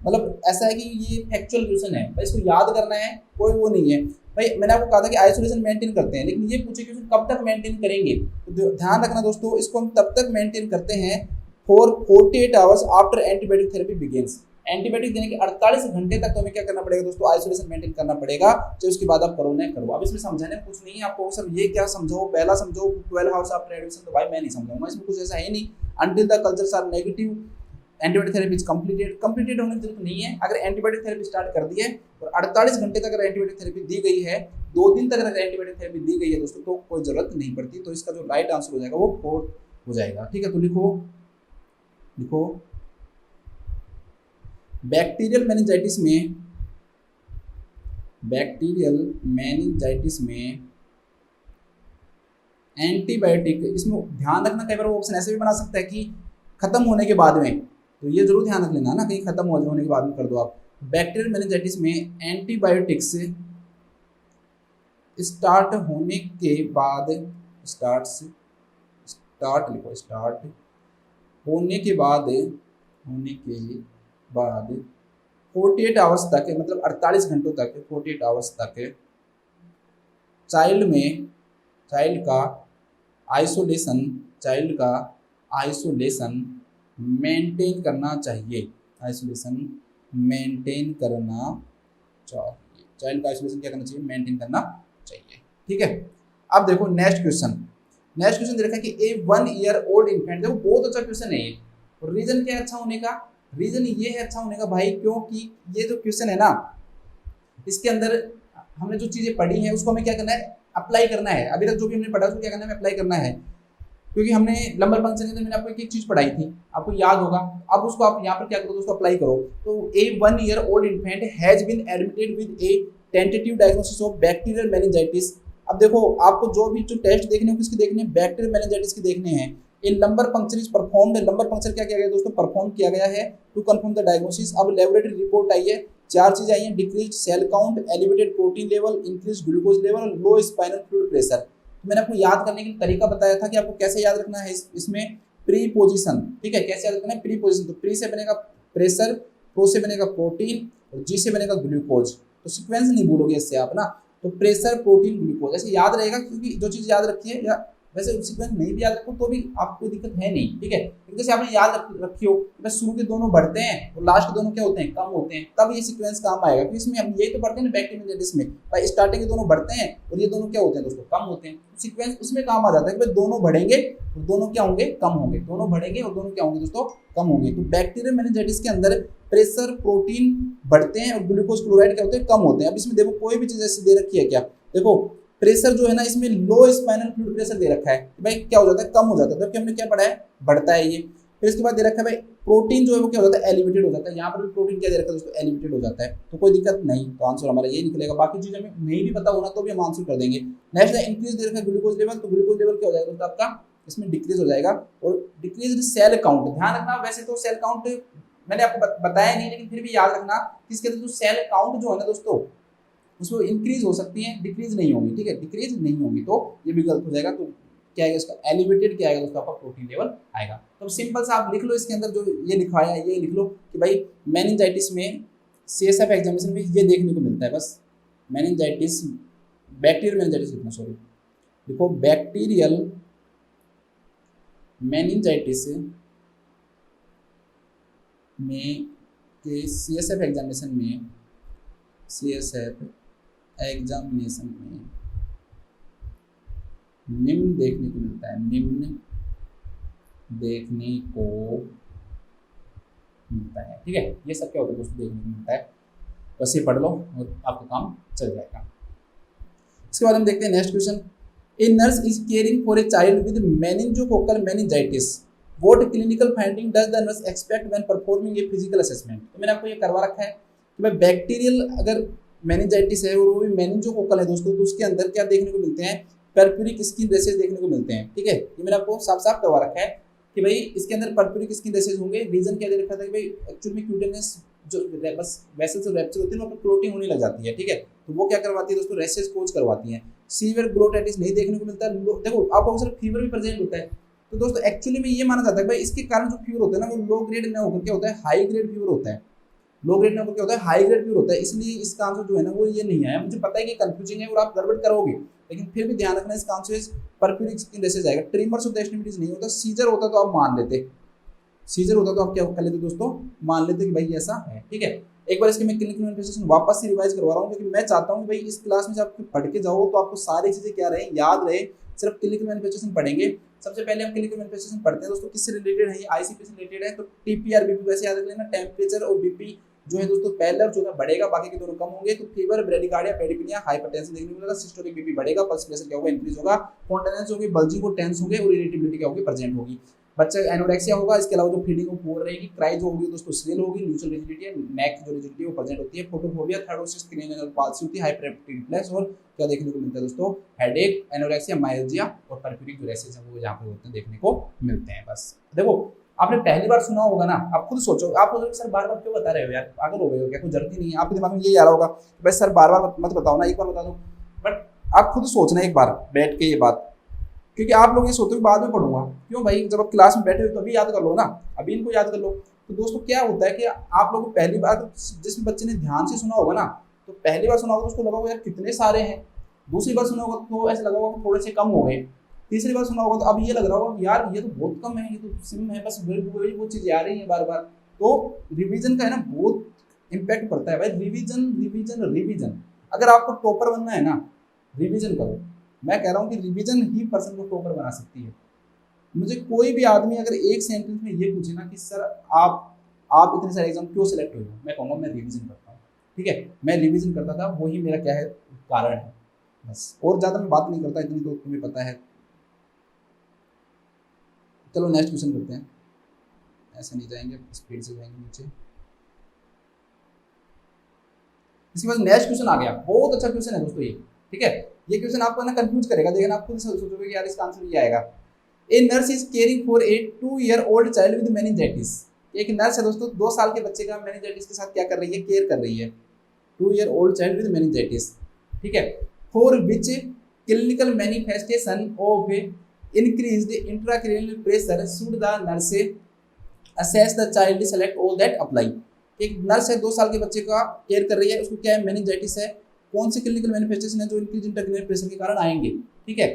S2: मतलब ऐसा है कि ये फैक्चुअल क्वेश्चन है भाई, इसको याद करना है, कोई वो नहीं है भाई। मैंने आपको कहा था कि आइसोलेशन मेंटेन करते हैं, लेकिन ये पूछे क्वेश्चन कब तक मेंटेन करेंगे, तो ध्यान रखना दोस्तों, इसको हम तब तक मेंटेन करते हैं for 48 hours after antibiotic therapy begins. Antibiotic देने के 48 घंटे तक तो हमें क्या करना पड़ेगा दोस्तों, आइसोलेशन मेंटेन करना पड़ेगा। चाहे उसके बाद आप करो ना करो। अब इसमें समझाने में कुछ नहीं है आपको, सर ये क्या समझाओ, पहला समझो 12 आवर्स आफ्टर एडमिशन, तो भाई मैं नहीं समझाऊंगा, इसमें कुछ ऐसा है नहीं। Until the cultures are negative antibiotic therapy is completed होने की जरूरत नहीं है। अगर एंटीबायोटिक थेरेपी स्टार्ट कर दी है और 48 घंटे तक अगर एंटीबायोटिक थेरेपी दी गई है, 2 दिन तक अगर एंटीबायोटिक थेरेपी दी गई है दोस्तों, तो कोई जरूरत नहीं पड़ती। तो इसका जो राइट आंसर हो जाएगा वो 4 हो जाएगा। ठीक है, तो लिखो बैक्टीरियल मेनिंजाइटिस में एंटीबायोटिक, इसमें ध्यान रखना, कई बार वो ऑप्शन ऐसे भी बना सकता है कि खत्म होने के बाद में, तो ये जरूर ध्यान रख लेना ना, कहीं खत्म होने के बाद में कर दो आप। बैक्टीरियल मेनिंजाइटिस में एंटीबायोटिक्स स्टार्ट होने के बाद, स्टार्ट होने के बाद 48 आवर्स तक, मतलब 48 घंटों तक, 48 आवर्स तक चाइल्ड का आइसोलेशन मेंटेन करना चाहिए, आइसोलेशन मेंटेन करना चाहिए, चाइल्ड का आइसोलेशन क्या करना चाहिए, मेंटेन करना चाहिए। ठीक है, अब देखो नेक्स्ट क्वेश्चन, नेक्स्ट क्वेश्चन देखा कि ए 1 ईयर ओल्ड इन्फेंट, देखो बहुत अच्छा क्वेश्चन है ये। और रीजन क्या है अच्छा होने का, रीजन ये है अच्छा होने का भाई, क्योंकि ये जो क्वेश्चन है ना, इसके अंदर हमने जो चीजें पढ़ी हैं उसको हमें क्या करना है, अप्लाई करना है। अभी तक जो भी हमने पढ़ा उसको क्या करना है, अप्लाई करना है। क्योंकि हमने लंबर फंक्शन के अंदर मैंने आपको एक एक चीज पढ़ाई थी, आपको याद होगा। अब उसको आप यहाँ पर क्या करो दोस्तों, अप्लाई करो। तो a 1 year old infant has been admitted with a tentative diagnosis of bacterial meningitis. अब देखो आपको जो भी जो टेस्ट देखने हैं किसके देखने हैं, बैक्टीरियल मेनिंजाइटिस के देखने हैं। In lumbar puncture is performed, lumbar puncture क्या किया गया दोस्तों, परफॉर्म किया गया है टू कंफर्म द डायग्नोसिस। अब लेबोरेटरी रिपोर्ट आई है, चार चीजें आई हैं, decrease cell count, elevated protein level, increase glucose level और लो स्पाइनल फ्लूइड प्रेशर। तो मैंने आपको याद करने के लिए तरीका बताया था कि आपको कैसे याद रखना है इसमें प्रीपोजिशन। ठीक है, कैसे याद रखना है, प्रीपोजिशन। तो प्री से बनेगा प्रेशर, प्रो से बनेगा प्रोटीन और जी से बनेगा ग्लूकोज। तो सीक्वेंस नहीं भूलोगे इससे आप ना, तो प्रेशर प्रोटीन ग्लूकोज ऐसे याद रहेगा। क्योंकि जो चीज याद रखी है, या वैसे सीक्वेंस नहीं भी याद रखो तो भी आपको दिक्कत है नहीं। ठीक है, जैसे आपने याद रखी हो बस शुरू के दोनों बढ़ते हैं और लास्ट के दोनों क्या होते हैं, कम होते हैं, तब ये सीक्वेंस काम आएगा। क्योंकि इसमें हम यही तो पढ़ते हैं ना बैक्टीरियल मेनिंजाइटिस में, भाई स्टार्टिंग के दोनों बढ़ते हैं और ये दोनों क्या होते हैं दोस्तों, कम होते हैं। सीक्वेंस उसमें काम आ जाता है कि भाई दोनों बढ़ेंगे और दोनों क्या होंगे, कम होंगे, दोनों बढ़ेंगे और दोनों क्या होंगे दोस्तों, कम होंगे। तो बैक्टीरियल मेनिंजाइटिस के अंदर प्रेशर प्रोटीन बढ़ते हैं और ग्लूकोज क्लोराइड क्या होते हैं, कम होते हैं। अब इसमें देखो कोई भी चीज ऐसी दे रखी है क्या, देखो प्रेशर जो है ना इसमें लो स्पाइनल फ्लूइड प्रेशर दे रखा है, भाई क्या हो जाता है, कम हो जाता है, जबकि हमने क्या पढ़ा है, बढ़ता है ये। फिर इसके बाद दे रखा है भाई प्रोटीन जो है वो क्या हो जाता है, एलिवेटेड हो जाता है। यहाँ पर भी प्रोटीन क्या दे रखा है दोस्तों, एलिवेटेड हो जाता है। तो कोई दिक्कत नहीं, तो आंसर हमारा ये निकलेगा। बाकी चीजें हमें नहीं भी पता होना तो भी हम आंसर कर देंगे। नेक्स्ट है इंक्रीज दे रखा है ग्लूकोज लेवल, तो ग्लूकोज लेवल क्या हो जाएगा दोस्तों आपका, इसमें डिक्रीज हो जाएगा। और डिक्रीज सेल काउंट, ध्यान रखना वैसे तो सेल काउंट मैंने आपको बताया नहीं, लेकिन फिर भी याद रखना इसके अंदर जो सेल काउंट जो है ना दोस्तों उसमें इंक्रीज हो सकती है, डिक्रीज नहीं होगी। ठीक है, डिक्रीज नहीं होगी तो ये भी गलत हो जाएगा। तो क्या आएगा इसका, एलिवेटेड क्या आएगा दोस्तों आपका, प्रोटीन लेवल आएगा। तो सिंपल सा आप लिख लो इसके अंदर जो ये लिखवाया है, ये लिख लो कि भाई मेनिंजाइटिस में सीएसएफ एग्जामिनेशन में ये देखने को मिलता है। बस मेनिंजाइटिस, बैक्टीरियल मेनिंजाइटिस लिखना, सॉरी देखो बैक्टीरियल मेनिंजाइटिस में के सीएसएफ एग्जामिनेशन में, सीएसएफ एग्जामिनेशन में निम्न देखने को मिलता है, निम्न देखने को मिलता है। ठीक है, ये सब क्या होता है दोस्तों, देखने को मिलता है। बस ये पढ़ लो और आपका काम चल जाएगा। इसके बाद हम देखते हैं next question. A nurse is caring for a child with meningococcal meningitis, what clinical finding does the nurse expect when performing a physical assessment. तो मैंने आपको ये करवा रखा है कि भाई बैक्टीरियल अगर मेनिंजाइटिस है और वो भी मेनिंजोकोकल है दोस्तों, तो उसके अंदर क्या देखने को मिलते हैं, पर्प्यूरिक स्किन रेसेस देखने को मिलते हैं। ठीक है, ये मैंने आपको साफ साफ करवा रखा है कि भाई इसके अंदर पर्प्यूरिक स्किन रेसेस होंगे। रीजन क्या दे रखा था कि भाई एक्चुअली में क्यूटेनस जो बस वेसल्स और रैप्चर होती है वहाँ पर क्लोटिंग होने लग जाती है। ठीक है, तो वो क्या करवाती है दोस्तों, रेसेस कोज करवाती है। सीवियर ग्लोटाइटिस नहीं देखने को मिलता। देखो आपको सिर्फ फीवर भी प्रेजेंट होता है। तो दोस्तों एक्चुअली में ये माना जाता है भाई इसके कारण जो फीवर होता है ना वो लो ग्रेड न होकर क्या होता है, हाई ग्रेड फीवर होता है। लो ग्रेड न होकर क्या होता है, हाई ग्रेड फीवर होता है। इसलिए इसका आंसर जो है ना वो ये नहीं आया। मुझे पता है कि कंफ्यूजिंग है और आप गड़बड़ करोगे, लेकिन फिर भी ध्यान रखना इसका आंसर पर्प्यूरिक स्किन रेसेस आएगा। ट्रिमर्स ऑफ द एक्सट्रीमिटीज नहीं होता। सीजर होता तो आप मान लेते, सीजर होता तो आप क्या कर लेते दोस्तों, मान लेते कि भाई ऐसा है। ठीक है, एक बार इसके मैं क्लिनिकल मैनिफेस्टेशन वापस से रिवाइज करवा रहा हूँ, क्योंकि मैं चाहता हूँ कि भाई इस क्लास में जब आप पढ़ के जाओ तो आपको सारी चीजें क्या रहे, याद रहे। सिर्फ क्लिनिकल मैनिफेस्टेशन पढ़ेंगे। सबसे पहले हम क्लिनिकल मैनिफेस्टेशन पढ़ते हैं दोस्तों, किससे रिलेटेड है, ये आईसीपी से रिलेटेड है। तो टीपीआर बीपी वैसे याद रख लेना, टेम्परेचर और बीपी जो है दोस्तों पहला और चौथा बढ़ेगा, बाकी के दोनों कम होंगे। तो फीवर, ब्रेडिकार्डिया, पेडिपिनिया, हाइपरटेंशन देखने को मिलेगा। सिस्टोलिक बीपी बढ़ेगा, पल्स प्रेशर क्या होगा, इंक्रीज होगा। कॉन्टिनेंस होगी, बल्जिंग और टेंस होंगे और इरिटेबिलिटी क्या होगी, प्रेजेंट होगी। बच्चे एनोरेक्सिया होगा। इसके अलावा जो फीडिंग वो पोर रहेगी। क्राई जो होगी दोस्तों श्रिल होगी। न्यूट्रल रिजिडिटी है, नेक जो रिजिडिटी वो प्रेजेंट होती है। फोटोफोबिया, थायरोसिस, क्रेनियल पाल्सी होती है। हाइपरेक्टिव रिफ्लेक्स और क्या देखने को मिलता है दोस्तों, हेडेक, एनोरेक्सिया, माइल्जिया और पर्फ्यूरिक जो रेसेस हैं वो यहाँ पे होते हैं, देखने को मिलते हैं। बस देखो आपने पहली बार सुना होगा ना, आप खुद सोचो, आप सर बार बार क्यों बता रहे हो यार, पागल हो गए हो क्या, कोई जरूरत ही नहीं है। आपके दिमाग में ये आ रहा होगा भाई सर बार बार मत बताओ ना, एक बार बता दो। बट आप खुद सोचना एक बार बैठ के ये बात, क्योंकि आप लोग ये सोचते हो बाद में पढ़ूंगा। क्यों भाई, जब आप क्लास में बैठे हो तो अभी याद कर लो ना, अभी इनको याद कर लो। तो दोस्तों क्या होता है कि आप लोग पहली बार जिस बच्चे ने ध्यान से सुना होगा ना, तो पहली बार सुना होगा तो उसको लगा होगा यार कितने सारे हैं। दूसरी बार सुना होगा तो ऐसा लगा होगा थोड़े से कम हो गए। तीसरी बार सुना होगा तो अब ये लग रहा होगा यार ये तो बहुत कम है, ये तो सिम है, बस वही वो चीजें आ रही है बार बार। तो रिवीजन का है ना बहुत इम्पैक्ट पड़ता है भाई। रिवीजन रिवीजन रिवीजन, अगर आपको टॉपर बनना है ना रिवीजन करो। मैं कह रहा हूँ कि रिवीजन ही पर्सन को टॉपर बना सकती है। मुझे कोई भी आदमी अगर एक सेंटेंस में ये पूछे ना कि सर आप इतने सारे एग्जाम क्यों सिलेक्ट हुए हो, मैं कहूँगा मैं रिवीजन करता हूँ। ठीक है, मैं रिवीजन करता था, वही मेरा क्या है कारण है, बस। और ज़्यादा मैं बात नहीं करता, इतनी तो तुम्हें पता है। चलो नेक्स्ट क्वेश्चन करते हैं, ऐसे नहीं जाएंगे, स्पीड से जाएंगे नीचे। इसके बाद नेक्स्ट क्वेश्चन आ गया, बहुत अच्छा क्वेश्चन है दोस्तों ये। ठीक है, ये क्वेश्चन आपको ना कंफ्यूज करेगा, देखना आप खुद सोचोगे कि यार इसका आंसर ये आएगा। A nurse is caring for a 2-year-old child with meningitis. एक नर्स है दोस्तों 2 साल के बच्चे का मेनिंजाइटिस के साथ क्या कर रही है, केयर कर रही है। 2-year-old चाइल्ड विद मेनिंजाइटिस, ठीक है। For which clinical manifestation of increased intracranial pressure should the nurse assess the child, select all that apply. एक नर्स है 2 साल के बच्चे का केयर कर रही है, उसको क्या है मेनिंजाइटिस है, कौन सी क्लिनिकल मैनिफेस्टेशन है जो इंक्रीज इंट्राक्रैनियल प्रेशर के कारण आएंगे। ठीक है,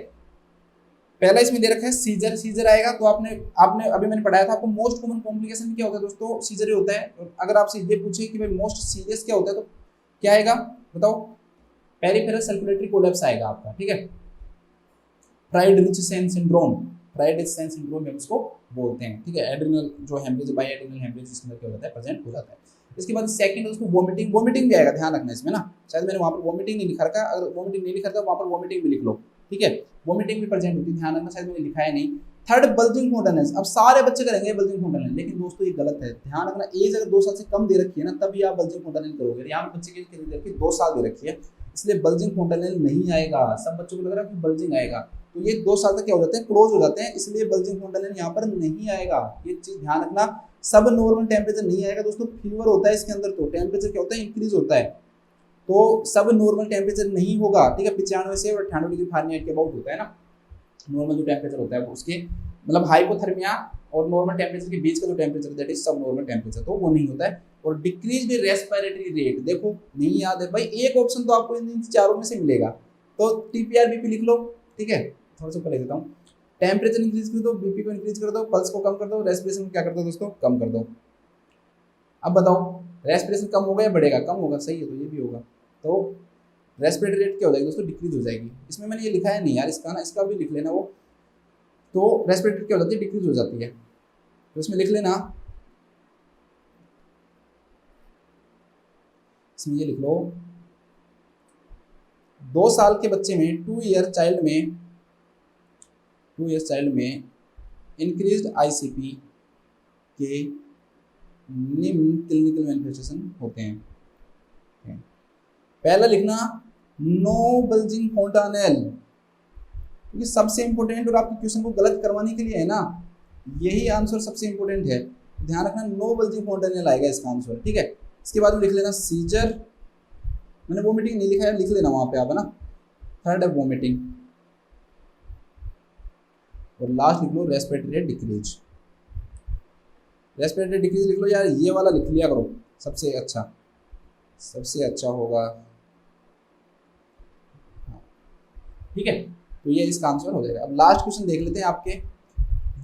S2: पहला इसमें दे रखा है सीजर। सीजर आएगा तो आपने अभी मैंने पढ़ाया था आपको, मोस्ट कॉमन कॉम्प्लिकेशन क्या होता है दोस्तों, सीजर ही होता है। अगर आपसे ये पूछे कि भाई मोस्ट सीरियस क्या होता है तो क्या आएगा बताओ, पेरिफेरल सर्कुलेटरी कोलैप्स आएगा आपका। ठीक है, fried rich Sen syndrome, fried rich Sen syndrome हम उसको बोलते हैं। ठीक है, एड्रिनल जो हेमरेज, बाई एड्रिनल हेमरेज इसके अंदर क्या होता है, प्रेजेंट हो जाता है। इसके बाद सेकंड उसको वोमिटिंग, वोमिटिंग भी आएगा, ध्यान रखना इसमें ना, शायद मैंने वहाँ पर वोमिटिंग नहीं लिखा रखा, अगर वोमिटिंग नहीं लिखा था वहाँ पर वोमिटिंग भी लिख लो। ठीक है, वोमिटिंग भी प्रेजेंट होती है, ध्यान रखना, शायद मैंने लिखा है नहीं। थर्ड बल्जिंग फॉन्टेनेस, अब सारे बच्चे करेंगे बल्जिंग फॉन्टेनेस, लेकिन दोस्तों ये गलत है, ध्यान रखना। एज अगर 2 साल से कम दे रखी है ना तभी आप बल्जिंग फॉन्टेनेस करोगे। यहाँ पर बच्चे की कितनी दे रखी है, 2 साल दे रखी है, इसलिए बल्जिंग फॉन्टेनेस नहीं आएगा। सब बच्चों को लग रहा है कि बल्जिंग आएगा, तो ये 2 साल तक क्या हो जाते हैं, क्लोज हो जाते हैं, इसलिए बल्जिंग फॉन्टेनेस यहाँ पर नहीं आएगा। ये चीज ध्यान रखना। सब नॉर्मल टेम्परेचर नहीं आएगा दोस्तों, फीवर होता है इसके अंदर, तो टेम्परेचर क्या होता है, इंक्रीज होता है, तो सब नॉर्मल टेम्परेचर नहीं होगा। ठीक है, 95 से 98 डिग्री फारेनहाइट के अबाउट होता है ना नॉर्मल जो टेम्परेचर होता है, उसके मतलब हाइपोथर्मिया और नॉर्मल टेम्परेचर के बीच का जो टेम्परेचर दैट इज सब नॉर्मल टेम्परेचर, तो वो नहीं होता है। और डिक्रीज्ड रेस्पिरेटरी रेट, देखो नहीं याद है भाई, एक ऑप्शन तो आपको इन चारों में से मिलेगा, तो टीपीआर बीपी लिख लो। ठीक है, थोड़ा सा ऊपर लिख देता हूँ, टेम्परेचर इंक्रीज कर दो, बीपी को इंक्रीज कर दो, पल्स को कम कर दो, रेस्पिरेशन को क्या कर दो दोस्तों, कम कर दो। अब बताओ रेस्पिरेशन कम होगा या बढ़ेगा, कम होगा, सही है, तो ये भी होगा, तो रेस्पिरेटरी रेट क्या हो जाएगी दोस्तों, डिक्रीज हो जाएगी। इसमें मैंने ये लिखा है नहीं यार, इसका ना, इसका भी लिख लेना वो, तो रेस्पिरेटरी क्या हो जाती है, डिक्रीज हो जाती है, तो इसमें लिख लेना, इसमें ये लिख लो 2 साल के बच्चे में 2 ईयर चाइल्ड में इंक्रीज्ड आईसीपी के निम्न क्लिनिकल मैनिफेस्टेशन होते हैं। पहला लिखना नो बल्जिंग फॉन्टानेल, क्योंकि सबसे इंपॉर्टेंट और आपके क्वेश्चन को गलत करवाने के लिए है ना, यही आंसर सबसे इंपॉर्टेंट है, ध्यान रखना, नो बल्जिंग फॉन्टानेल आएगा इसका आंसर। ठीक है, इसके बाद में लिख लेना सीजर, मैंने वोमिटिंग नहीं लिखा है, लिख लेना वहां पे आप, है ना। थर्ड है वोमिटिंग, और लास्ट लिख लो respiratory rate decrease. Respiratory decrease लिख लो यार, ये वाला लिख लिया करो, सबसे अच्छा होगा। ठीक है, तो ये इसका आंसर हो जाएगा। अब लास्ट क्वेश्चन देख लेते हैं आपके,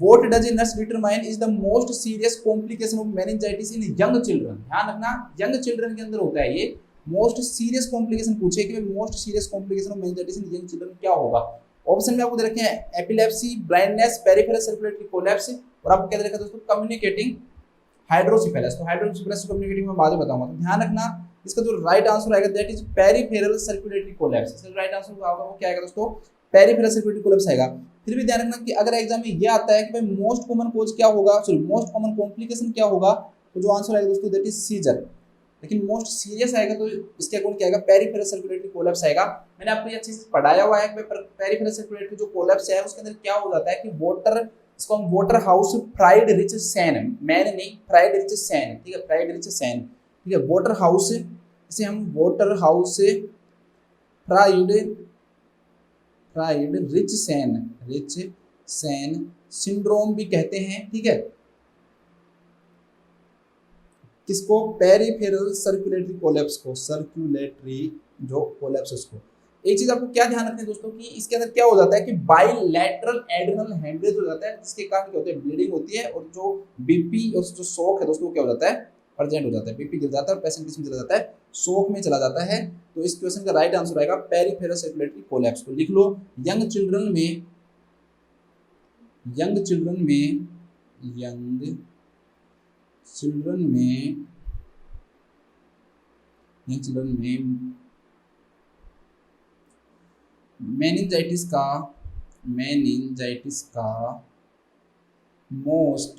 S2: What does a nurse determine is the most serious complication of meningitis in young children? ध्यान रखना, यंग चिल्ड्रन के अंदर होता है ये। मोस्ट सीरियस कॉम्प्लिकेशन पूछे कि most serious complication of meningitis in young children क्या होगा। ऑप्शन में आपको दे रखे हैं epilepsy, blindness, peripheral circulatory collapse, और आपको क्या दे रखा है दोस्तों, कम्युनिकेटिंग हाइड्रोसिफेलस। तो हाइड्रोसिफेलस कम्युनिकेटिंग में बाद में बताऊंगा, तो ध्यान रखना इसका जो राइट आंसर आएगा that is peripheral circulatory collapse. इसका राइट आंसर होगा वो क्या आएगा दोस्तों, पेरिफेरल सर्कुलेटरी कोलैप्स आएगा। फिर भी ध्यान रखना कि अगर एग्जाम में ये आता है कि भाई मोस्ट कॉमन कोज क्या होगा, सॉरी मोस्ट कॉमन कॉम्प्लिकेशन क्या होगा, तो जो आंसर आएगा दोस्तों दैट इज सीजर। लेकिन मोस्ट सीरियस आएगा तो इसके अकॉर्डिंग क्या आएगा, पेरिफेरल सर्कुलेटरी कोलैप्स आएगा। मैंने आपको ये अच्छे से पढ़ाया हुआ है कि पेरिफेरल सर्कुलेटरी जो कोलैप्स है उसके अंदर क्या हो जाता है कि वाटर, इसको हम Waterhouse Friderichsen, मैन नहीं फ्राइड रिच सैन, ठीक है, फ्राइड रिच सैन, ठीक है, वाटर हाउस, इसे हम Waterhouse Friderichsen syndrome भी कहते हैं। ठीक है, किसको, पेरिफेरल सर्कुलेटरी कोलैप्स को, सर्कुलेटरी जो कोलैप्स उसको। एक चीज आपको क्या ध्यान रखनी है दोस्तों कि इसके अंदर क्या हो जाता है कि बाइलैटरल एड्रेनल हेमरेज हो जाता है, जिसके कारण क्या होता है, ब्लीडिंग होती है और जो बीपी और जो शॉक है दोस्तों वो क्या हो जाता है, अर्जेंट हो जाता है, बीपी गिर जाता है और पेशेंट किसमें चला जाता है, शॉक में चला जाता है। तो इस क्वेश्चन का राइट आंसर आएगा पेरिफेरल सर्कुलेटरी कोलैप्स। तो लिख लो यंग चिल्ड्रन में यंग चिल्ड्रन में मेनिंजाइटिस का most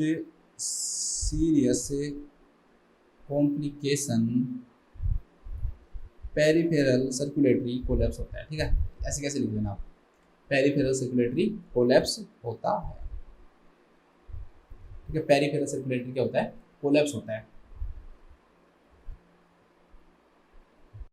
S2: serious complication peripheral circulatory collapse होता है। ठीक है, ऐसे कैसे लिख लेना आप, पेरिफेरल सर्कुलेटरी कोलैप्स होता है। ठीक है, पेरिफेरल सर्कुलेटरी क्या होता है, कोलैप्स होता है।